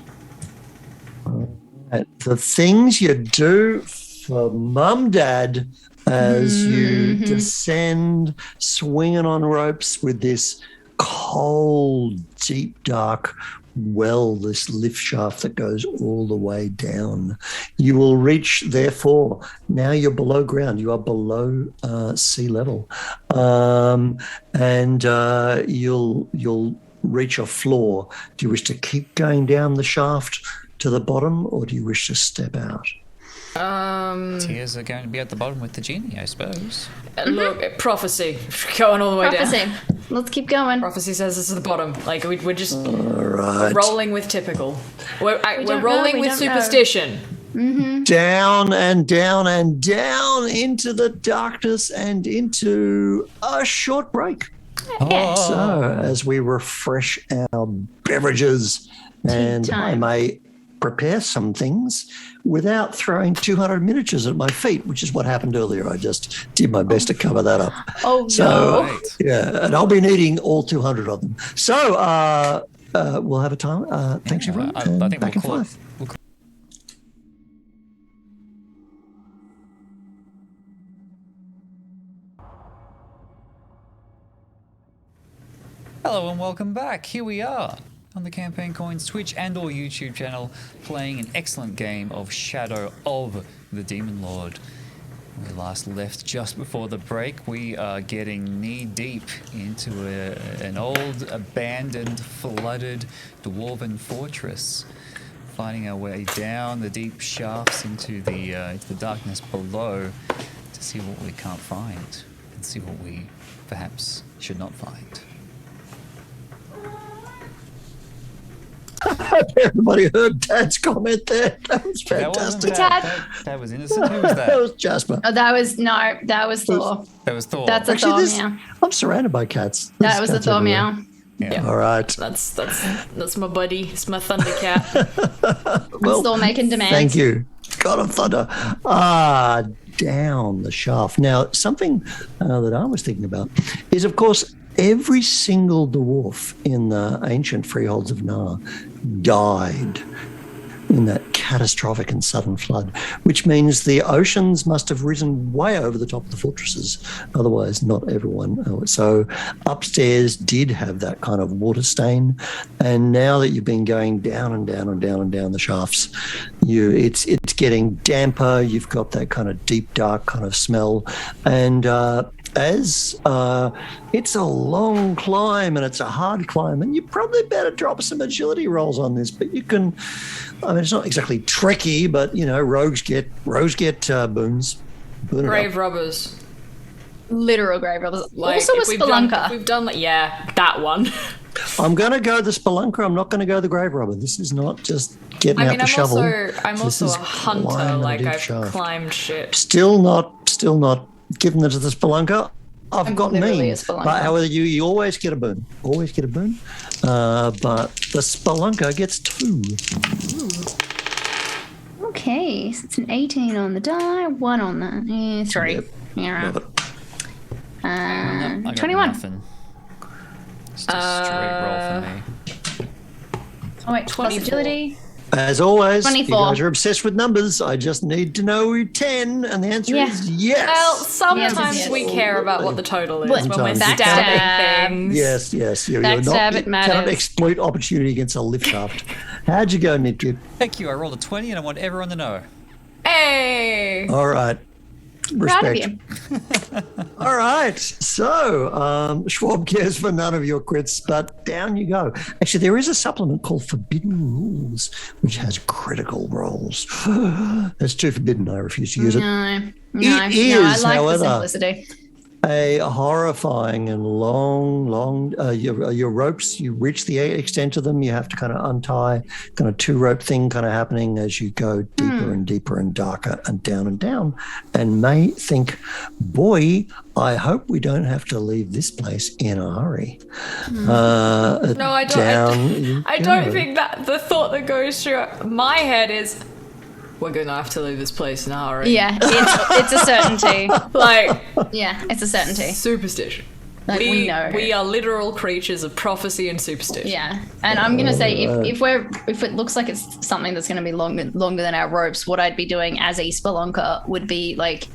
The things you do for Mum Dad as you descend swinging on ropes with this cold, deep, dark well, this lift shaft that goes all the way down. You will reach, therefore, now you're below ground. You are below sea level. You'll reach a floor. Do you wish to keep going down the shaft to the bottom, or do you wish to step out? Tears are going to be at the bottom with the genie, I suppose. Look, prophecy. Going all the way Prophecy. down. Let's keep going. Prophecy says this is the bottom. We're just All right. rolling with typical. We're don't rolling know, we with don't know. superstition. Down and down and down into the darkness and into a short break. So as we refresh our beverages, and I time. may prepare some things without throwing 200 miniatures at my feet, which is what happened earlier. I just did my best to cover that up. Oh, So, Right. yeah, and I'll be needing all 200 of them. So we'll have a time. Thanks, everyone. I and think back we'll in call it. 5. Hello and welcome back. Here we are on the Campaign Coins Twitch and or YouTube channel playing an excellent game of Shadow of the Demon Lord. We last left just before the break. We are getting knee-deep into an old, abandoned, flooded dwarven fortress, finding our way down the deep shafts into the darkness below to see what we can't find and see what we perhaps should not find. I hope everybody heard Dad's comment there. That was That wasn't fantastic. that was innocent. Who was That that? was Jasper. Oh, that was Thor. That was Thor. That's a Actually, Thor this, meow. I'm surrounded by cats. That There's was the cats Thor everywhere. meow. Yeah. All right. That's my buddy. It's my Thundercat. Well, Still making demands. thank you. God of Thunder. Down the shaft. Now, something that I was thinking about is, of course, every single dwarf in the ancient Freeholds of Nar died in that catastrophic and sudden flood, which means the oceans must have risen way over the top of the fortresses. Otherwise, not everyone. So upstairs did have that kind of water stain. And now that you've been going down and down and down and down the shafts, it's getting damper. You've got that kind of deep, dark kind of smell. And as it's a long climb and it's a hard climb, and you probably better drop some agility rolls on this, but you can, I mean, it's not exactly tricky, but you know, rogues get boons. Boon it up. Grave robbers. Literal grave robbers. Like, Also a if we've done- spelunker. if we've done that one. I'm going to go the spelunker. I'm not going to go the grave robber. This is not just getting out the shovel. I'm This also is a hunter. climbing a Like deep I've shaft. climbed shit. Still not giving it to the spelunker. I've got literally me. a spelunker. But however, you always get a boon. Always get a boon. But the spelunker gets 2. Okay, so it's an 18 on the die, 1 on the 3. Yep. Yeah, Love right. it. I got 21. nothing. Just a straight roll for me. Oh wait, plus 24. agility. As always, 24. you guys are obsessed with numbers. I just need to know 10, and the answer Yeah. is yes. Well, sometimes Yes. we care about what the total is Well, when we're sometimes. stabbing Backstab. things. Yes. You're Backstab, not, it you cannot matters. exploit opportunity against a lift shaft. How'd you go, Nitgit? Thank you. I rolled a 20 and I want everyone to know. Hey! All right. Proud of Respect. you. All right. So, Schwalb cares for none of your crits, but down you go. Actually, there is a supplement called Forbidden Rules, which has critical rolls. That's too forbidden. I refuse to use it. No, I is, like however, the simplicity. A horrifying and long, your ropes, you reach the extent of them, you have to kind of untie, kind of 2-rope thing kind of happening as you go deeper and deeper and darker and down, and may think, boy, I hope we don't have to leave this place in a hurry. No, I don't. Down I you don't go. think that the thought that goes through my head is, we're gonna have to leave this place in a hurry. Yeah, it's a certainty. Like Yeah, it's a certainty. superstition. Like we know. We are literal creatures of prophecy and superstition. Yeah, and I'm gonna say if it looks like it's something that's gonna be longer than our ropes, what I'd be doing as a spelunker would be like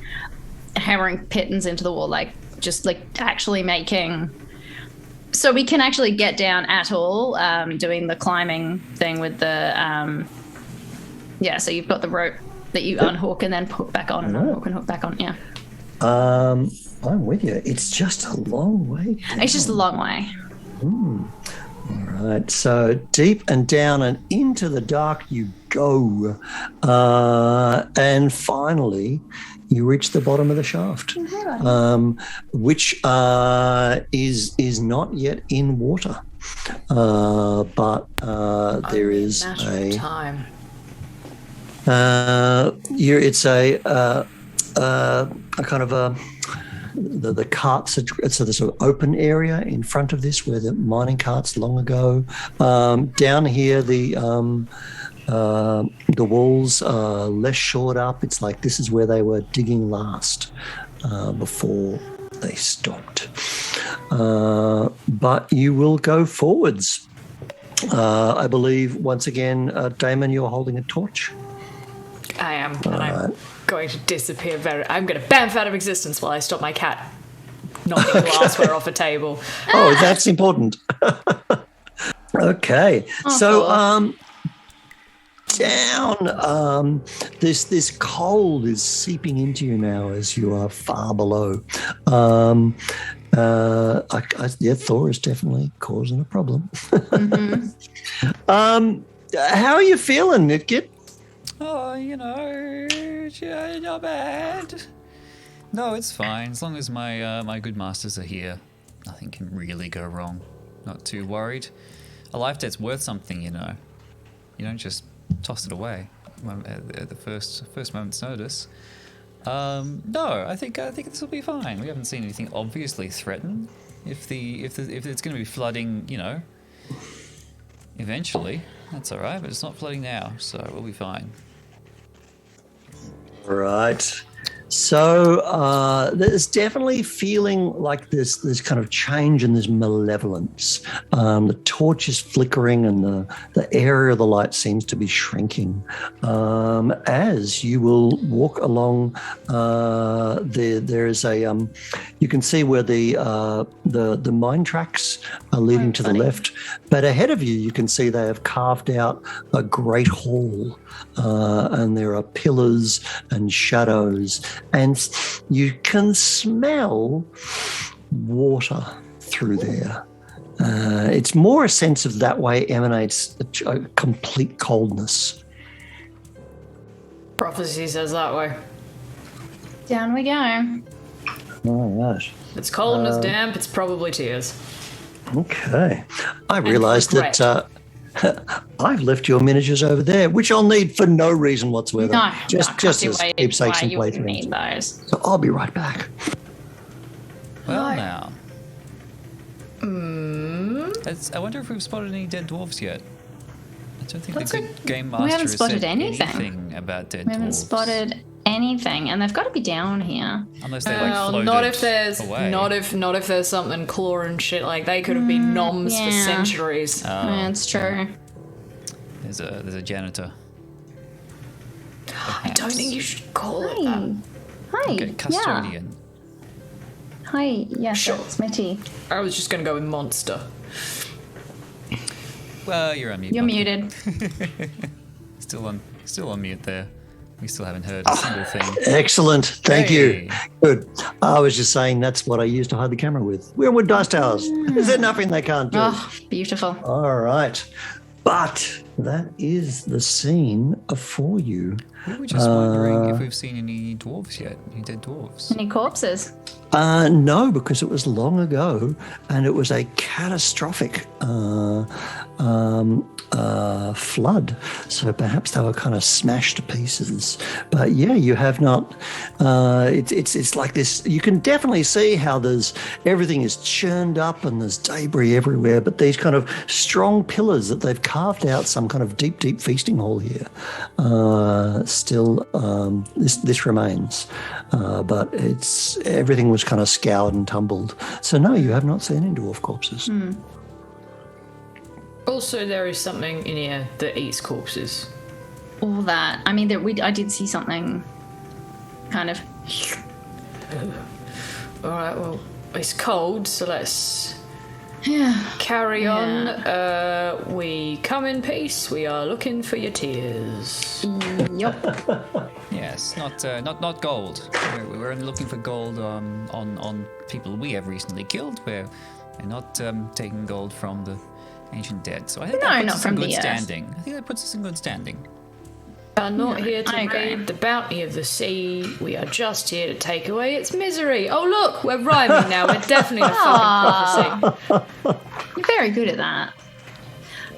hammering pittons into the wall, like just like actually making. So we can actually get down at all, doing the climbing thing with the. Yeah, so you've got the rope that you unhook and then put back on and unhook and hook back on. Yeah, I'm with you. It's just a long way down. it's just a long way. All right, so deep and down and into the dark you go. And finally, you reach the bottom of the shaft, which is not yet in water. But there is Matter of time. it's a kind of a the carts. It's a sort of open area in front of this where the mining carts long ago. Down here, the walls are less shored up. It's like this is where they were digging last before they stopped. But you will go forwards. I believe once again, Damon, you're holding a torch. I am, and I'm going to disappear I'm going to bamf out of existence while I stop my cat knocking glassware off a table. Oh, that's important. Okay. Oh, So, cool. down. This cold is seeping into you now as you are far below. Yeah, Thor is definitely causing a problem. How are you feeling, Nitgit? Oh, not bad. No, it's fine. As long as my good masters are here, nothing can really go wrong. Not too worried. A life debt's worth something, You don't just toss it away at the first moment's notice. No, I think this will be fine. We haven't seen anything obviously threatened. If it's going to be flooding, eventually, that's all right. But it's not flooding now, so we'll be fine. Right. So there's definitely feeling like this kind of change and this malevolence. The torch is flickering and the area of the light seems to be shrinking. As you will walk along, there is a you can see where the mine tracks are leading to the left, but ahead of you can see they have carved out a great hall, and there are pillars and shadows. And you can smell water through there. It's more a sense of that way emanates a complete coldness. Prophecy says that way. Down we go. All right. It's cold and it's damp. It's probably tears. Okay. I realised that I've left your miniatures over there, which I'll need for no reason whatsoever. No, just as keepsakes and playthings. Those. So I'll be right back. Well, now. I wonder if we've spotted any dead dwarves yet. I don't think the good game master We haven't has spotted said anything about dead dwarves. We haven't spotted anything, and they've got to be down here. Unless they Well, floated not if there's away. not if there's something clawing shit. Like they could have been noms for yeah. centuries. Yeah, it's true. There's a janitor. I don't think you should call it Hi. that. Hi. Okay, custodian. Yeah. Hi. Yes, Sure. it's Mitty. I was just gonna go with monster. Well, you're on mute. You're Bucky. muted. Still on mute there. We still haven't heard a single thing. Excellent. Thank you. Hey. Good. I was just saying that's what I used to hide the camera with. We're with Dice Towers. Is there nothing they can't do? Oh, beautiful. All right. But that is the scene for you. We were just wondering if we've seen any dwarves yet. Any dead dwarves. Any corpses? No, because it was long ago and it was a catastrophic flood. So perhaps they were kind of smashed to pieces. But yeah, you have not. It's like this. You can definitely see how everything is churned up and there's debris everywhere. But these kind of strong pillars that they've carved out some kind of deep feasting hall here. Still, this remains. But everything was kind of scoured and tumbled. So no, you have not seen any dwarf corpses. Also, there is something in here that eats corpses. All that. I mean, I did see something kind of. All right. Well, it's cold, so let's Yeah. carry on. We come in peace. We are looking for your tears. Yup. Yes, not gold. We're only looking for gold on people we have recently killed. We're not taking gold from the ancient dead. So I think No, that puts not us in from good the earth. standing. I think that puts us in good standing. We are not here to I agree. raid the bounty of the sea. We are just here to take away its misery. Oh look, we're rhyming now. We're definitely a fucking prophecy. You're very good at that.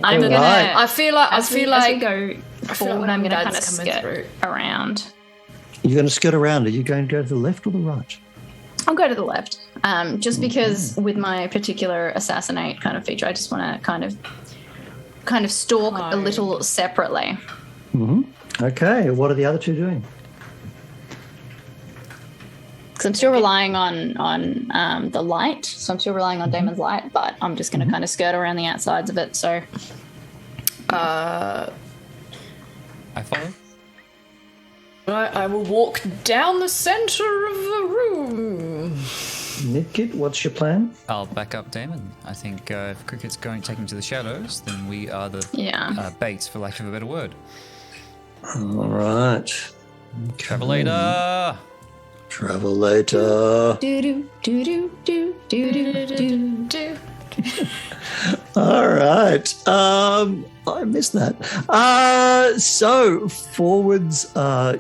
I'm gonna. Right. I feel like. As we go forward, like I'm going to my kind of dad's coming skirt through. around. You're going to skirt around. Are you going to go to the left or the right? I'll go to the left. Just because with my particular assassinate kind of feature, I just want to kind of stalk a little separately. Okay. What are the other two doing? Because I'm still relying on the light. So I'm still relying on Damon's light, but I'm just going to kind of skirt around the outsides of it. So I follow. I will walk down the center of the room. Nitgit, what's your plan? I'll back up Damon. I think if Cricket's taking to the shadows, then we are the yeah. baits, for lack of a better word. All right. Travel later. Travel later. Do do do do do do do do. All right. I missed that. So forwards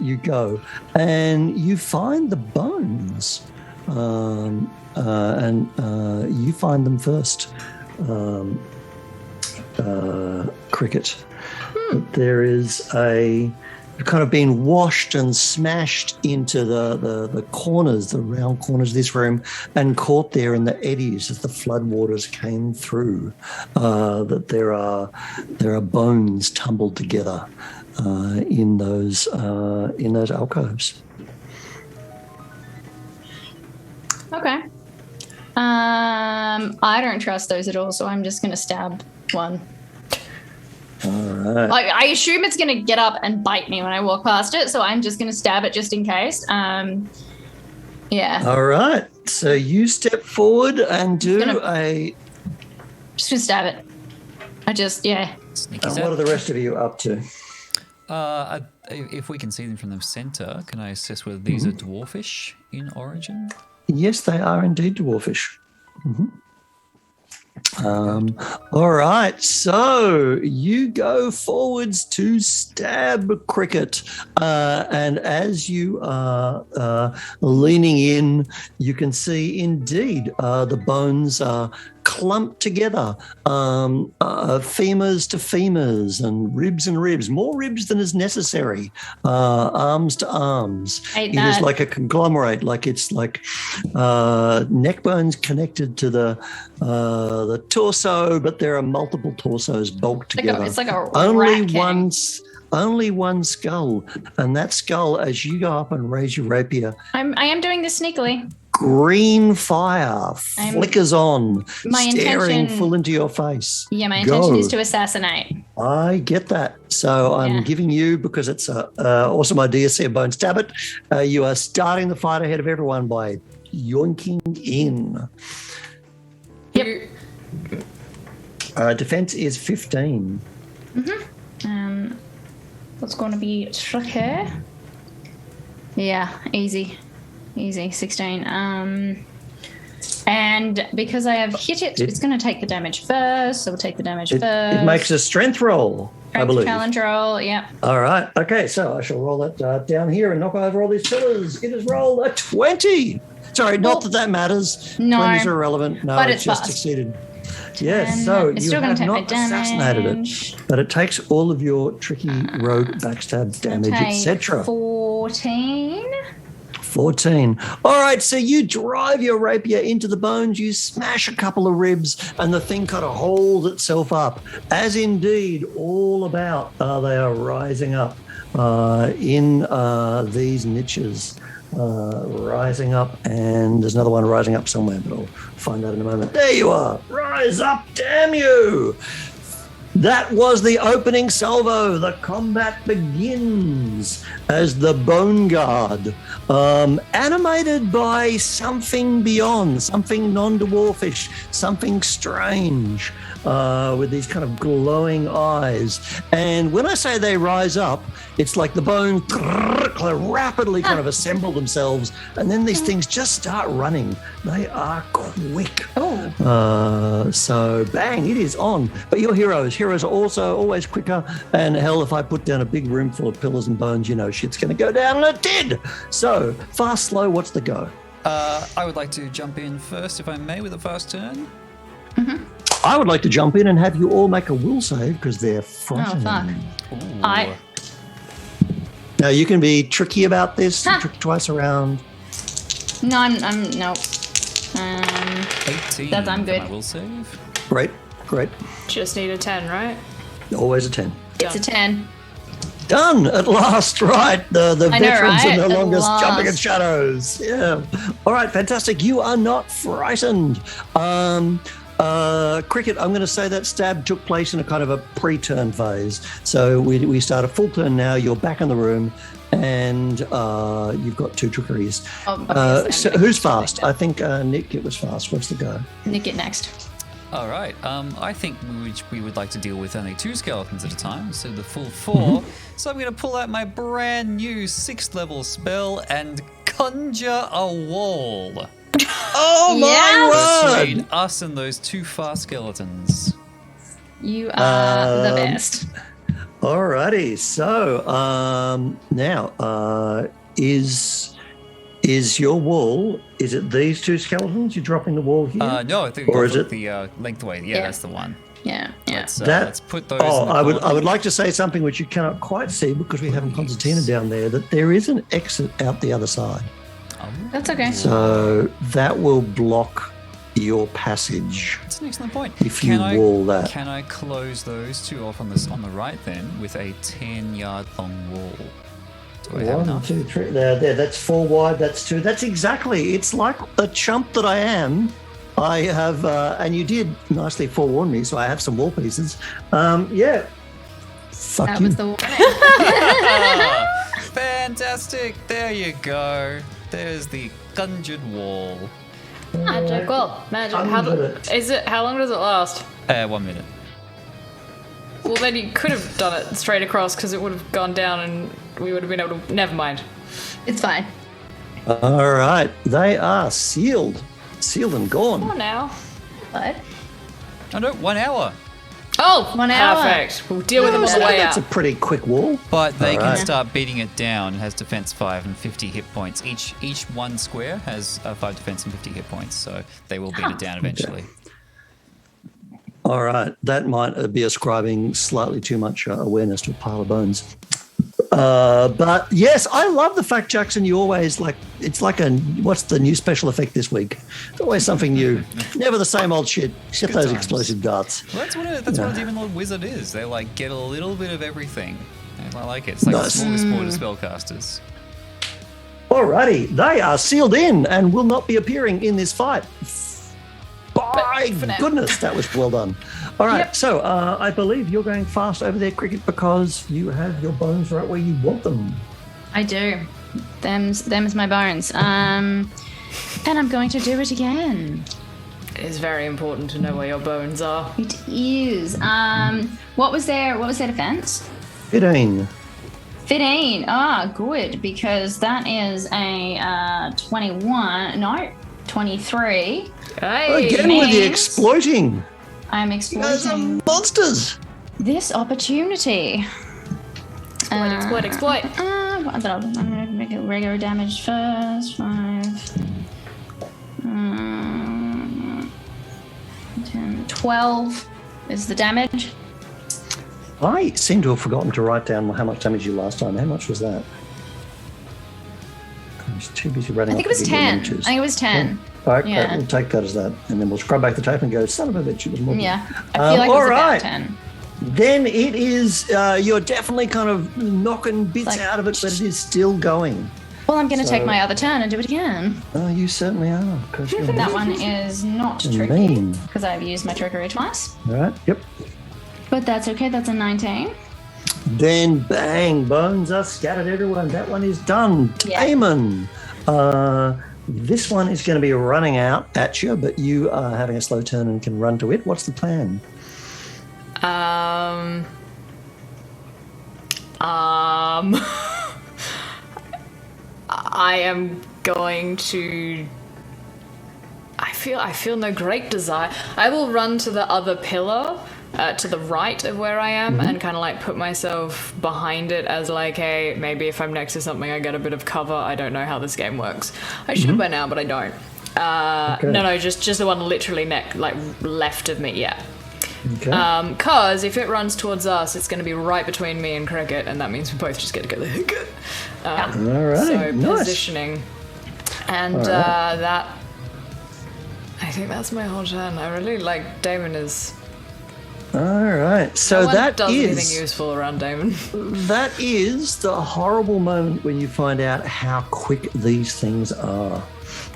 you go, and you find the bones, and you find them first. Cricket. There is a kind of been washed and smashed into the corners, the round corners of this room, and caught there in the eddies as the floodwaters came through. That there are bones tumbled together in those alcoves. Okay. I don't trust those at all, so I'm just gonna stab one. All right. Like, I assume it's gonna get up and bite me when I walk past it, so I'm just gonna stab it just in case. Yeah. All right. So you step forward and do Just gonna stab it. Sneaky And zap. what are the rest of you up to? If we can see them from the center, can I assess whether these are dwarfish in origin? Yes, they are indeed dwarfish. All right, so you go forwards to stab Cricket, and as you are leaning in, you can see indeed the bones are clumped together, femurs to femurs and ribs, more ribs than is necessary, arms to arms. Hate It is that. like a conglomerate, like it's like neck bones connected to the torso, but there are multiple torsos bulked together. It's like a only rat king. only one skull, and that skull, as you go up and raise your rapier, I am doing this sneakily. green fire flickers on, My staring intention- full into your face. Yeah, my intention Go. is to assassinate. I get that. So I'm Yeah. giving you, because it's an awesome idea, see a bone stab it. You are starting the fight ahead of everyone by yoinking in. Yep. Defense is 15. What's going to be tricky? Yeah, easy, 16. And because I have hit it, it's going to take the damage first. So we'll take the damage It first. makes a strength roll, I Strength believe. challenge roll. Yeah. All right. Okay, so I shall roll that down here and knock over all these pillars. It has rolled a 20. Sorry, not that matters. No. 20s are irrelevant. No, But it's it's just fast. succeeded. Yes, And so it's you still gonna have take my not assassinated damage. it, but it takes all of your tricky rogue backstab damage, Take etc. 14. 14. All right, so you drive your rapier into the bones, you smash a couple of ribs, and the thing kind of holds itself up, as indeed all about they are rising up in these niches. Rising up, and there's another one rising up somewhere, but I'll find out in a moment. There you are. Rise up, damn you. That was the opening salvo. The combat begins as the Bone Guard, animated by something beyond, something non-dwarfish, something strange, with these kind of glowing eyes. And when I say they rise up, it's like the bones rapidly kind of assemble themselves, and then these things just start running. They are quick. So bang, it is on. But your heroes are also always quicker. And hell, if I put down a big room full of pillars and bones, you know shit's going to go down, and it did. So fast, slow, what's the go? I would like to jump in first, if I may, with a fast turn. I would like to jump in and have you all make a will save because they're frightened. Oh, fuck. Now you can be tricky about this. Trick twice around. No, I'm no. 18. That I'm for good. my will save. Great. Just need a 10, right? Always a 10. It's a 10. Done at last, right? The I know, veterans right? are no At longer jumping in last. shadows. Yeah. All right, fantastic. You are not frightened. Cricket, I'm going to say that stab took place in a kind of a pre-turn phase. So we start a full turn now. You're back in the room, and you've got two trickeries. Oh, obviously, So I'm who's gonna fast? I think Nitgit was fast. What's the go? Nick it next. All right. I think we would like to deal with only 2 skeletons at a time, so the full 4. So I'm going to pull out my brand new 6th level spell and conjure a wall Oh my between us and those 2 fast skeletons. You are the best. Alrighty. So now is your wall? Is it these 2 skeletons? You're dropping the wall here? No, I think Or we is got it- the lengthway. Yeah, that's the one. Yeah. Let's put those. Oh, in the I corner. would like to say something which you cannot quite see because we haven't concertina down there. That there is an exit out the other side, That's okay. so that will block your passage That's an excellent point. if you wall that. Can I close those 2 off on the right then with a 10-yard long wall? Do I have 1, enough? 2, 3. There. That's 4 wide. That's 2. That's exactly. It's like the chump that I am. I have, and you did nicely forewarn me, so I have some wall pieces. Yeah. Fuck That you. was the one. Fantastic! There you go. There's the conjured wall. Magic. Well, magic. How long does it last? 1 minute. Well, then you could have done it straight across because it would have gone down and we would have been able to. Never mind. It's fine. All right. They are sealed and gone. Oh, now. What? Oh no, 1 hour. Oh, 1 hour. Perfect. We'll deal with them on the way That's out. a pretty quick wall. But they can Alright. start beating it down. It has defense 5 and 50 hit points. Each one square has 5 defense and 50 hit points, so they will beat it down eventually. All right. That might be ascribing slightly too much awareness to a pile of bones. But yes, I love the fact, Jackson, you always it's like what's the new special effect this week? It's always something new. Never the same old shit, except Good those times. explosive darts. Well, that's what a Demon Lord Wizard is. They get a little bit of everything. And I like it. It's like Nice. the smallest spellcasters. Alrighty, they are sealed in and will not be appearing in this fight. By for now. goodness, that was well done. All right, Yep. so I believe you're going fast over there, Cricket, because you have your bones right where you want them. I do. Them's my bones. And I'm going to do it again. It is very important to know where your bones are. It is. What was their defense? 15. 15. Ah, good, because that is a 21. No, 23. Hey! Again with the Names. exploiting. I'm Those are exploiting monsters. this opportunity. Exploit. I'm gonna make it regular damage first. 5. 10. 12 is the damage. I seem to have forgotten to write down how much damage you last time. How much was that? I was too busy writing. I think it was 10. I think it was 10. All right, Yeah. we'll take that as that, and then we'll scrub back the tape and go, son of a bitch, it was more. Yeah, I feel like it all was right. about 10. Then it is, you're definitely kind of knocking bits Like- out of it, but it is still going. Well, I'm going to take So- my other turn and do it again. Oh, you certainly are. 'Cause you're That one is not mean. tricky because I've used my trickery twice. All right, yep. But that's okay. That's a 19. Then bang, bones are scattered everywhere, and that one is done. Yeah. Damon, this one is going to be running out at you, but you are having a slow turn and can run to it. What's the plan? I am going to. I feel no great desire. I will run to the other pillar, to the right of where I am, and kind of like put myself behind it as like, hey, maybe if I'm next to something, I get a bit of cover. I don't know how this game works. I should by now, but I don't. Okay. No, just the one literally left of me. Yeah. Okay. Cause if it runs towards us, it's going to be right between me and Cricket, and that means we both just get to go the heck. All right. So nice. positioning, and All right. that. I think that's my whole turn. I really like Damon is. All right. So No one that does anything is useful around Damon. that is the horrible moment when you find out how quick these things are.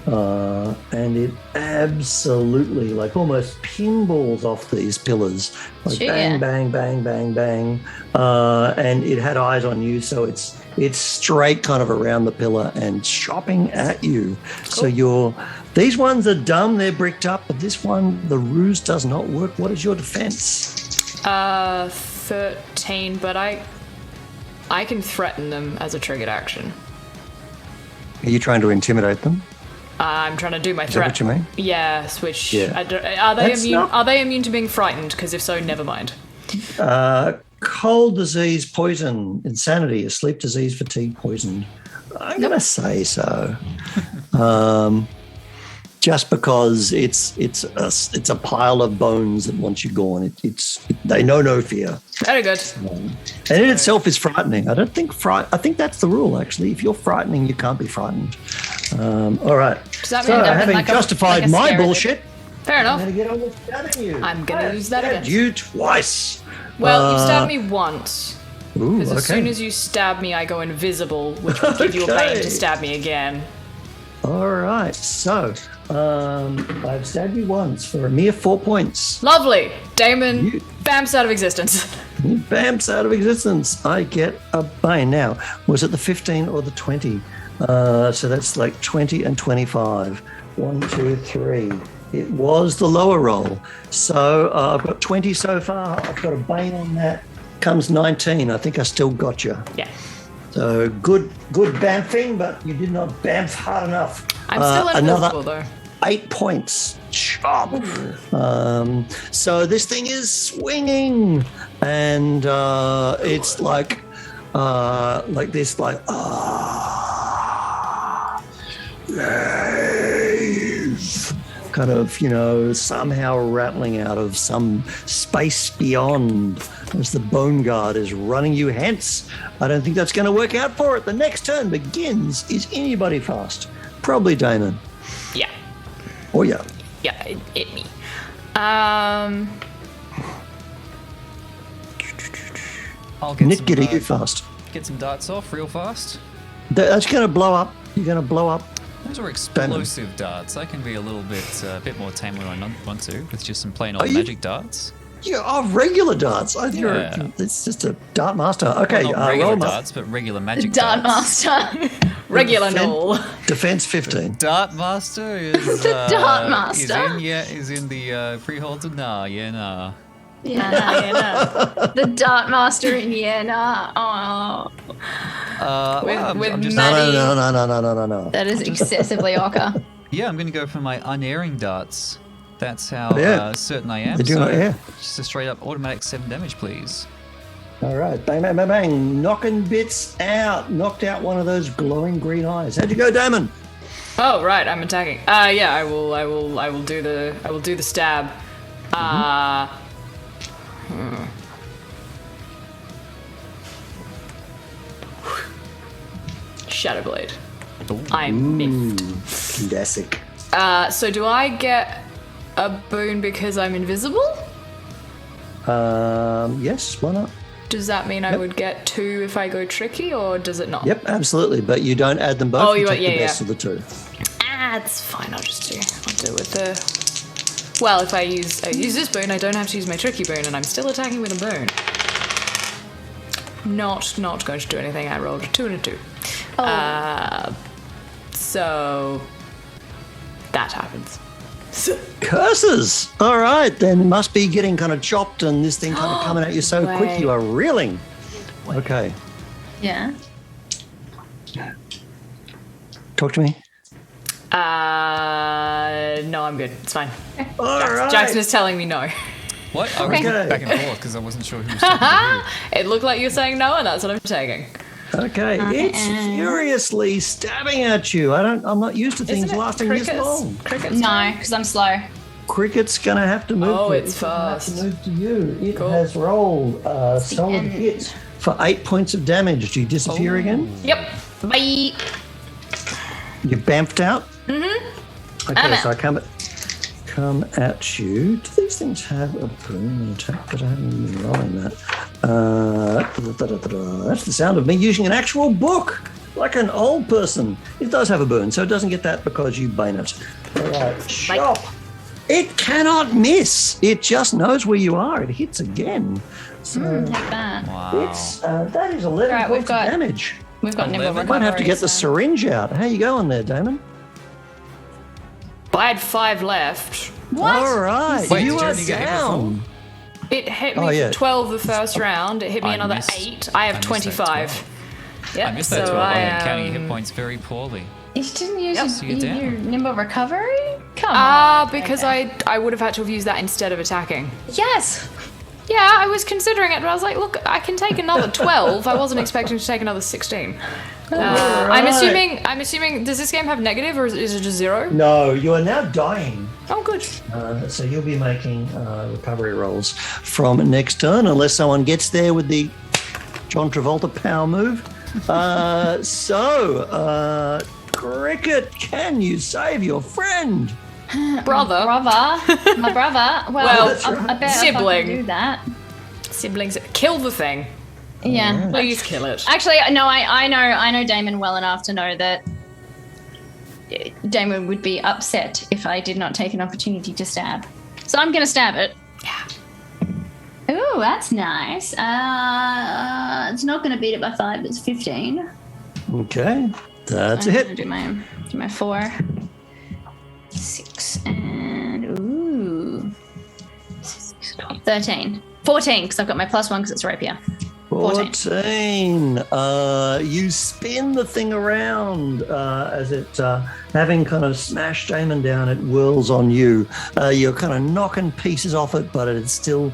And it absolutely, like, almost pinballs off these pillars. Like Sure. bang, bang, bang, bang, bang. And it had eyes on you, so it's straight kind of around the pillar and chopping at you. So you're These ones are dumb, they're bricked up, but this one, the ruse does not work. What is your defense? 13, but I can threaten them as a triggered action. Are you trying to intimidate them? I'm trying to do my Is threat. that what you mean? Yes, which Yeah. are they That's immune? not- Are they immune to being frightened? Because if so, never mind. Cold disease, poison, insanity, a sleep disease, fatigue, poison. I'm going to say so. Just because it's a pile of bones that once you're gone, they know no fear. Very good. And in itself is frightening. I don't think I think that's the rule, actually. If you're frightening, you can't be frightened. All right. Does that So, mean having like a justified my scary bullshit, Fair I'm enough. going to get on with stabbing you. I'm gonna I use that stabbed again. you twice. Well, you stabbed me once. Ooh, Because as okay. soon as you stab me, I go invisible, which will give you a pain Okay. to stab me again. All right. So, I've stabbed you once for a mere 4 points. Lovely. Damon You- bamps out of existence. Bamps out of existence. I get a bane. Now, was it the 15 or the 20? So that's like 20 and 25. 1, 2, 3. It was the lower roll. So I've got 20 so far. I've got a bane on that. Comes 19. I think I still got you. Yeah. So good bamfing, but you did not bamf hard enough. I'm still invisible, another though. 8 points. Chop. So this thing is swinging, and it's like this, kind of, somehow rattling out of some space beyond as the Bone Guard is running you hence. I don't think that's going to work out for it. The next turn begins. Is anybody fast? Probably Damon. Yeah. Oh, yeah. Yeah, it me. I'll get Nitgit, are some, you fast? get some darts off real fast. That's going to blow up. You're going to blow up. Those are explosive darts. I can be a little bit more tame when I want to, with just some plain old you- magic darts. Yeah, regular darts. Yeah. It's just a dart master. Okay, Well, not regular roll darts, but regular magic Dart darts. Master. Regular null. Defense 15. Dart Master is The Dart Master? Is in the Freeholds of Nar. Yeah, nah. Yeah. The Dart Master in Vienna. Oh, With I'm just, Maddie. No. that is excessively ochre. yeah, I'm going to go for my unerring darts. That's how Yeah. certain I am. They do So not air. just a straight up automatic 7 damage, please. All right, bang, bang, bang, bang. Knocking bits out. Knocked out one of those glowing green eyes. How'd you go, Damon? Oh right, I'm attacking. Yeah, I will do the stab. Shadowblade. I'm miffed. Classic. So do I get a boon because I'm invisible? Yes, why not? Does that mean I would get 2 if I go tricky, or does it not? Yep, absolutely. But you don't add them both. Oh, you you take yeah, the best yeah. of the two. It's fine. I'll do with the. Well, if I use this boon, I don't have to use my tricky boon, and I'm still attacking with a boon. Not going to do anything. I rolled a 2 and a 2. Oh. So that happens. Curses! All right, then it must be getting kind of chopped and this thing kind of coming at you so quick Wait. you are reeling. Okay, Yeah. talk to me. No, I'm good. It's fine. All right. Jackson is telling me no. What? I was Okay. back and forth because I wasn't sure who was talking to It looked like you were saying no, and that's what I'm taking. Okay, it's furiously stabbing at you. I'm not used to things Isn't it lasting this long. Crickets. No, because I'm slow. Cricket's gonna have to move. Oh, to it's gonna have fast. to move to you. It Cool. has rolled a solid end. hit for 8 points of damage. Do you disappear again? Yep. Bye. You bamfed out? Mm-hmm. Okay, I'm so I come at you. Do these things have a boon attack? But I haven't been rolling that. That's the sound of me using an actual book, like an old person. It does have a burn, so it doesn't get that because you bane it. All right, chop. It cannot miss. It just knows where you are. It hits again. So Take that. Wow. it's that is 11 Right, we've points got- of damage. We've got nibble 11. recovery. Might have to get the so- syringe out. How you going there, Damon? But I had 5 left. What? All right, Wait, you did you are already get hit down. It hit me Oh, yeah. for 12 the first round. It hit me I another missed- 8. I have I missed that 25. 12. Yeah, I missed that so 12. I I'm counting your am- hit points very poorly. You didn't use Yep. So you're your down. nimble recovery? Come on. because I would have had to have used that instead of attacking. Yes. Yeah, I was considering it, but I was like, look, I can take another 12. I wasn't expecting to take another 16. I'm assuming. Does this game have negative or is it just 0? No, you are now dying. Oh, good. So you'll be making recovery rolls from next turn, unless someone gets there with the John Travolta power move. Cricket, can you save your friend? Brother, My brother. Well, Well, that's right. I bet Sibling. I can do that. siblings, kill the thing. Yeah. Please kill it. Actually, no. I know Damon well enough to know that Damon would be upset if I did not take an opportunity to stab. So I'm gonna stab it. Yeah. Ooh, that's nice. It's not gonna beat it by 5. It's 15. Okay, that's a I'm hit. gonna do my 4, 6, and ooh, 13, 14 because I've got my +1 because it's rapier. 14. You spin the thing around as it, having kind of smashed Damon down, it whirls on you. You're kind of knocking pieces off it, but it's still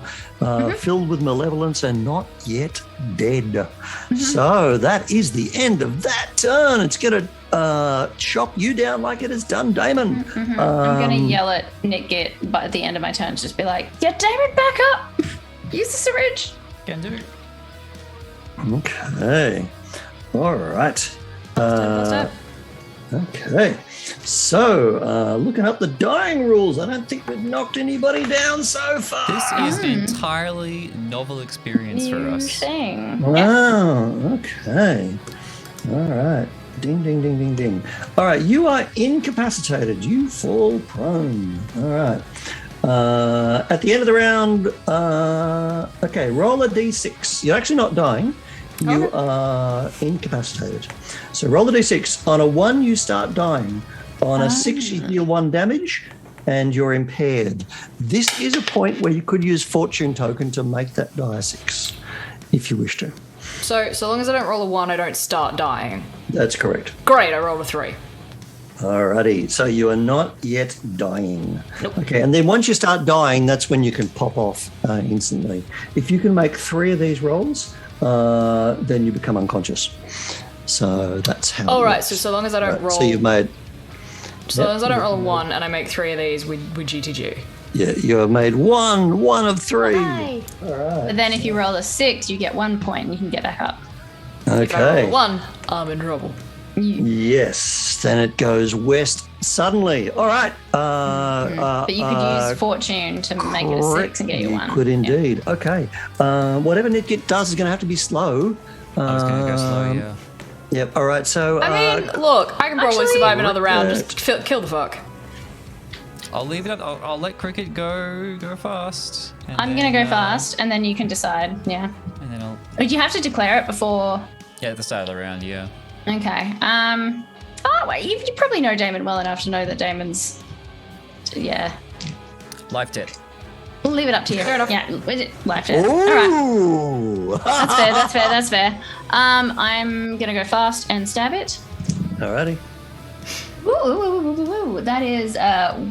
filled with malevolence and not yet dead. So that is the end of that turn. It's going to chop you down like it has done Damon. I'm gonna yell at Nitgit, but at the end of my turn, just be like, "Get Damon back up! Use the syringe." Can do. Okay. All right. Okay. So, looking up the dying rules, I don't think we've knocked anybody down so far. This is an entirely novel experience for New us. thing. Wow. Okay. All right. Ding, ding, ding, ding, ding. All right. You are incapacitated. You fall prone. All right. At the end of the round, okay, roll a d6. You're actually not dying. You are incapacitated. So roll a d6. On a 1, you start dying. On a 6, you deal 1 damage, and you're impaired. This is a point where you could use Fortune Token to make that die a 6, if you wish to. So long as I don't roll a 1, I don't start dying. That's correct. Great, I rolled a 3. Alrighty, so you are not yet dying. Nope. Okay, and then once you start dying, that's when you can pop off instantly. If you can make 3 of these rolls, then you become unconscious. So that's how. All it right, works. so long as I don't Right, roll. So you've made. So long as I don't roll a 1 and I make 3 of these with GTG. Yeah, you have made one of 3. Hi. But then if you roll a 6, you get 1 point and you can get back up. If I roll Okay. a 1, I'm in trouble. Yes, then it goes west suddenly. All right. But you could use Fortune to make it a 6 and get you 1. You could indeed. Okay. Whatever Nitgit does is going to have to be slow. I was going to go slow, yeah. Yep. All right. So. I mean, look, I can probably actually- survive another round. Just kill the fuck. I'll leave it. I'll let Cricket go fast. and I'm then, gonna go fast, and then you can decide. Yeah. And then I'll. But you have to declare it before. Yeah, at the start of the round, yeah. Okay. Oh wait, you probably know Damon well enough to know that Damon's. Yeah. Life debt. We'll leave it up to you. Fair enough. Yeah. Left it. All right. Ooh. That's fair. I'm gonna go fast and stab it. Alrighty. Ooh. That is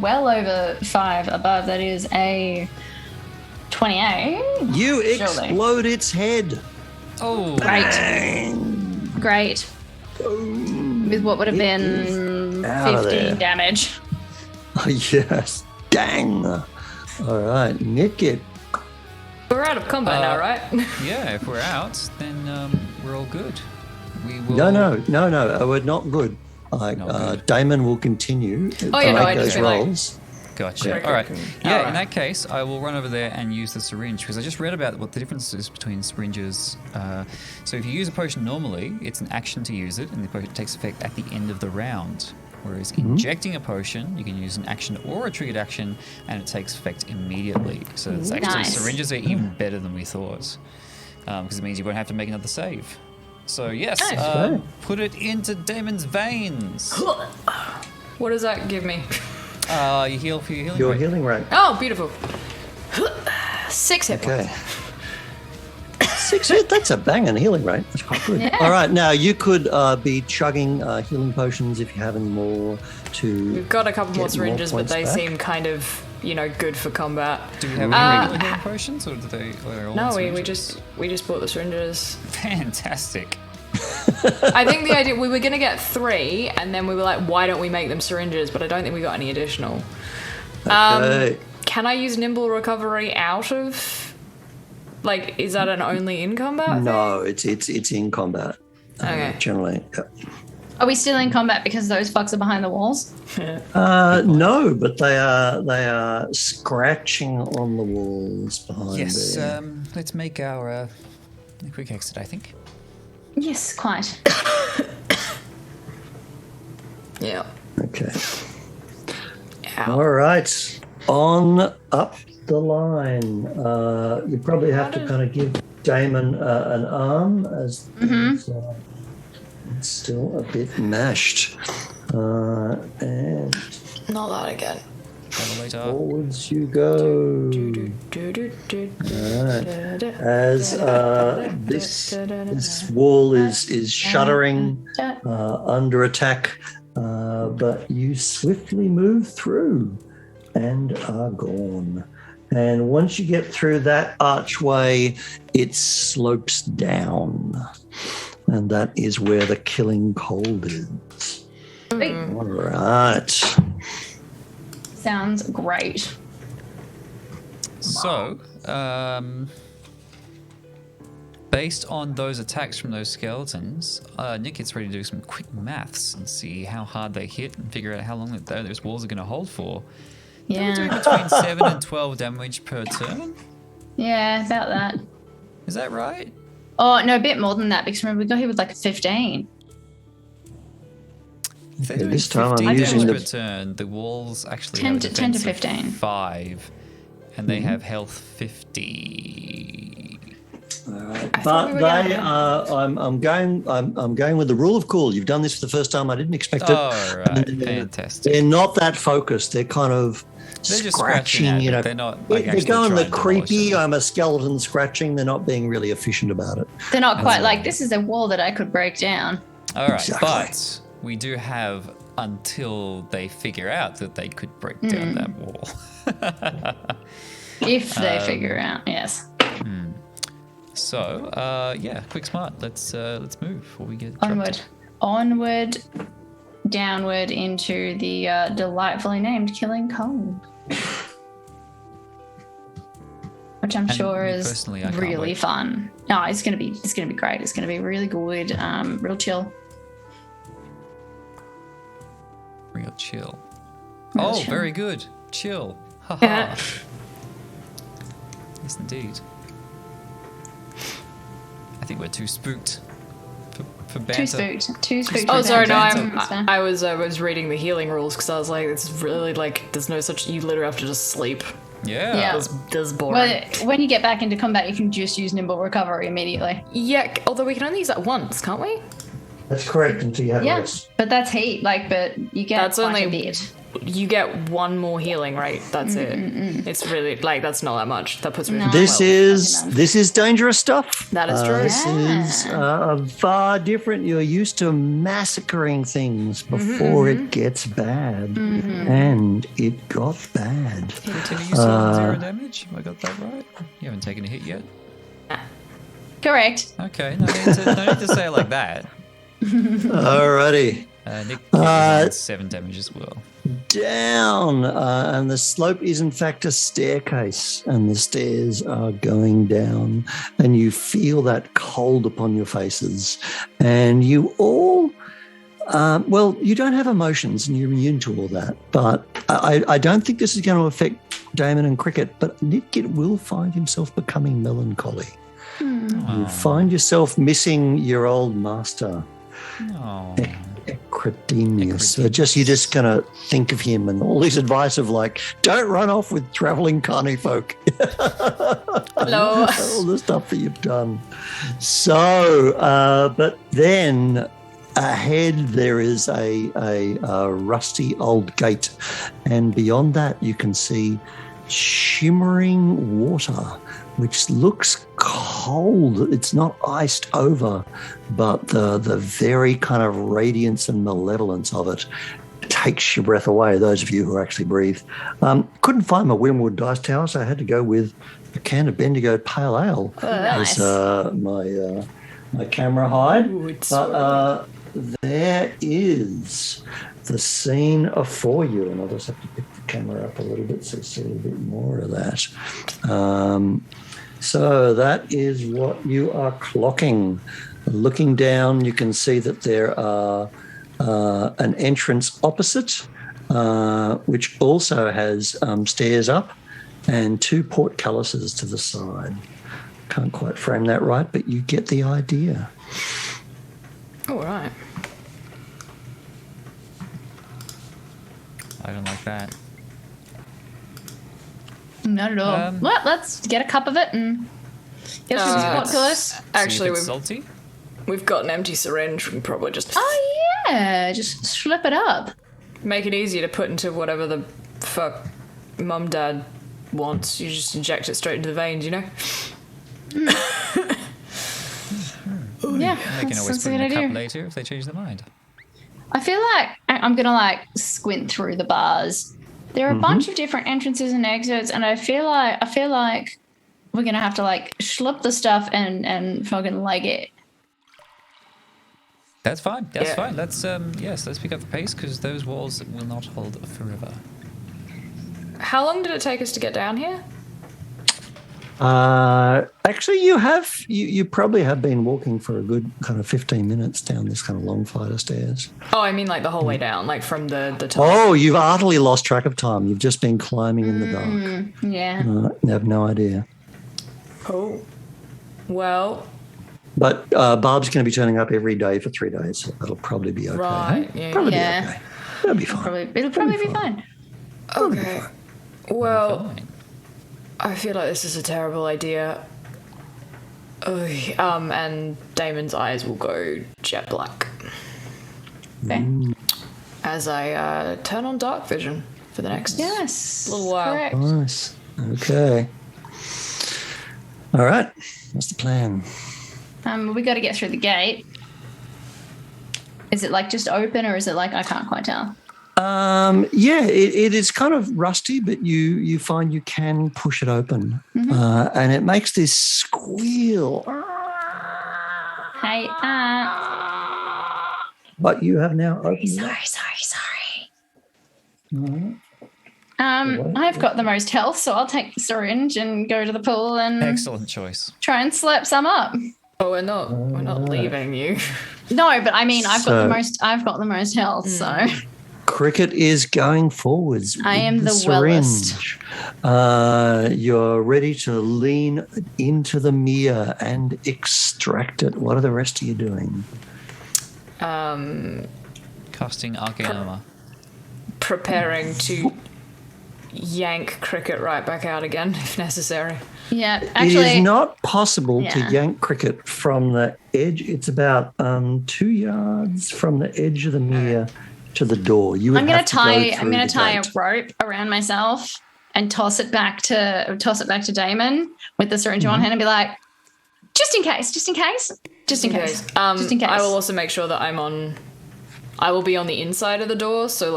well over 5 above. That is a 28. You Surely. explode its head. Oh, Great. With what would have been Out of 15 there. damage. Oh, yes. Dang. All right. Nitgit. We're out of combat now, right? yeah. If we're out, then we're all good. We will. No. We're not good. Not good. Damon will continue to Oh, yeah, no, I make just those feel like- rolls. Gotcha. Okay, All right. okay. Yeah, All right. in that case, I will run over there and use the syringe because I just read about what the difference is between syringes. So if you use a potion normally, it's an action to use it, and the potion takes effect at the end of the round. Whereas injecting a potion, you can use an action or a triggered action, and it takes effect immediately. So it's actually Nice. syringes are even better than we thought because it means you won't have to make another save. So yes, Okay. put it into Damon's veins. What does that give me? You heal for your healing. Your rate. healing rate. Oh, beautiful. 6 hit Okay. points. 6 hit, that's a banging healing rate. That's quite good. Yeah. All right, now you could be chugging healing potions if you have any more to. We've got a couple more get more syringes, but points they back. seem kind of, good for combat. Do we have any regular healing potions, or do they? Or No, we just bought the syringes. Fantastic. I think the idea we were gonna get 3, and then we were like, why don't we make them syringes? But I don't think we got any additional. Okay. Can I use nimble recovery out of? Like, is that an only in combat? No, it's in combat. Okay. Generally. Are we still in combat because those fucks are behind the walls? No, but they are scratching on the walls behind Yes. there. Let's make our quick exit. I think. Yes, quite. Yeah. Okay. Ow. All right. On up the line. You probably have to kind of give Damon an arm as it's still a bit mashed. And Not that again. Travel later. forwards you go. As this wall is shuddering under attack, but you swiftly move through and are gone. And once you get through that archway, it slopes down. And that is where the killing cold is. Sweet. All right. Sounds great. So, based on those attacks from those skeletons, Nitgit's ready to do some quick maths and see how hard they hit and figure out how long those walls are going to hold for. We're doing Yeah. between 7 and 12 damage per turn. Yeah, about that. Is that right? Oh, no, a bit more than that because remember, we got here with like a 15. If they're Okay, doing this time I'm 15 using damage the- per turn, the walls actually 10 have to- a 10 to defense of 15. 5, and they have health 50. But they are. I'm going with the rule of cool. You've done this for the first time. I didn't expect it. Oh, right. Fantastic. They're not that focused. They're kind of They're just scratching at you it. know. They're not, like, they're actually going the trying to demolish creepy. it. I'm a skeleton scratching. They're not being really efficient about it. They're not quite That's like, right. this is a wall that I could break down. All right, Exactly. but we do have until they figure out that they could break down that wall. If they figure out, yes. So, yeah, quick smart. Let's move before we get Onward. Onward, downward into the delightfully named Killing Cold. Which I'm sure me is personally, I can't really wait. fun. No, it's gonna be great. It's gonna be really good, real chill. Real chill. Real Oh, chill. very good. Chill. Haha. Yes, indeed. I think we're too spooked for banter. Too spooked. Oh, for sorry, no, banter. I was reading the healing rules because I was like, it's really like, there's no such, you literally have to just sleep. Yeah. Yeah. That's boring. Well, when you get back into combat, you can just use nimble recovery immediately. Yeah, although we can only use that once, can't we? That's correct. Until you have Yeah, rest. but that's heat. But you get That's quite a only bit. You get one more healing, right? That's it. It's really like that's not that much. That puts me. No. This well, is dangerous stuff. That is true. This is far different. You're used to massacring things before it gets bad, and it got bad. Tim, are you still on 0 damage? Have I got that right? You haven't taken a hit yet? Correct. Okay, no need to say it like that. Alrighty. Nick is on 7 damage as well. Down, and the slope is in fact a staircase, and the stairs are going down, and you feel that cold upon your faces, and you all, well, you don't have emotions, and you're immune to all that, but I don't think this is going to affect Damon and Cricket, but Nitgit will find himself becoming melancholy. You find yourself missing your old master. Oh. Ecridemius. So you're just gonna think of him and all his advice of like, don't run off with traveling carny folk. Hello. All the stuff that you've done. So, but then ahead there is a rusty old gate, and beyond that you can see shimmering water, which looks cold. It's not iced over, but the very kind of radiance and malevolence of it takes your breath away, those of you who actually breathe. Couldn't find my Winwood dice tower, so I had to go with a can of Bendigo Pale Ale nice. as my camera hide. Ooh, it's But there is the scene for you, and I'll just have to pick the camera up a little bit so you see a little bit more of that. So that is what you are clocking. Looking down, you can see that there are an entrance opposite, which also has stairs up and 2 portcullises to the side. Can't quite frame that right, but you get the idea. All right. I don't like that. Not at all. Well, let's get a cup of it and get some portcullis. Actually, See if it's salty. we've got an empty syringe. We can probably just Oh yeah, just slip it up. make it easier to put into whatever the fuck mum dad wants. You just inject it straight into the veins, you know? Yeah, They can always that's put a in good a cup idea. later if they change their mind. I feel like I'm gonna squint through the bars. There are a bunch of different entrances and exits, and I feel like we're gonna have to schlep the stuff and fucking leg it. That's fine. That's Yeah. fine. Let's let's pick up the pace because those walls will not hold forever. How long did it take us to get down here? Actually, you probably have been walking for a good kind of 15 minutes down this kind of long flight of stairs. Oh, I mean the whole way down, from the top. Oh, you've utterly lost track of time. You've just been climbing in the dark. Yeah. I have no idea. Oh. Well, But Barb's going to be turning up every day for 3 days. So that'll probably be okay. right. Hey? Yeah. Probably Yeah. be okay. That'll be fine. It'll probably be fine. Okay. Well, Fine. I feel like this is a terrible idea. Ugh, and Damon's eyes will go jet black Okay. as I turn on dark vision for the next Yes. little while. Correct. Nice. Okay. All right. What's the plan? We got to get through the gate. Is it just open, or is it I can't quite tell? Yeah, it is kind of rusty, but you find you can push it open, and it makes this squeal. Hey, But you have now opened it up. sorry. Alright. I've got the most health, so I'll take the syringe and go to the pool and Excellent choice. try and slap some up. Oh, we're not leaving you. No, but I mean, I've got the So- most health, so Cricket is going forwards. I am with the syringe. You're ready to lean into the mirror and extract it. What are the rest of you doing? Casting arcane armor. Preparing to yank Cricket right back out again if necessary. yeah. It Actually, is not possible to yeah. yank Cricket from the edge. It's about 2 yards from the edge of the mirror to the door. You would I'm gonna have to go tie through the a gate. rope around myself and toss it back to Damon with the syringe in one hand and be like, just in case. I will also make sure that I will be on the inside of the door, so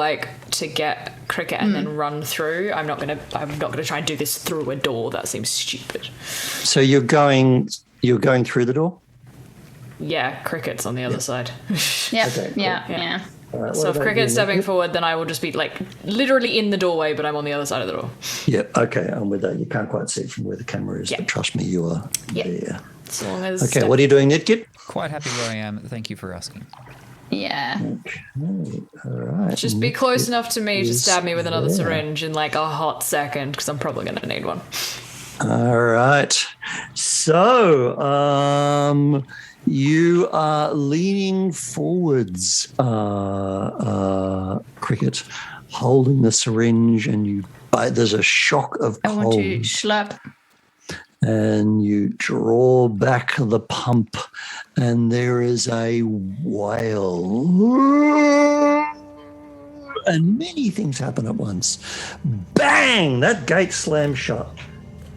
to get Cricket and then run through. I'm not gonna try and do this through a door. That seems stupid. So you're going through the door? Yeah, Cricket's on the other side. Yep. Okay, cool. Yeah. All right, So what if about Cricket's you, stepping Nick? forward, then I will just be literally in the doorway, but I'm on the other side of the door. Yeah, okay, I'm with that. You can't quite see it from where the camera is, Yeah. but trust me, you are Yeah. there. As long as Okay, what are you doing, Nitgit? Quite happy where I am. Thank you for asking. Yeah. Okay, all right. just be close enough to me to is stab me with another there. syringe in a hot second, because I'm probably going to need one. All right. So, you are leaning forwards, Cricket, holding the syringe, and there's a shock of I cold. want to schlep. and you draw back the pump, and there is a wail. And many things happen at once. Bang! That gate slams shut.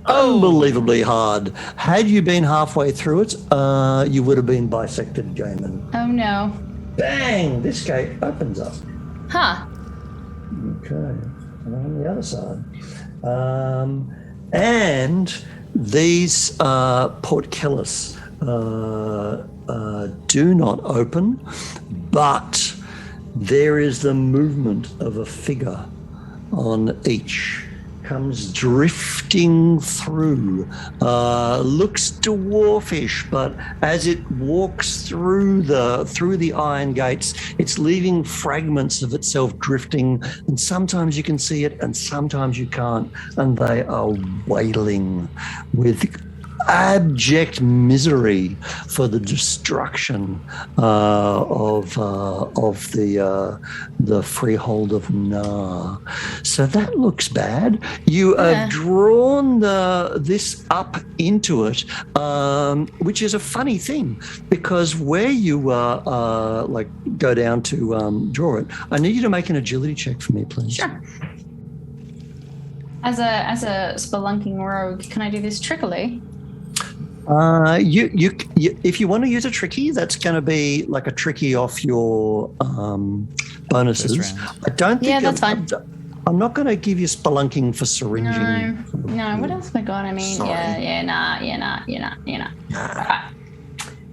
Unbelievably hard. Had you been halfway through it, you would have been bisected, Damon. Oh no. Bang! This gate opens up. Huh. Okay. And on the other side. And these portcullis do not open, but there is the movement of a figure on each. Comes drifting through, looks dwarfish, but as it walks through the iron gates, it's leaving fragments of itself drifting, and sometimes you can see it and sometimes you can't, and they are wailing with abject misery for the destruction of the Freehold of Nar. So that looks bad. You have drawn this up into it, which is a funny thing, because where you go down to draw it, I need you to make an agility check for me, please. Sure. As a spelunking rogue, can I do this trickily? You if you want to use a tricky, that's going to be like a tricky off your bonuses. I don't think. Yeah, that's fine. I'm not going to give you spelunking for syringing. No. What else have I got? I mean, Sorry. nah.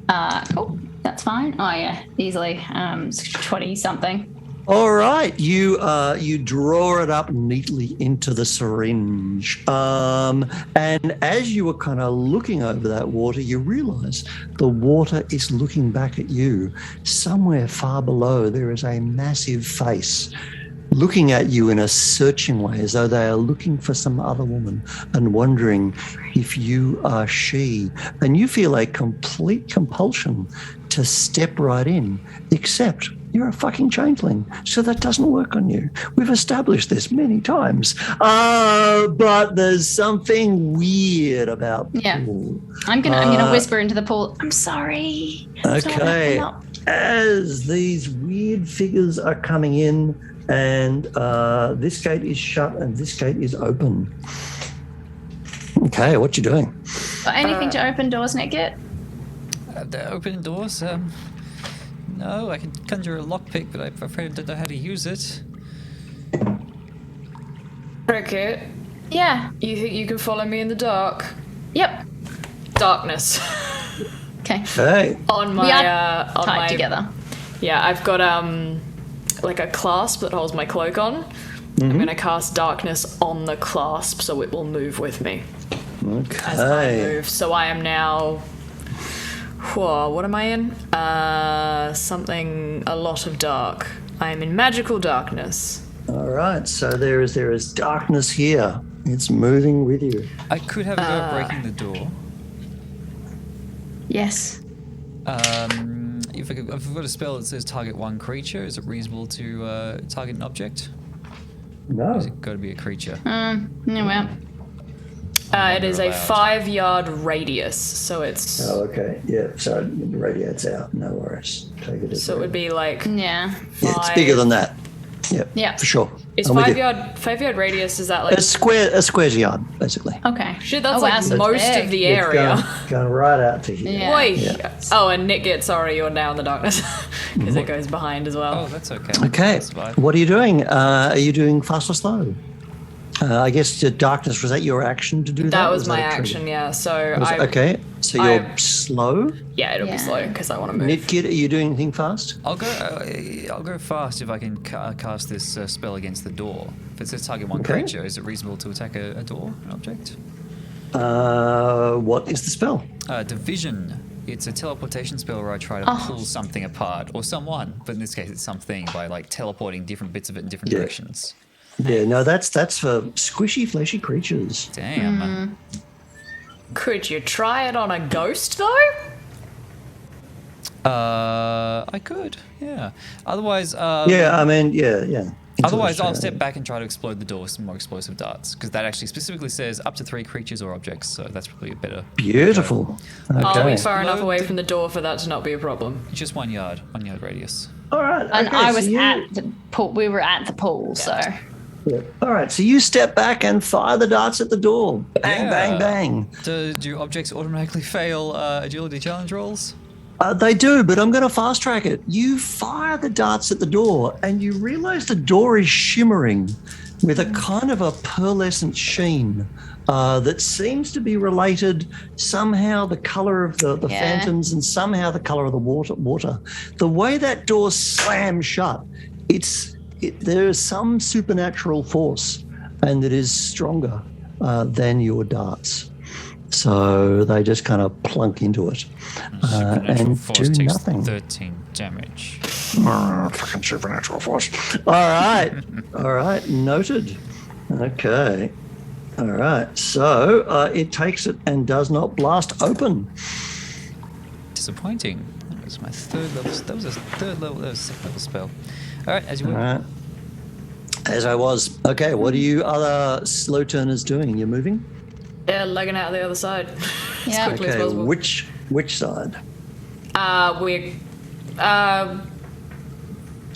Right. Cool. That's fine. Oh yeah, easily. 20 something. All right, you draw it up neatly into the syringe, and as you were kind of looking over that water, you realise the water is looking back at you. Somewhere far below, there is a massive face looking at you in a searching way, as though they are looking for some other woman and wondering if you are she. And you feel a complete compulsion to step right in, except you're a fucking changeling, so that doesn't work on you. We've established this many times. But there's something weird about the pool. I'm gonna whisper into the pool. I'm sorry. Okay. As these weird figures are coming in, and this gate is shut and this gate is open. Okay, what you doing? Anything to open doors, Nitgit? The open doors? No, I can conjure a lockpick, but I'm afraid I don't know how to use it. Cricket, Yeah. you think you can follow me in the dark? Yep. Darkness. Okay. Hey. on my We are on tied my together. Yeah, I've got like a clasp that holds my cloak on. I'm gonna cast darkness on the clasp so it will move with me as I Okay. move. So I am now. Whoa, what am I in? A lot of dark. I am in magical darkness. All right, so there is darkness here. It's moving with you. I could have a go at breaking the door. Yes. If I've got a spell that says target one creature, is it reasonable to target an object? No. Or has it got to be a creature? No, well. It is a allowed. 5-yard radius, so it's. Oh, okay. Yeah, so it radiates out. No worries. Take it as So it would be like. Yeah. Yeah, it's bigger than that. Yeah, Yeah. for sure. Is I'm with you. 5-yard radius? Is that like? A square's yard, basically. Okay. Shit, that's Oh, like wow, so most big. of the It's area. going right out to here. Yeah. Wait. Yeah. Oh, and Nitgit, sorry, you're now in the darkness because it goes behind as well. Oh, that's okay. Okay, That's fine. what are you doing? Are you doing fast or slow? I guess the darkness, was that your action to do that? That or was my a trigger? action, yeah. So Okay, so you're I- slow. yeah, it'll be Yeah. slow because I want to move. Nitgit, are you doing anything fast? I'll go fast if I can cast this spell against the door. If it says target one Okay. creature, is it reasonable to attack a door, an object? What is the spell? Division. It's a teleportation spell where I try to pull something apart, or someone, but in this case it's something, by like teleporting different bits of it in different Yeah. directions. Yeah, no, that's for squishy, fleshy creatures. Damn. Could you try it on a ghost though? I could, yeah. Otherwise, Yeah, I mean, yeah. Otherwise, I'll step back and try to explode the door with some more explosive darts, because that actually specifically says up to 3 creatures or objects, so that's probably a better... Beautiful. Are we Okay. far enough away from the door for that to not be a problem? Just 1 yard radius. All right. And okay, I so was you- at the pool. We were at the pool, so. Yeah. All right, so you step back and fire the darts at the door. Bang, Yeah. bang, bang. Do objects automatically fail agility challenge rolls? They do, but I'm going to fast track it. You fire the darts at the door, and you realize the door is shimmering with a kind of a pearlescent sheen that seems to be related somehow the color of the Yeah. phantoms and somehow the color of the water. The way that door slams shut, there is some supernatural force, and it is stronger than your darts. So they just kind of plunk into it Supernatural and force do takes nothing. 13 damage. Fucking supernatural force. All right. All right. Noted. Okay. All right. So it takes it and does not blast open. Disappointing. That was my 3rd level. That was a 3rd level. That was a 2nd level spell. All right, as you All will. right. As I was. Okay. What are you other slow turners doing? You're moving? Yeah, legging out the other side. As Yeah. quickly as Okay. possible. Which side? We're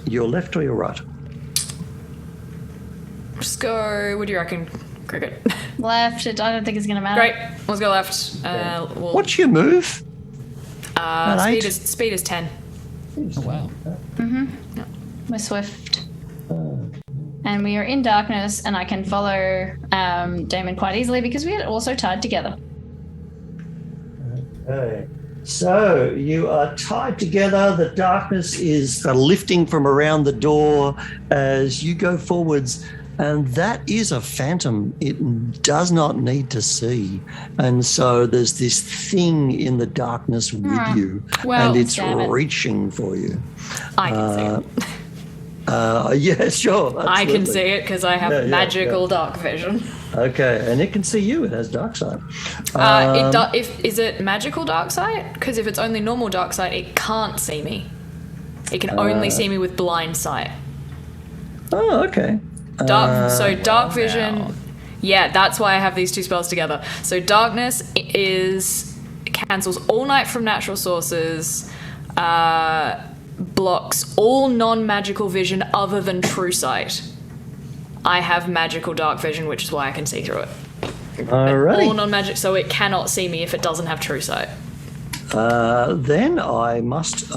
Your left or your right? just go. What do you reckon, Cricket? Left. I don't think it's going to matter. Great. Let's go left. We'll, What's your move? An speed 8? is 10. Oh, wow. We're swift. And we are in darkness, and I can follow Damon quite easily because we are also tied together. Okay. So you are tied together. The darkness is lifting from around the door as you go forwards. And that is a phantom. It does not need to see. And so there's this thing in the darkness with you. Well, and it's damn it. reaching for you. I can see it. Yeah, sure. I can absolutely. see it because I have Yeah, magical dark vision. Okay, and it can see you. It has dark sight. Is it magical dark sight? Because if it's only normal dark sight, it can't see me. It can only see me with blind sight. Oh, okay. Dark vision. now. Yeah, that's why I have these 2 spells together. So darkness cancels all night from natural sources, blocks all non-magical vision other than true sight. I have magical dark vision, which is why I can see through it. All Alrighty. non-magic, so it cannot see me if it doesn't have true sight. Then I must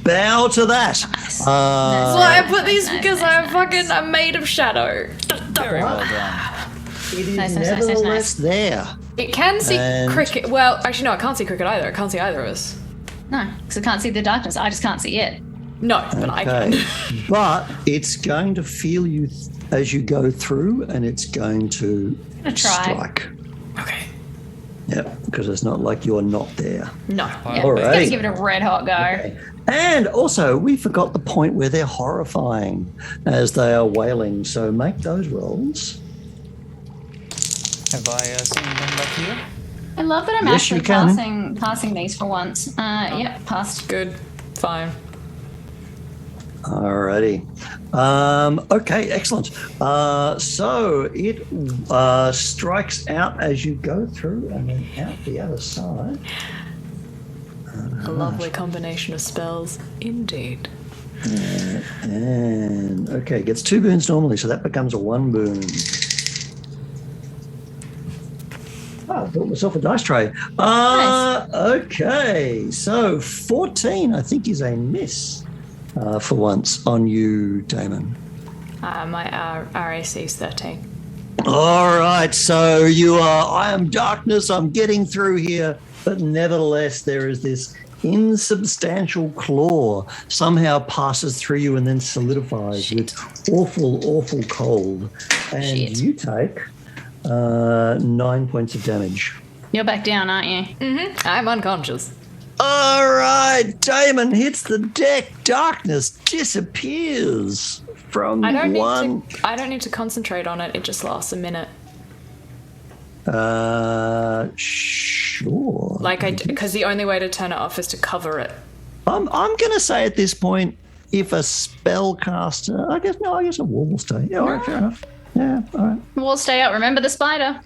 bow to that. That's why I put these because I'm made of shadow. Very well done. It is Nice, nice, nice, nice, nevertheless nice. there. It can see And- cricket. Well, actually, no, I can't see cricket either. I can't see either of us. No, because I can't see the darkness. I just can't see it. No, but I can. Okay. But it's going to feel you as you go through, and it's going to gonna try. strike. Okay. Yep, because it's not like you're not there. No. Yeah, All let's right. give it a red hot go. And also, we forgot the point where they're horrifying as they are wailing. So make those rolls. Have I seen anything back here? I love that I'm Yes, you actually can. passing these for once. Yep, passed. Good. Fine. Alrighty. Okay, excellent. So it strikes out as you go through and then out the other side. A lovely combination of spells, indeed. And okay, gets 2 boons normally, so that becomes a 1 boon. I built myself a dice tray. Nice. Okay, so 14 I think is a miss for once on you, Damon. My RAC is 13. All right, so you are, I am darkness, I'm getting through here, but nevertheless there is this insubstantial claw somehow passes through you and then solidifies with awful cold. And Shit. you take 9 points of damage. You're back down, aren't you? I'm unconscious. All right, Damon hits the deck. Darkness disappears from I don't one. need to concentrate on it. It just lasts a minute. Sure. Because the only way to turn it off is to cover it. I'm going to say at this point, if a spellcaster, I guess a wall will stay. Yeah, all right, fair enough. Yeah, all right. We'll stay out. Remember the spider.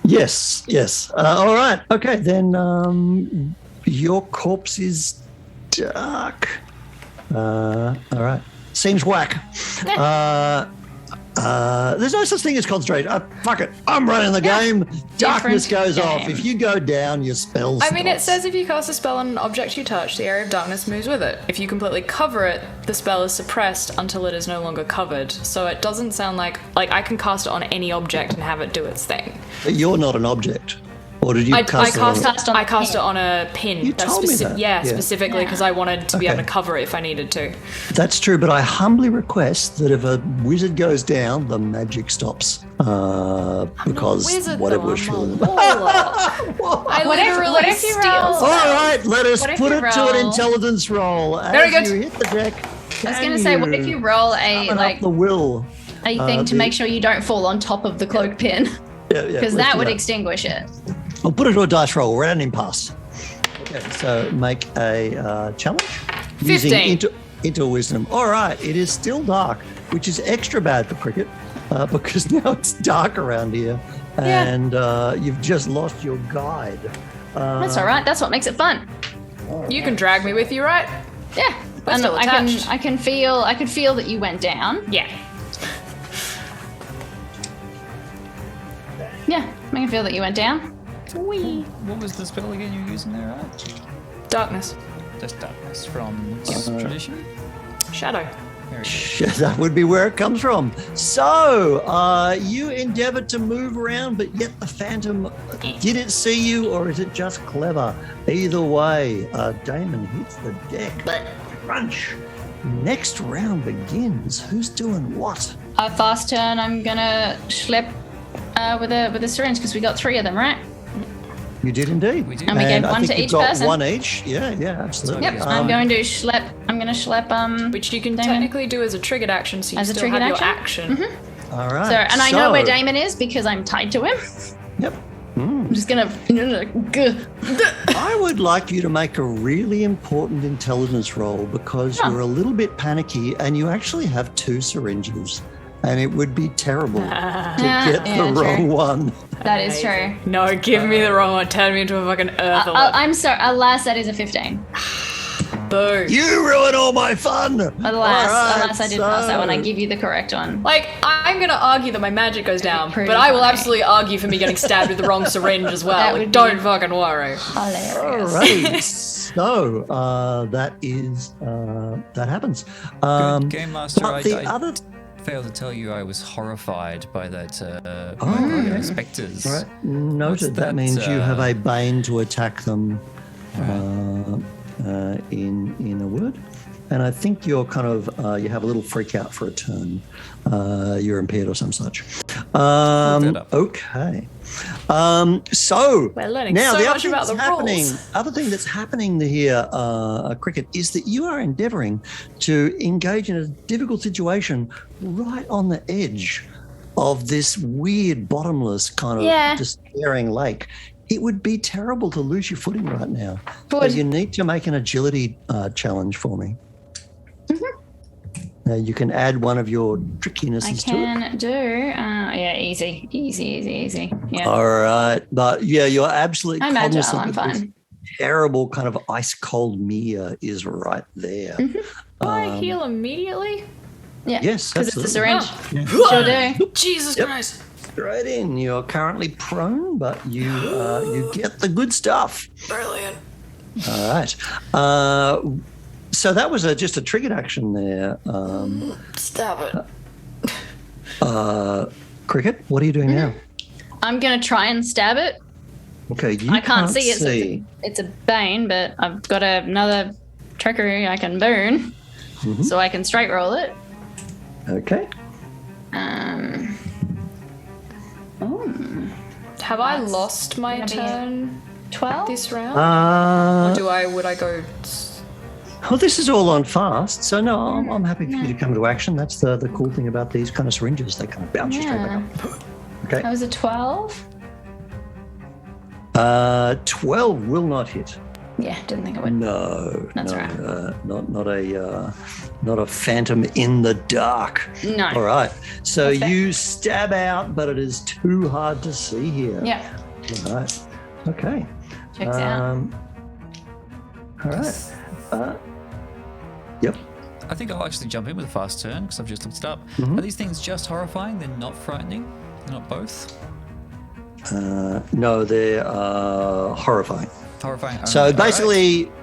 Yes. All right. Okay, then your corpse is dark. All right. Seems whack. There's no such thing as concentrate. Fuck it. I'm running the game. Darkness goes off. If you go down, your spells. I mean, it says if you cast a spell on an object you touch, the area of darkness moves with it. If you completely cover it, the spell is suppressed until it is no longer covered. So it doesn't sound like I can cast it on any object and have it do its thing. But you're not an object. Or did you I cast it on a pin? You told me that. Yeah, specifically because I wanted to be able to cover it if I needed to. That's true, but I humbly request that if a wizard goes down, the magic stops. Because wizard, whatever though, was I'm a feeling. warlock. I literally what if you steal roll- All right, let us What if put you it to an roll- intelligence roll. Very As good. you hit the deck, I was going to say, what if you roll a summon up the will? a thing to make sure you don't fall on top of the cloak pin? Yeah, Because that would extinguish it. I'll put it to a dice roll. We're at an impasse. Okay, so make a challenge. 15. Using into wisdom. All right, it is still dark, which is extra bad for cricket because now it's dark around here, and you've just lost your guide. That's all right. That's what makes it fun. You can drag me with you, right? Yeah. We're And still attached. I can feel that you went down. Yeah. Yeah, I can feel that you went down. What was the spell again you were using there, right? Darkness. Just darkness from tradition? Shadow. Very good. That would be where it comes from. So, you endeavored to move around, but yet the phantom, did it see you or is it just clever? Either way, Damon hits the deck. Crunch. Next round begins. Who's doing what? A fast turn. I'm gonna schlep with a syringe because we got 3 of them, right? You did indeed. We did. And we gave I one think to you've each got person. one each. Yeah, absolutely. Yep. I'm going to schlep. I'm gonna schlep. Which you can Damon. technically do as a triggered action, so you As a still triggered have action? your action. All right. So, and I know where Damon is because I'm tied to him. Yep. I'm just gonna. I would like you to make a really important intelligence roll because you're a little bit panicky and you actually have 2 syringes. And it would be terrible to get the true. wrong one. That is true. No, give me the wrong one. Turn me into a fucking earth orc. I'm sorry. Alas, that is a 15. Boo. You ruin all my fun. Alas, I did pass that one. I give you the correct one. Like, I'm gonna argue that my magic goes down, pretty but I will funny. absolutely argue for me getting stabbed with the wrong syringe as well. That Like, would don't be- fucking worry. Hilarious. Alrighty. So that happens. Game Master, But the I other. failed to tell you I was horrified by that okay. spectres. All right, noted. That that, means you have a bane to attack them in a word. And I think you're kind of, you have a little freak out for a turn. You're impaired or some such. Okay. So We're learning now so the other much thing about that's the happening, rules. other thing that's happening here, Cricket, is that you are endeavouring to engage in a difficult situation right on the edge of this weird, bottomless kind of despairing lake. It would be terrible to lose your footing right now. So you need to make an agility challenge for me. Now you can add one of your trickinesses to it. I can do. Yeah, easy. Yeah. All right, but yeah, you're absolutely I'm agile. cognizant I'm that this fine. terrible kind of ice cold mirror is right there. Do I heal immediately? Yeah. Yes, Because it's a absolutely. syringe. Sure do. Jesus Christ. Straight in. You're currently prone, but you get the good stuff. Brilliant. All right. So that was just a triggered action there. Stop it. Cricket, what are you doing now? I'm gonna try and stab it. Okay, you I can't see it. So it's a bane, but I've got another trickery I can burn, so I can straight roll it. Okay. Have I lost my gonna be turn 12. this round? Or would I go... Well, this is all on fast, so no, I'm happy for you to come to action. That's the cool thing about these kind of syringes. They kind of bounce you straight back up. Okay. That was a 12. 12 will not hit. Yeah, didn't think it would. No, That's no, right. not a phantom in the dark. No. All right. So That's fair. you stab out, but it is too hard to see here. Yeah. All right. Okay. Checks out. All right. Yep. I think I'll actually jump in with a fast turn because I've just looked it up. Mm-hmm. Are these things just horrifying? They're not frightening? They're not both? No, they're horrifying. Horrifying. So all basically, right.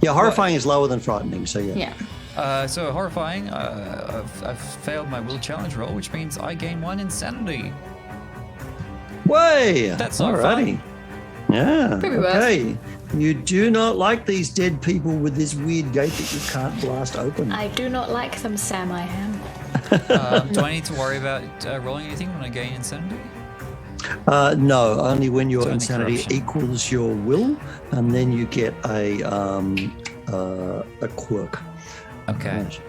yeah, horrifying is lower than frightening. So yeah. Yeah. So horrifying, I've failed my will challenge roll, which means I gain 1 insanity. Way. That's not alrighty. fun. Yeah. Could be worse. Okay. You do not like these dead people with this weird gate that you can't blast open. I do not like them, Sam. I am. Do I need to worry about rolling anything when I gain insanity? No, only when your It's only insanity corruption. equals your will, and then you get a quirk. Okay. Right.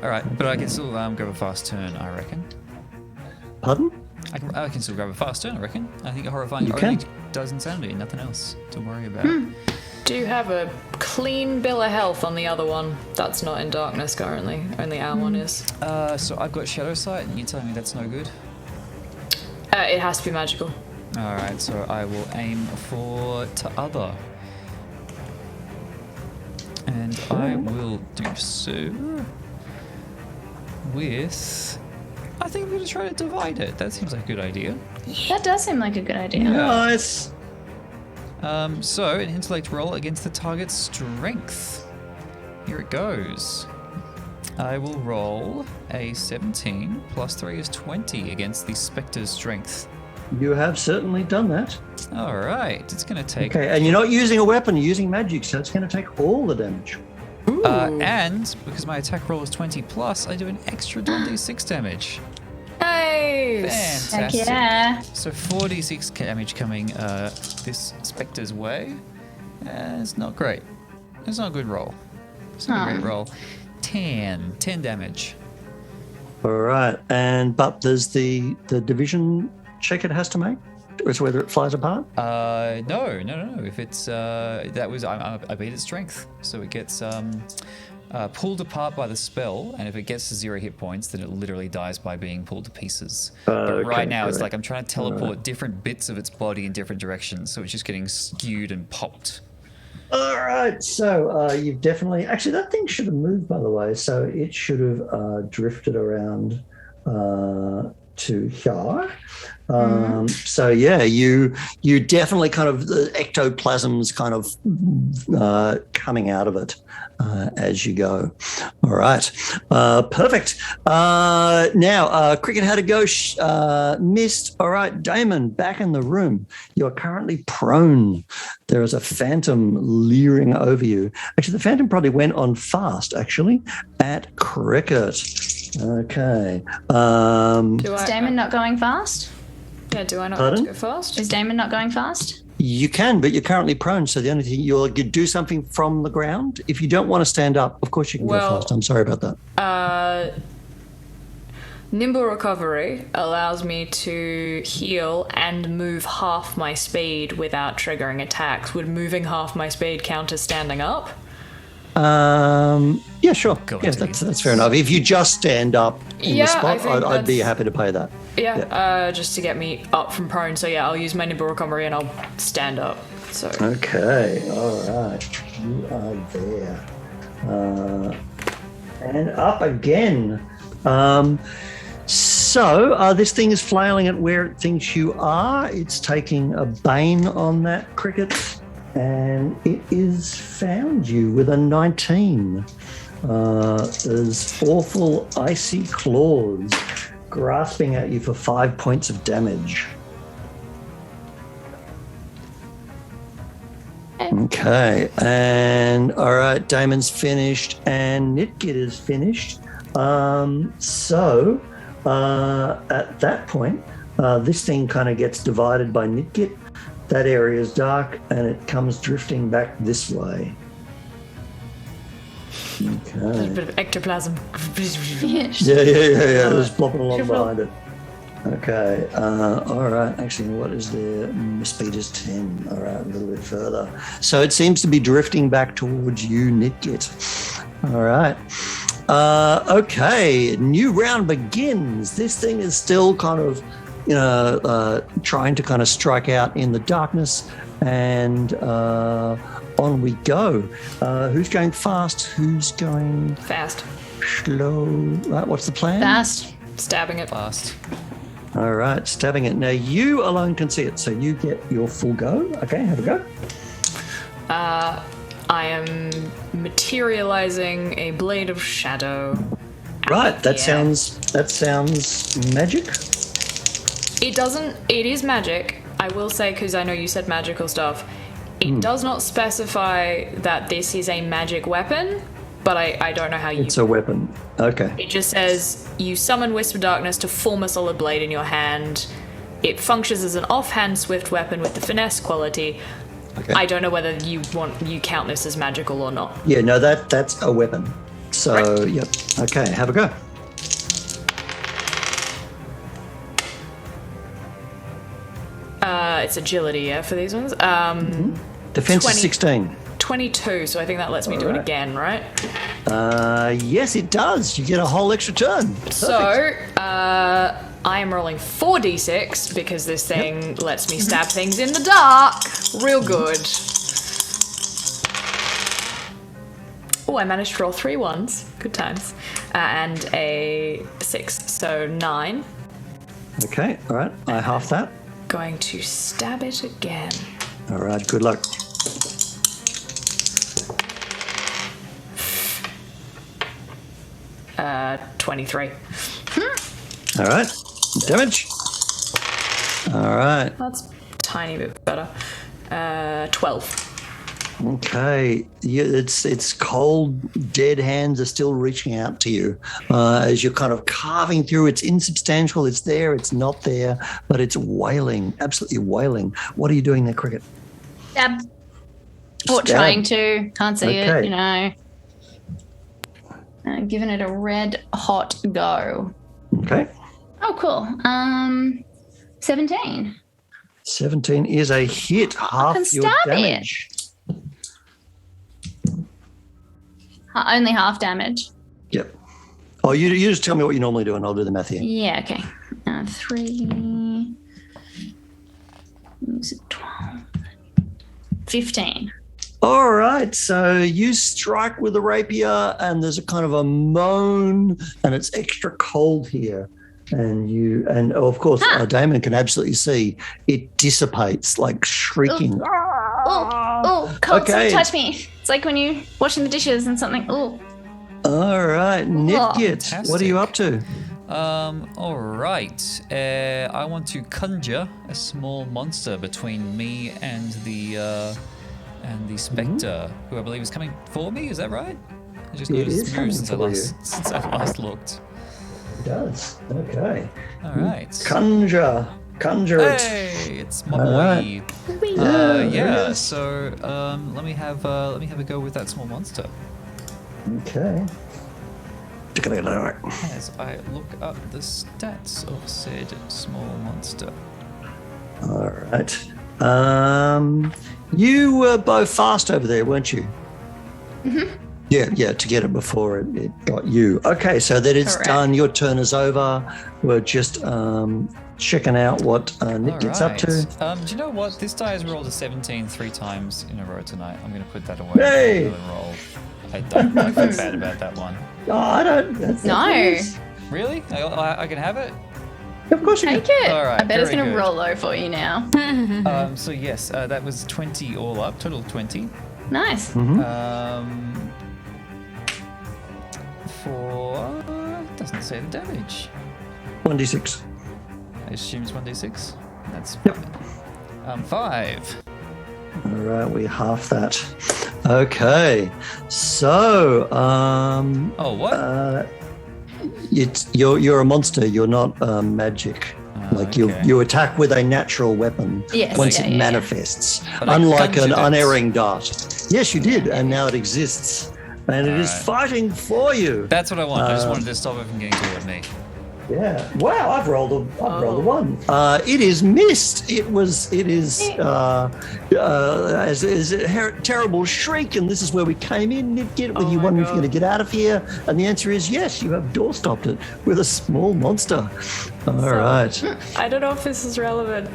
All right, but I can still grab a fast turn, I reckon. Pardon? I can still grab a fast turn, I reckon. I think a horrifying You only can. does insanity, nothing else to worry about. Do you have a clean bill of health on the other one? That's not in darkness currently. Only our one is. So I've got Shadow Sight, and you're telling me that's no good? It has to be magical. All right, so I will aim for T'Other. And I will do so with... I think I'm going to try to divide it. That seems like a good idea. That does seem like a good idea. Nice. So, an intellect roll against the target's strength. Here it goes. I will roll a 17 plus 3 is 20 against the Spectre's strength. You have certainly done that. All right, it's going to take... Okay, and you're not using a weapon, you're using magic, so it's going to take all the damage. and because my attack roll is 20 plus, I do an extra 1d6 damage. Nice. Heck Fantastic. yeah. So 4d6 damage coming this Spectre's way. It's not great. It's not a good roll. It's not a great roll. 10 damage. All right, but there's the division check it has to make? It's whether it flies apart? No. If it's that was I beat its strength, so it gets pulled apart by the spell, and if it gets to 0 hit points, then it literally dies by being pulled to pieces. But right now, it's like I'm trying to teleport different bits of its body in different directions, so it's just getting skewed and popped. All right, so you've definitely... Actually, that thing should have moved, by the way, so it should have drifted around to here. So yeah, you definitely kind of the ectoplasm's kind of coming out of it as you go. All right, perfect. Now, Cricket had a go, missed. All right, Damon, back in the room. You are currently prone. There is a phantom leering over you. Actually, the phantom probably went on fast, actually, at Cricket. Okay. Is Damon not going fast? Yeah, do I not Pardon? have to go fast? Is Damon not going fast? You can, but you're currently prone, so the only thing you'll do something from the ground. If you don't want to stand up, of course you can go fast. I'm sorry about that. Nimble recovery allows me to heal and move half my speed without triggering attacks. Would moving half my speed count as standing up? Yeah, sure. Go Yeah, into that's fair enough. If you just stand up in Yeah, the spot, I think I'd be that's- happy to pay that. Yeah, just to get me up from prone. So yeah, I'll use my nimble recovery and I'll stand up. So Okay, all right. You are there. And up again. So this thing is flailing at where it thinks you are. It's taking a bane on that Cricket, and it is found you with a 19. There's awful icy claws grasping at you for 5 points of damage. Okay, and all right, Damon's finished and Nitgit is finished. So at that point, this thing kind of gets divided by Nitgit. That area is dark and it comes drifting back this way. there's a Okay. bit of ectoplasm. Yeah. Yeah. Just plopping along behind it. Okay. All right. Actually, what is their speed is 10. All right, a little bit further. So it seems to be drifting back towards you, Nitgit. All right. Okay. New round begins. This thing is still kind of, trying to kind of strike out in the darkness, and on we go. Who's going fast? Who's going Fast. slow? Right. What's the plan? Fast. Stabbing it. Fast. All right, stabbing it. Now you alone can see it, so you get your full go. Okay, have a go. I am materializing a blade of shadow. Right, that Yeah. sounds magic. It doesn't. It is magic. I will say, because I know you said magical stuff. It does not specify that this is a magic weapon, but I don't know how you. It's a weapon. Okay. It just says you summon Wisp of Darkness to form a solid blade in your hand. It functions as an offhand swift weapon with the finesse quality. Okay. I don't know whether you count this as magical or not. Yeah, no, that's a weapon. So, Right. yep. Okay, have a go. It's agility, yeah, for these ones. Defense 20. is 16. 22, so I think that lets me do it Alright. again, right? Yes, it does. You get a whole extra turn. So, I am rolling 4d6 because this thing lets me stab things in the dark. Real good. Oh, I managed to roll 3 ones. Good times. And a 6, so 9. Okay, all right. I half that. Going to stab it again. All right, good luck. Uh, 23. All right. Damage. All right. That's a tiny bit better. 12. Okay, yeah, it's cold, dead hands are still reaching out to you as you're kind of carving through. It's insubstantial. It's there. It's not there, but it's wailing, absolutely wailing. What are you doing there, Cricket? Stab. Or Stab. trying to. Can't see Okay. it, you know. Giving it a red hot go. Okay, Oh, cool. 17. 17 is a hit. Half can your stab it. damage. Only half damage. Yep. Oh, you just tell me what you normally do, and I'll do the math here. Yeah, okay. 3. Is it 12? 15. All right, so you strike with the rapier, and there's a kind of a moan, and it's extra cold here. And of course, Damon can absolutely see it dissipates like shrieking. Oh, cold, Okay. something touch me. It's like when you're washing the dishes and something. Oh, All right, Nitgit, what are you up to? All right. I want to conjure a small monster between me and the spectre, who I believe is coming for me. Is that right? I just It noticed is it's coming moved for you. since I last looked. It does. Okay. All right. Conjure it. Hey, it's my All boy. right. Yeah. there it is. So let me have a go with that small monster Okay. as I look up the stats of said small monster. All right. You were both fast over there, weren't you? Mm-hmm. Yeah, to get it before it got you. Okay, so that it's Correct. done. Your turn is over. We're just checking out what Nick gets up to. Do you know what? This die has rolled a 17 3 times in a row tonight. I'm going to put that away. Hey! Rather than roll. I don't feel bad about that one. Oh, I don't. That's No. Really? I can have it? Of course you take can. it. All right, I bet it's very going to good. roll low for you now. So yes, that was 20 all up, total 20. Nice. For doesn't say the damage. 1d6. I assume it's 1d6. That's Yep. 5. All right, we half that. Okay, so Oh, what? you're a monster. You're not magic. Like okay. you attack with a natural weapon Yes, once yeah, it yeah. manifests, But I unlike an conjured it. unerring dart. Yes, you did, and now it exists, and it is Alright. fighting for you. That's what I want. I just wanted to stop it from getting toward me. Yeah. Wow, I've rolled a one. It is missed. It is as a terrible shriek, and this is where we came in, Nitgit, with you wondering if you're going to get out of here. And the answer is yes, you have door stopped it with a small monster. All right. I don't know if this is relevant,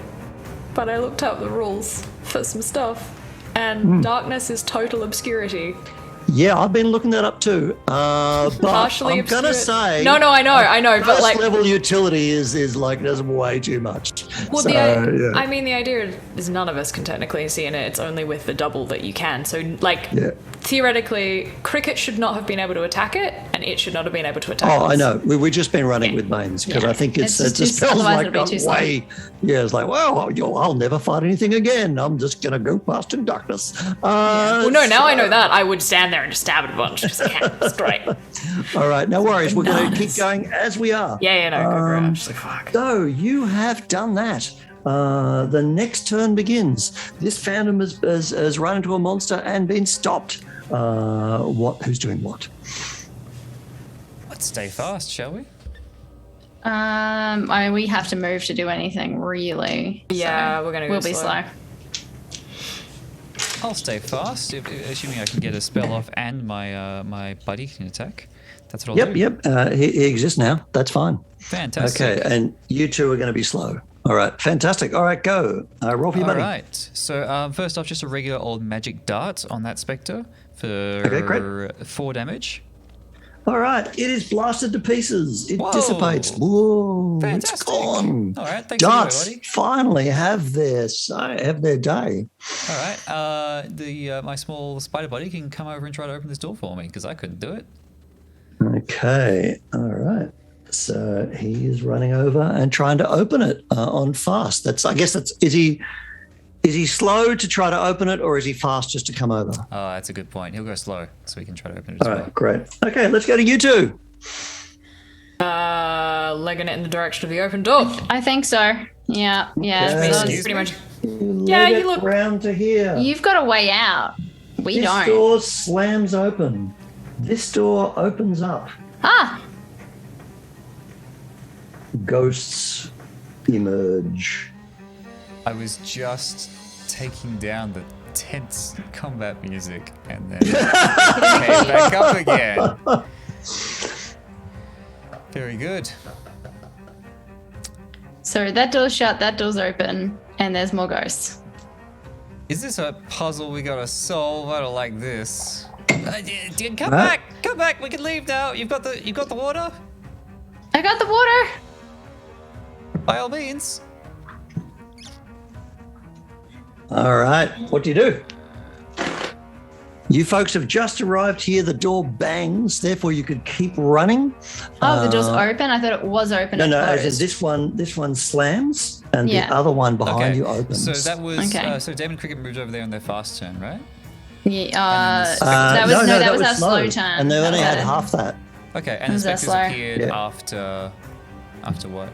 but I looked up the rules for some stuff, and darkness is total obscurity. Yeah, I've been looking that up too. But Partially I'm going to say... No, I know, but like... level utility is like, there's way too much. Well, so, I mean, the idea is none of us can technically see in it. It's only with the double that you can. So, like, theoretically, Cricket should not have been able to attack it, and it should not have been able to attack us. I know. We've just been running with mains, because I think it just feels like a way... Yeah, it's like, well, I'll never fight anything again. I'm just going to go past in darkness. Well, no, now I know that. I would stand there and just stab it a bunch, because I can. It's great. All right, no worries. We're going to keep going as we are. Yeah, no, go for it. I'm just like, fuck. So you have done that. The next turn begins. This phantom has run into a monster and been stopped. Who's doing what? Let's stay fast, shall we? We have to move to do anything, really. Yeah, so we're going to go be slow. I'll stay fast, assuming I can get a spell off and my buddy can attack. That's what I'll do. Yep. He exists now. That's fine. Fantastic. Okay, and you two are going to be slow. All right, fantastic. All right, go. Roll for your buddy. All right. So first off, just a regular old magic dart on that spectre for 4 damage. All right, it is blasted to pieces. It dissipates. Whoa, Fantastic. It's gone. All right, thanks Darts everybody. finally have their day. All right, my small spider buddy can come over and try to open this door for me because I couldn't do it. Okay, all right. So he is running over and trying to open it on fast. Is he slow to try to open it, or is he fast just to come over? Oh, that's a good point. He'll go slow so he can try to open it as All well. right, great. Okay, let's go to you two. Legging it in the direction of the open door. I think so. Yeah. Okay. So Excuse Pretty me? much. You look round to here. you've got a way out. We This don't. door slams open. This door opens up. Ah, Ghosts emerge. I was just taking down the tense combat music and then came back up again. Very good. so that door's shut, that door's open, and there's more ghosts. Is this a puzzle we gotta solve? I don't like this. Come back. We can leave now. You've got the water. I got the water. By all means. All right, what do you do? You folks have just arrived here. The door bangs, therefore you could keep running. Oh, the door's open? I thought it was open. No, and as in closed. this one slams, and Yeah. the other one behind Okay. you opens. So that was Okay. so Damon Cricket moved over there on their fast turn, right? Yeah, that was our slow turn. and they only had Okay. half that. Okay, and the Was that specters slow? appeared Yeah. after what?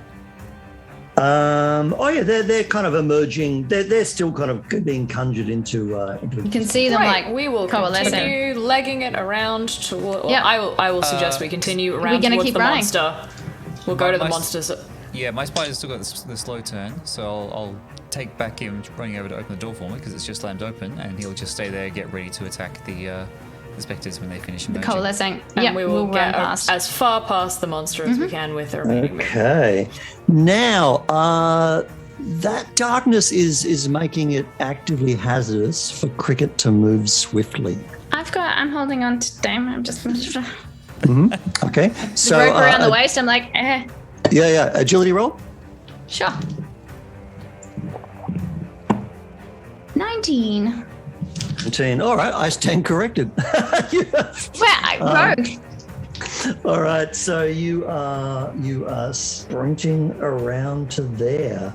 They're kind of emerging. They're still kind of being conjured into. You can see them Right, like we will coalescing. continue legging it around toward. Well, Yeah. I will suggest we continue around gonna towards keep the running? monster. We'll go to the My- monsters. Yeah, my spider's still got the slow turn, so I'll take back him running over to open the door for me because it's just slammed open, and he'll just stay there, get ready to attack the specters when they finish emerging. coalescing. And Yeah, we will we'll get run past. as far past the monster as we can with the remaining movement. Okay. Now, that darkness is making it actively hazardous for Cricket to move swiftly. I'm holding on to Damon. I'm just the Okay. So rope around the waist. I'm like, Yeah. Agility roll. sure. 19. 19. All right, I stand corrected. Rogue. All right, so you are sprinting around to there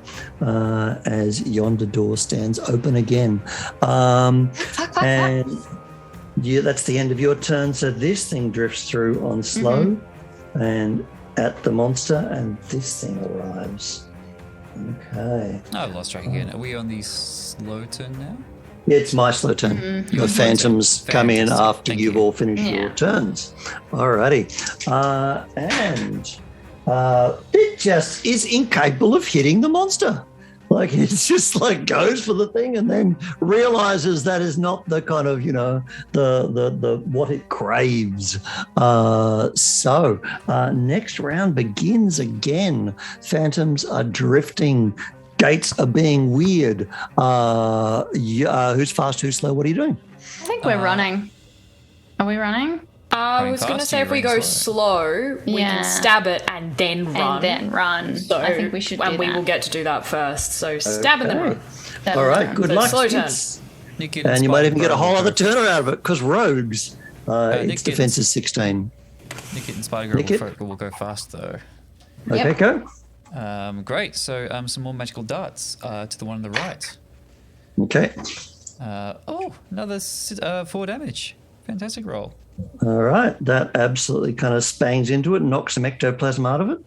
as yonder door stands open again. Fuck. And yeah, that's the end of your turn. So this thing drifts through on slow and at the monster, and this thing arrives. Okay. I've lost track again. Are we on the slow turn now? Yeah, it's my slow turn. The phantoms come in Fantastic. after Thank you've you. all finished your turns. Alrighty. And it just is incapable of hitting the monster. Like, it's just like goes for the thing and then realizes that is not the kind of, the what it craves. So next round begins again. Phantoms are drifting. Gates are being weird. Who's fast, who's slow? What are you doing? I think we're running. Are we running? I was going to say if we go slow, we can stab it and then run. So I think we should do and we that. will get to do that first. So stab and then run. All right, good luck. Slow turn. Nitgit And you might even get a Spider-Girl whole will other go- turner out of it because rogues, its Nitgit- defense is 16. Nitgit and Spider-Girl Nitgit? will go fast though. Okay, Yep. go. Great. So some more magical darts to the one on the right. Okay. Another 4 damage. Fantastic roll. All right. That absolutely kind of spangs into it and knocks some ectoplasm out of it.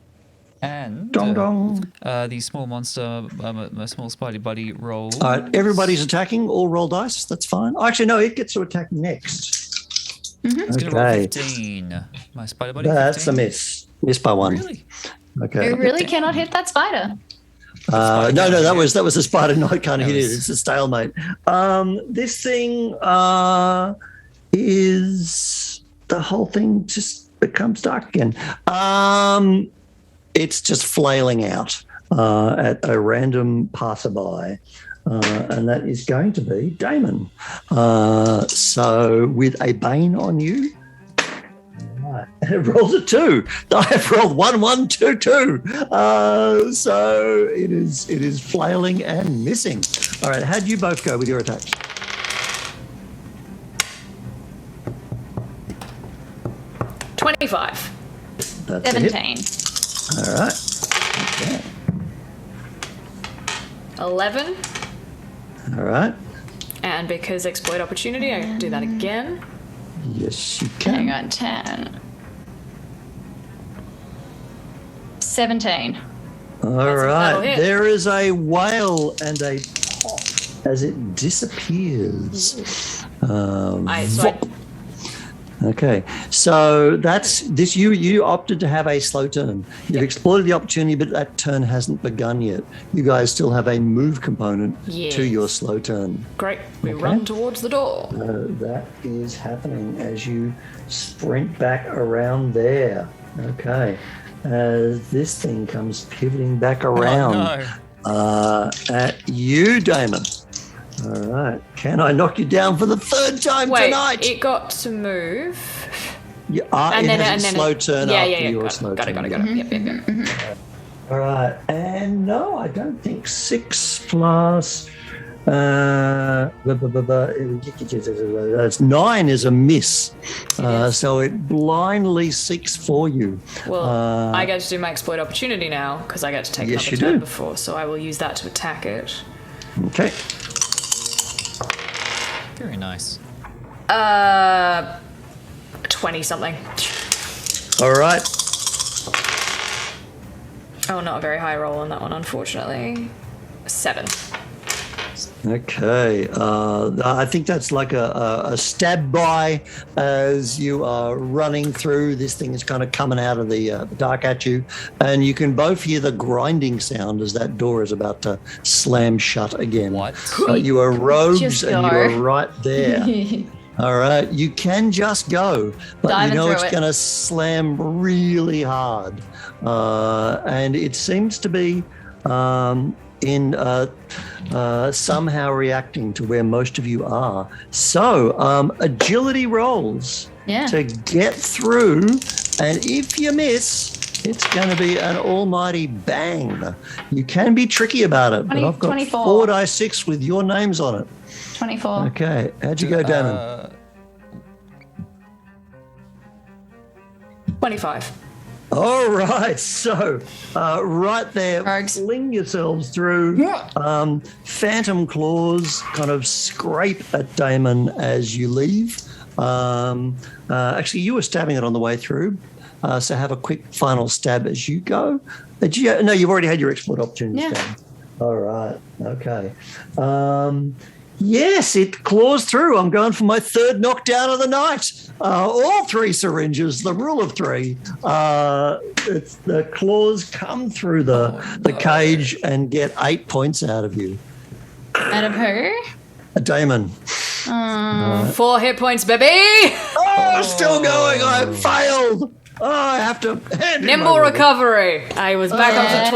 And Dong dong. the small monster, a small spidey buddy rolls. All right. Everybody's attacking. All roll dice. That's fine. Actually, no, it gets to attack next. It's gonna roll Okay. 15. My spider buddy. That's 15. a miss. Miss by one. Really? Okay. We really cannot hit that spider. No, can't that hit was a spider. No, I can't That hit it. was- It's a stalemate. This thing is the whole thing just becomes dark again. It's just flailing out at a random passerby. And that is going to be Damon. So with a bane on you, right, and it rolls a 2. I have rolled 1, 1, 2, 2. So it is flailing and missing. All right, how'd you both go with your attacks? $25. That's a hit. 17. All right. Okay. 11. All right. And because exploit opportunity, I can do that again. Yes, you Hang can. on, 10. 17. All that'll right. hit. There is a wail and a pop as it disappears. Okay, so that's this. You opted to have a slow turn. You've exploited the opportunity, but that turn hasn't begun yet. You guys still have a move component to your slow turn. Great. We Okay. run towards the door. That is happening as you sprint back around there. Okay, as this thing comes pivoting back around at you, Damon. All right, can I knock you down for the 3rd time Wait, tonight? it got to move. Yeah, And it then, has and a then slow turn yeah, after yeah, yeah. your Got slow it, got turn. it, got it. Yep. All right, and no, I don't think 6 plus. It's 9 is a miss, so it blindly seeks for you. Well, I get to do my exploit opportunity now because I get to take Yes, another you turn do. before, so I will use that to attack it. Okay, Very nice. 20 something. all right. Oh, not a very high roll on that one, unfortunately. 7. Okay, I think that's like a stab by as you are running through. This thing is kind of coming out of the dark at you, and you can both hear the grinding sound as that door is about to slam shut again. What? You are rogues Just and you go. are right there. All right, you can just go, but Diving you know through it's it. going to slam really hard, and it seems to be somehow reacting to where most of you are. So agility rolls Yeah. to get through, and if you miss, it's going to be an almighty bang. You can be tricky about it, but I've got 24. 4d6 with your names on it. 24. Okay, how'd you go, Damon? 25. All right, so right there, Rogues. fling yourselves through. Phantom claws kind of scrape at Damon as you leave. Actually, you were stabbing it on the way through, so have a quick final stab as you go. No, you've already had your exploit opportunity. Yeah. Stab. All right, okay. Yes, it claws through. I'm going for my third knockdown of the night. All 3 syringes, the rule of 3. The claws come through the cage and get 8 points out of you. Out of who? Damon. 4 hit points, baby. Oh, still going. I failed. Oh, I have to hand him Nimble over. recovery. I was back up to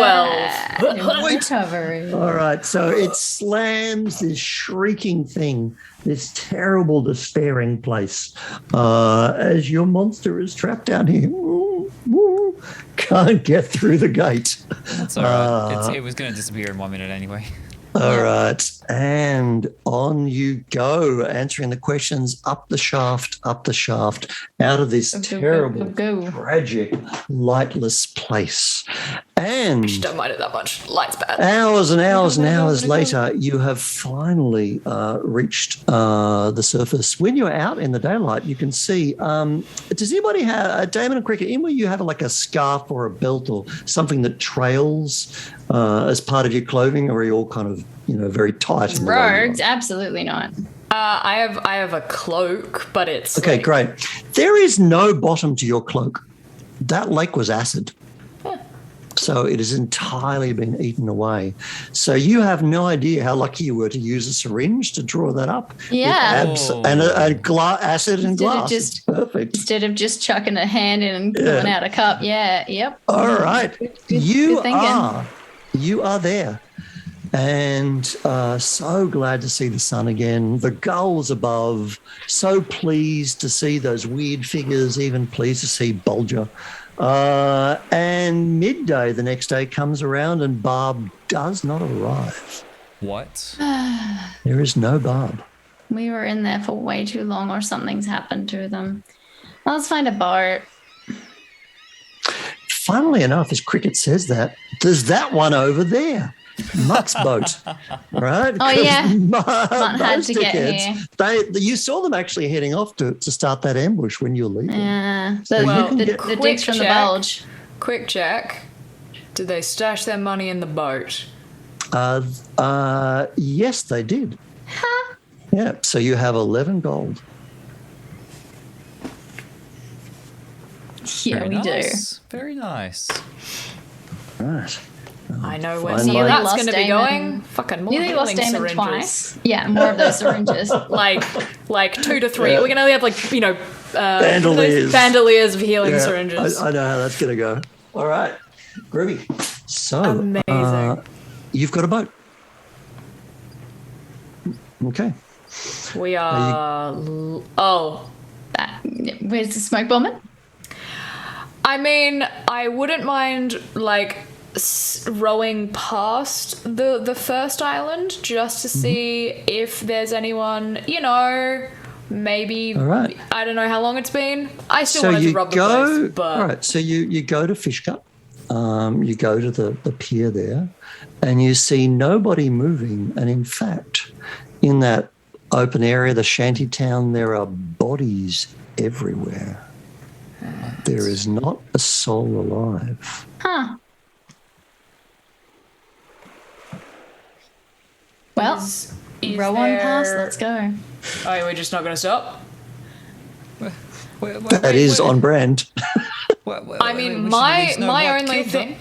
12. Nimble recovery. All right, so it slams this shrieking thing, this terrible, despairing place, as your monster is trapped down here. Can't get through the gate. That's all right. It was going to disappear in 1 minute anyway. All right, and on you go, answering the questions up the shaft, out of this terrible, tragic, lightless place. And Don't mind it that much. Light's bad. hours and hours and hours later, you have finally reached the surface. When you're out in the daylight, you can see. Does anybody have Damon and Cricket? In where you have like a scarf or a belt or something that trails as part of your clothing, or are you all kind of very tight? in the way you are? Rogues, absolutely not. I have a cloak, but it's Okay, like, great. There is no bottom to your cloak. That lake was acid. So it has entirely been eaten away. So you have no idea how lucky you were to use a syringe to draw that up. Yeah. And acid and glass. It's perfect. Instead of just chucking a hand in and pulling out a cup. Yeah, yep. All right. Good You thinking. are there. And so glad to see the sun again. The gulls above, so pleased to see those weird figures, even pleased to see Bulger. And midday the next day comes around and Barb does not arrive. What? There is no Barb. We were in there for way too long, or something's happened to them. Let's find a boat. Funnily enough, as Cricket says that, there's that one over there. Mutt's boat, right? Oh, yeah. Mutt had Those to get dickheads, here. you saw them actually heading off to start that ambush when you were leaving. Yeah. So you can the get- dicks from the bulge. Quick check. Did they stash their money in the boat? Yes, they did. Yeah, so you have 11 gold. Yeah, Very we nice. Very nice. Right. I know where Finally. some of that's Lost going to be Damon. going. Fucking more Nearly lost healing Damon syringes. twice. Yeah, more of those syringes. Like 2 to 3. We're going to only have Bandoliers. bandoliers of healing Yeah, syringes. I know how that's going to go. All right. Groovy. So, Amazing. You've got a boat. Okay. We are. Where's the smoke bombing? I mean, I wouldn't mind rowing past the first island just to see if there's anyone, maybe. All right. I don't know how long it's been. I still So wanted you to rob the go. place, but All right. So you go to Fish Cup. You go to the pier there, and you see nobody moving. And in fact, in that open area, the shanty town, there are bodies everywhere. There is not a soul alive. Huh. Well, is row on past. there- Let's go. Oh, we're just not going to stop? That is on brand. I mean, my only thing,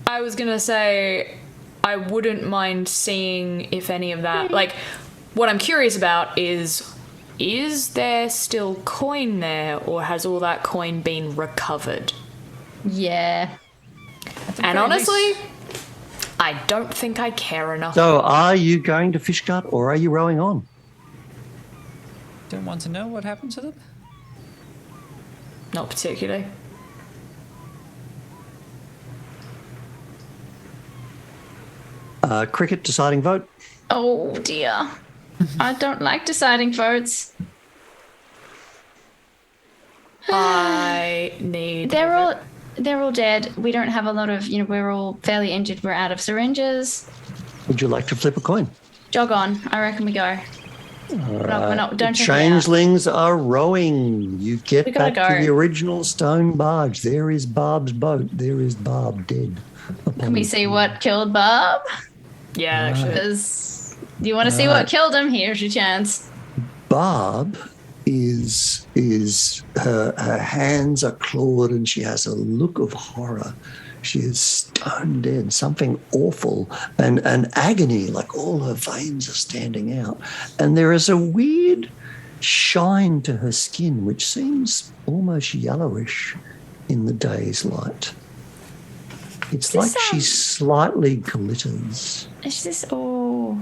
I was gonna say, I wouldn't mind seeing if any of that, what I'm curious about is there still coin there, or has all that coin been recovered? Yeah. And honestly, I don't think I care enough. So, are you going to Fish Cut or are you rowing on? Don't want to know what happened to them? Not particularly. Cricket deciding vote. Oh dear. I don't like deciding votes. I need. They're all dead. We don't have a lot of, we're all fairly injured. We're out of syringes. Would you like to flip a coin? Jog on. I reckon we go. Don't check it out. Changelings are rowing. You get We gotta back to go. the original stone barge. There is Barb's boat. There is Barb dead. Can we see what killed Bob? Yeah, actually. Because Do you want to see what killed him? Here's your chance. Barb is her hands are clawed and she has a look of horror. She is stone dead, something awful and agony, like all her veins are standing out. And there is a weird shine to her skin, which seems almost yellowish in the day's light. It's like she slightly glitters. Is this all?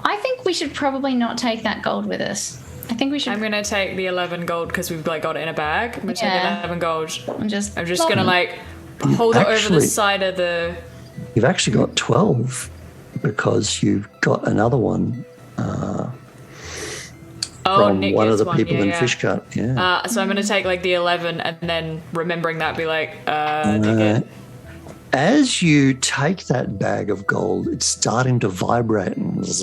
I think we should probably not take that gold with us. I think we should. I'm gonna take the 11 gold because we've like got it in a bag. I'm gonna take 11 gold. I'm just gonna like hold it over the side of the. You've actually got 12 because you've got another one from one of the people in Fishcut. Yeah. So I'm gonna take like the 11 and then remembering that, be like, Nitgit. As you take that bag of gold, it's starting to vibrate. Drop it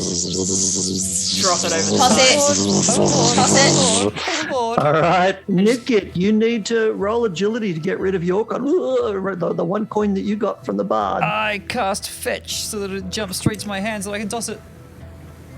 over. Toss it. All right, Nitgit, you need to roll agility to get rid of your coin, the one coin that you got from the bard. I cast fetch so that it jumps straight to my hand so I can toss it.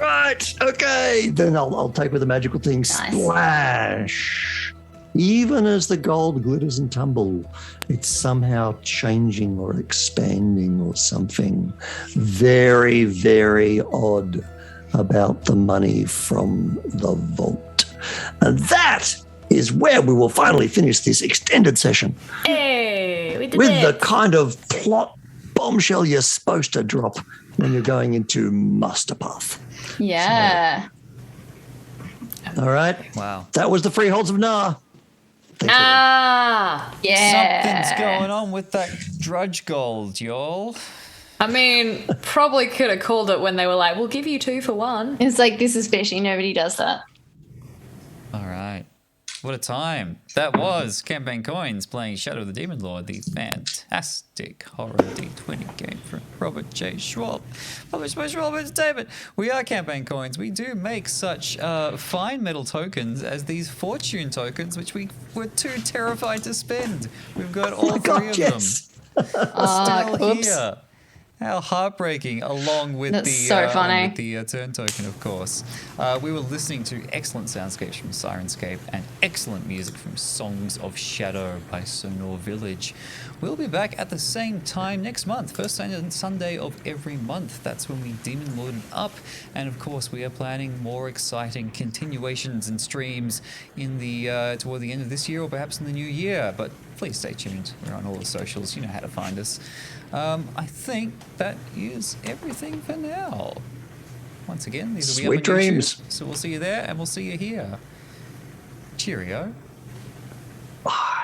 Right, okay. Then I'll take with the magical thing. Nice. Splash. Even as the gold glitters and tumble, it's somehow changing or expanding or something very, very odd about the money from the vault. And that is where we will finally finish this extended session. Hey, we did with it. the kind of plot bombshell you're supposed to drop when you're going into Master Path. Yeah. All right. Wow. That was the Freeholds of Nar. Yeah. Something's going on with that drudge gold, y'all. I mean, probably could have called it when they were like, we'll give you 2 for 1. It's like, this is fishy. Nobody does that. All right. What a time. That was Campaign Coins playing Shadow of the Demon Lord, the fantastic horror D20 game from Robert J. Schwalb, published by Schwalb Entertainment. We are Campaign Coins. We do make such fine metal tokens as these fortune tokens, which we were too terrified to spend. We've got all three of them. Still oops. here. How heartbreaking, along with That's the so funny. with the turn token, of course. We were listening to excellent soundscapes from Sirenscape and excellent music from Songs of Shadow by Sonor Village. We'll be back at the same time next month, first Sunday of every month. That's when we Demon Lord it up, and of course we are planning more exciting continuations and streams in the toward the end of this year or perhaps in the new year. But please stay tuned. We're on all the socials. You know how to find us. I think that is everything for now. Once again, these will be Sweet up on dreams. YouTube, so we'll see you there and we'll see you here. Cheerio. Bye.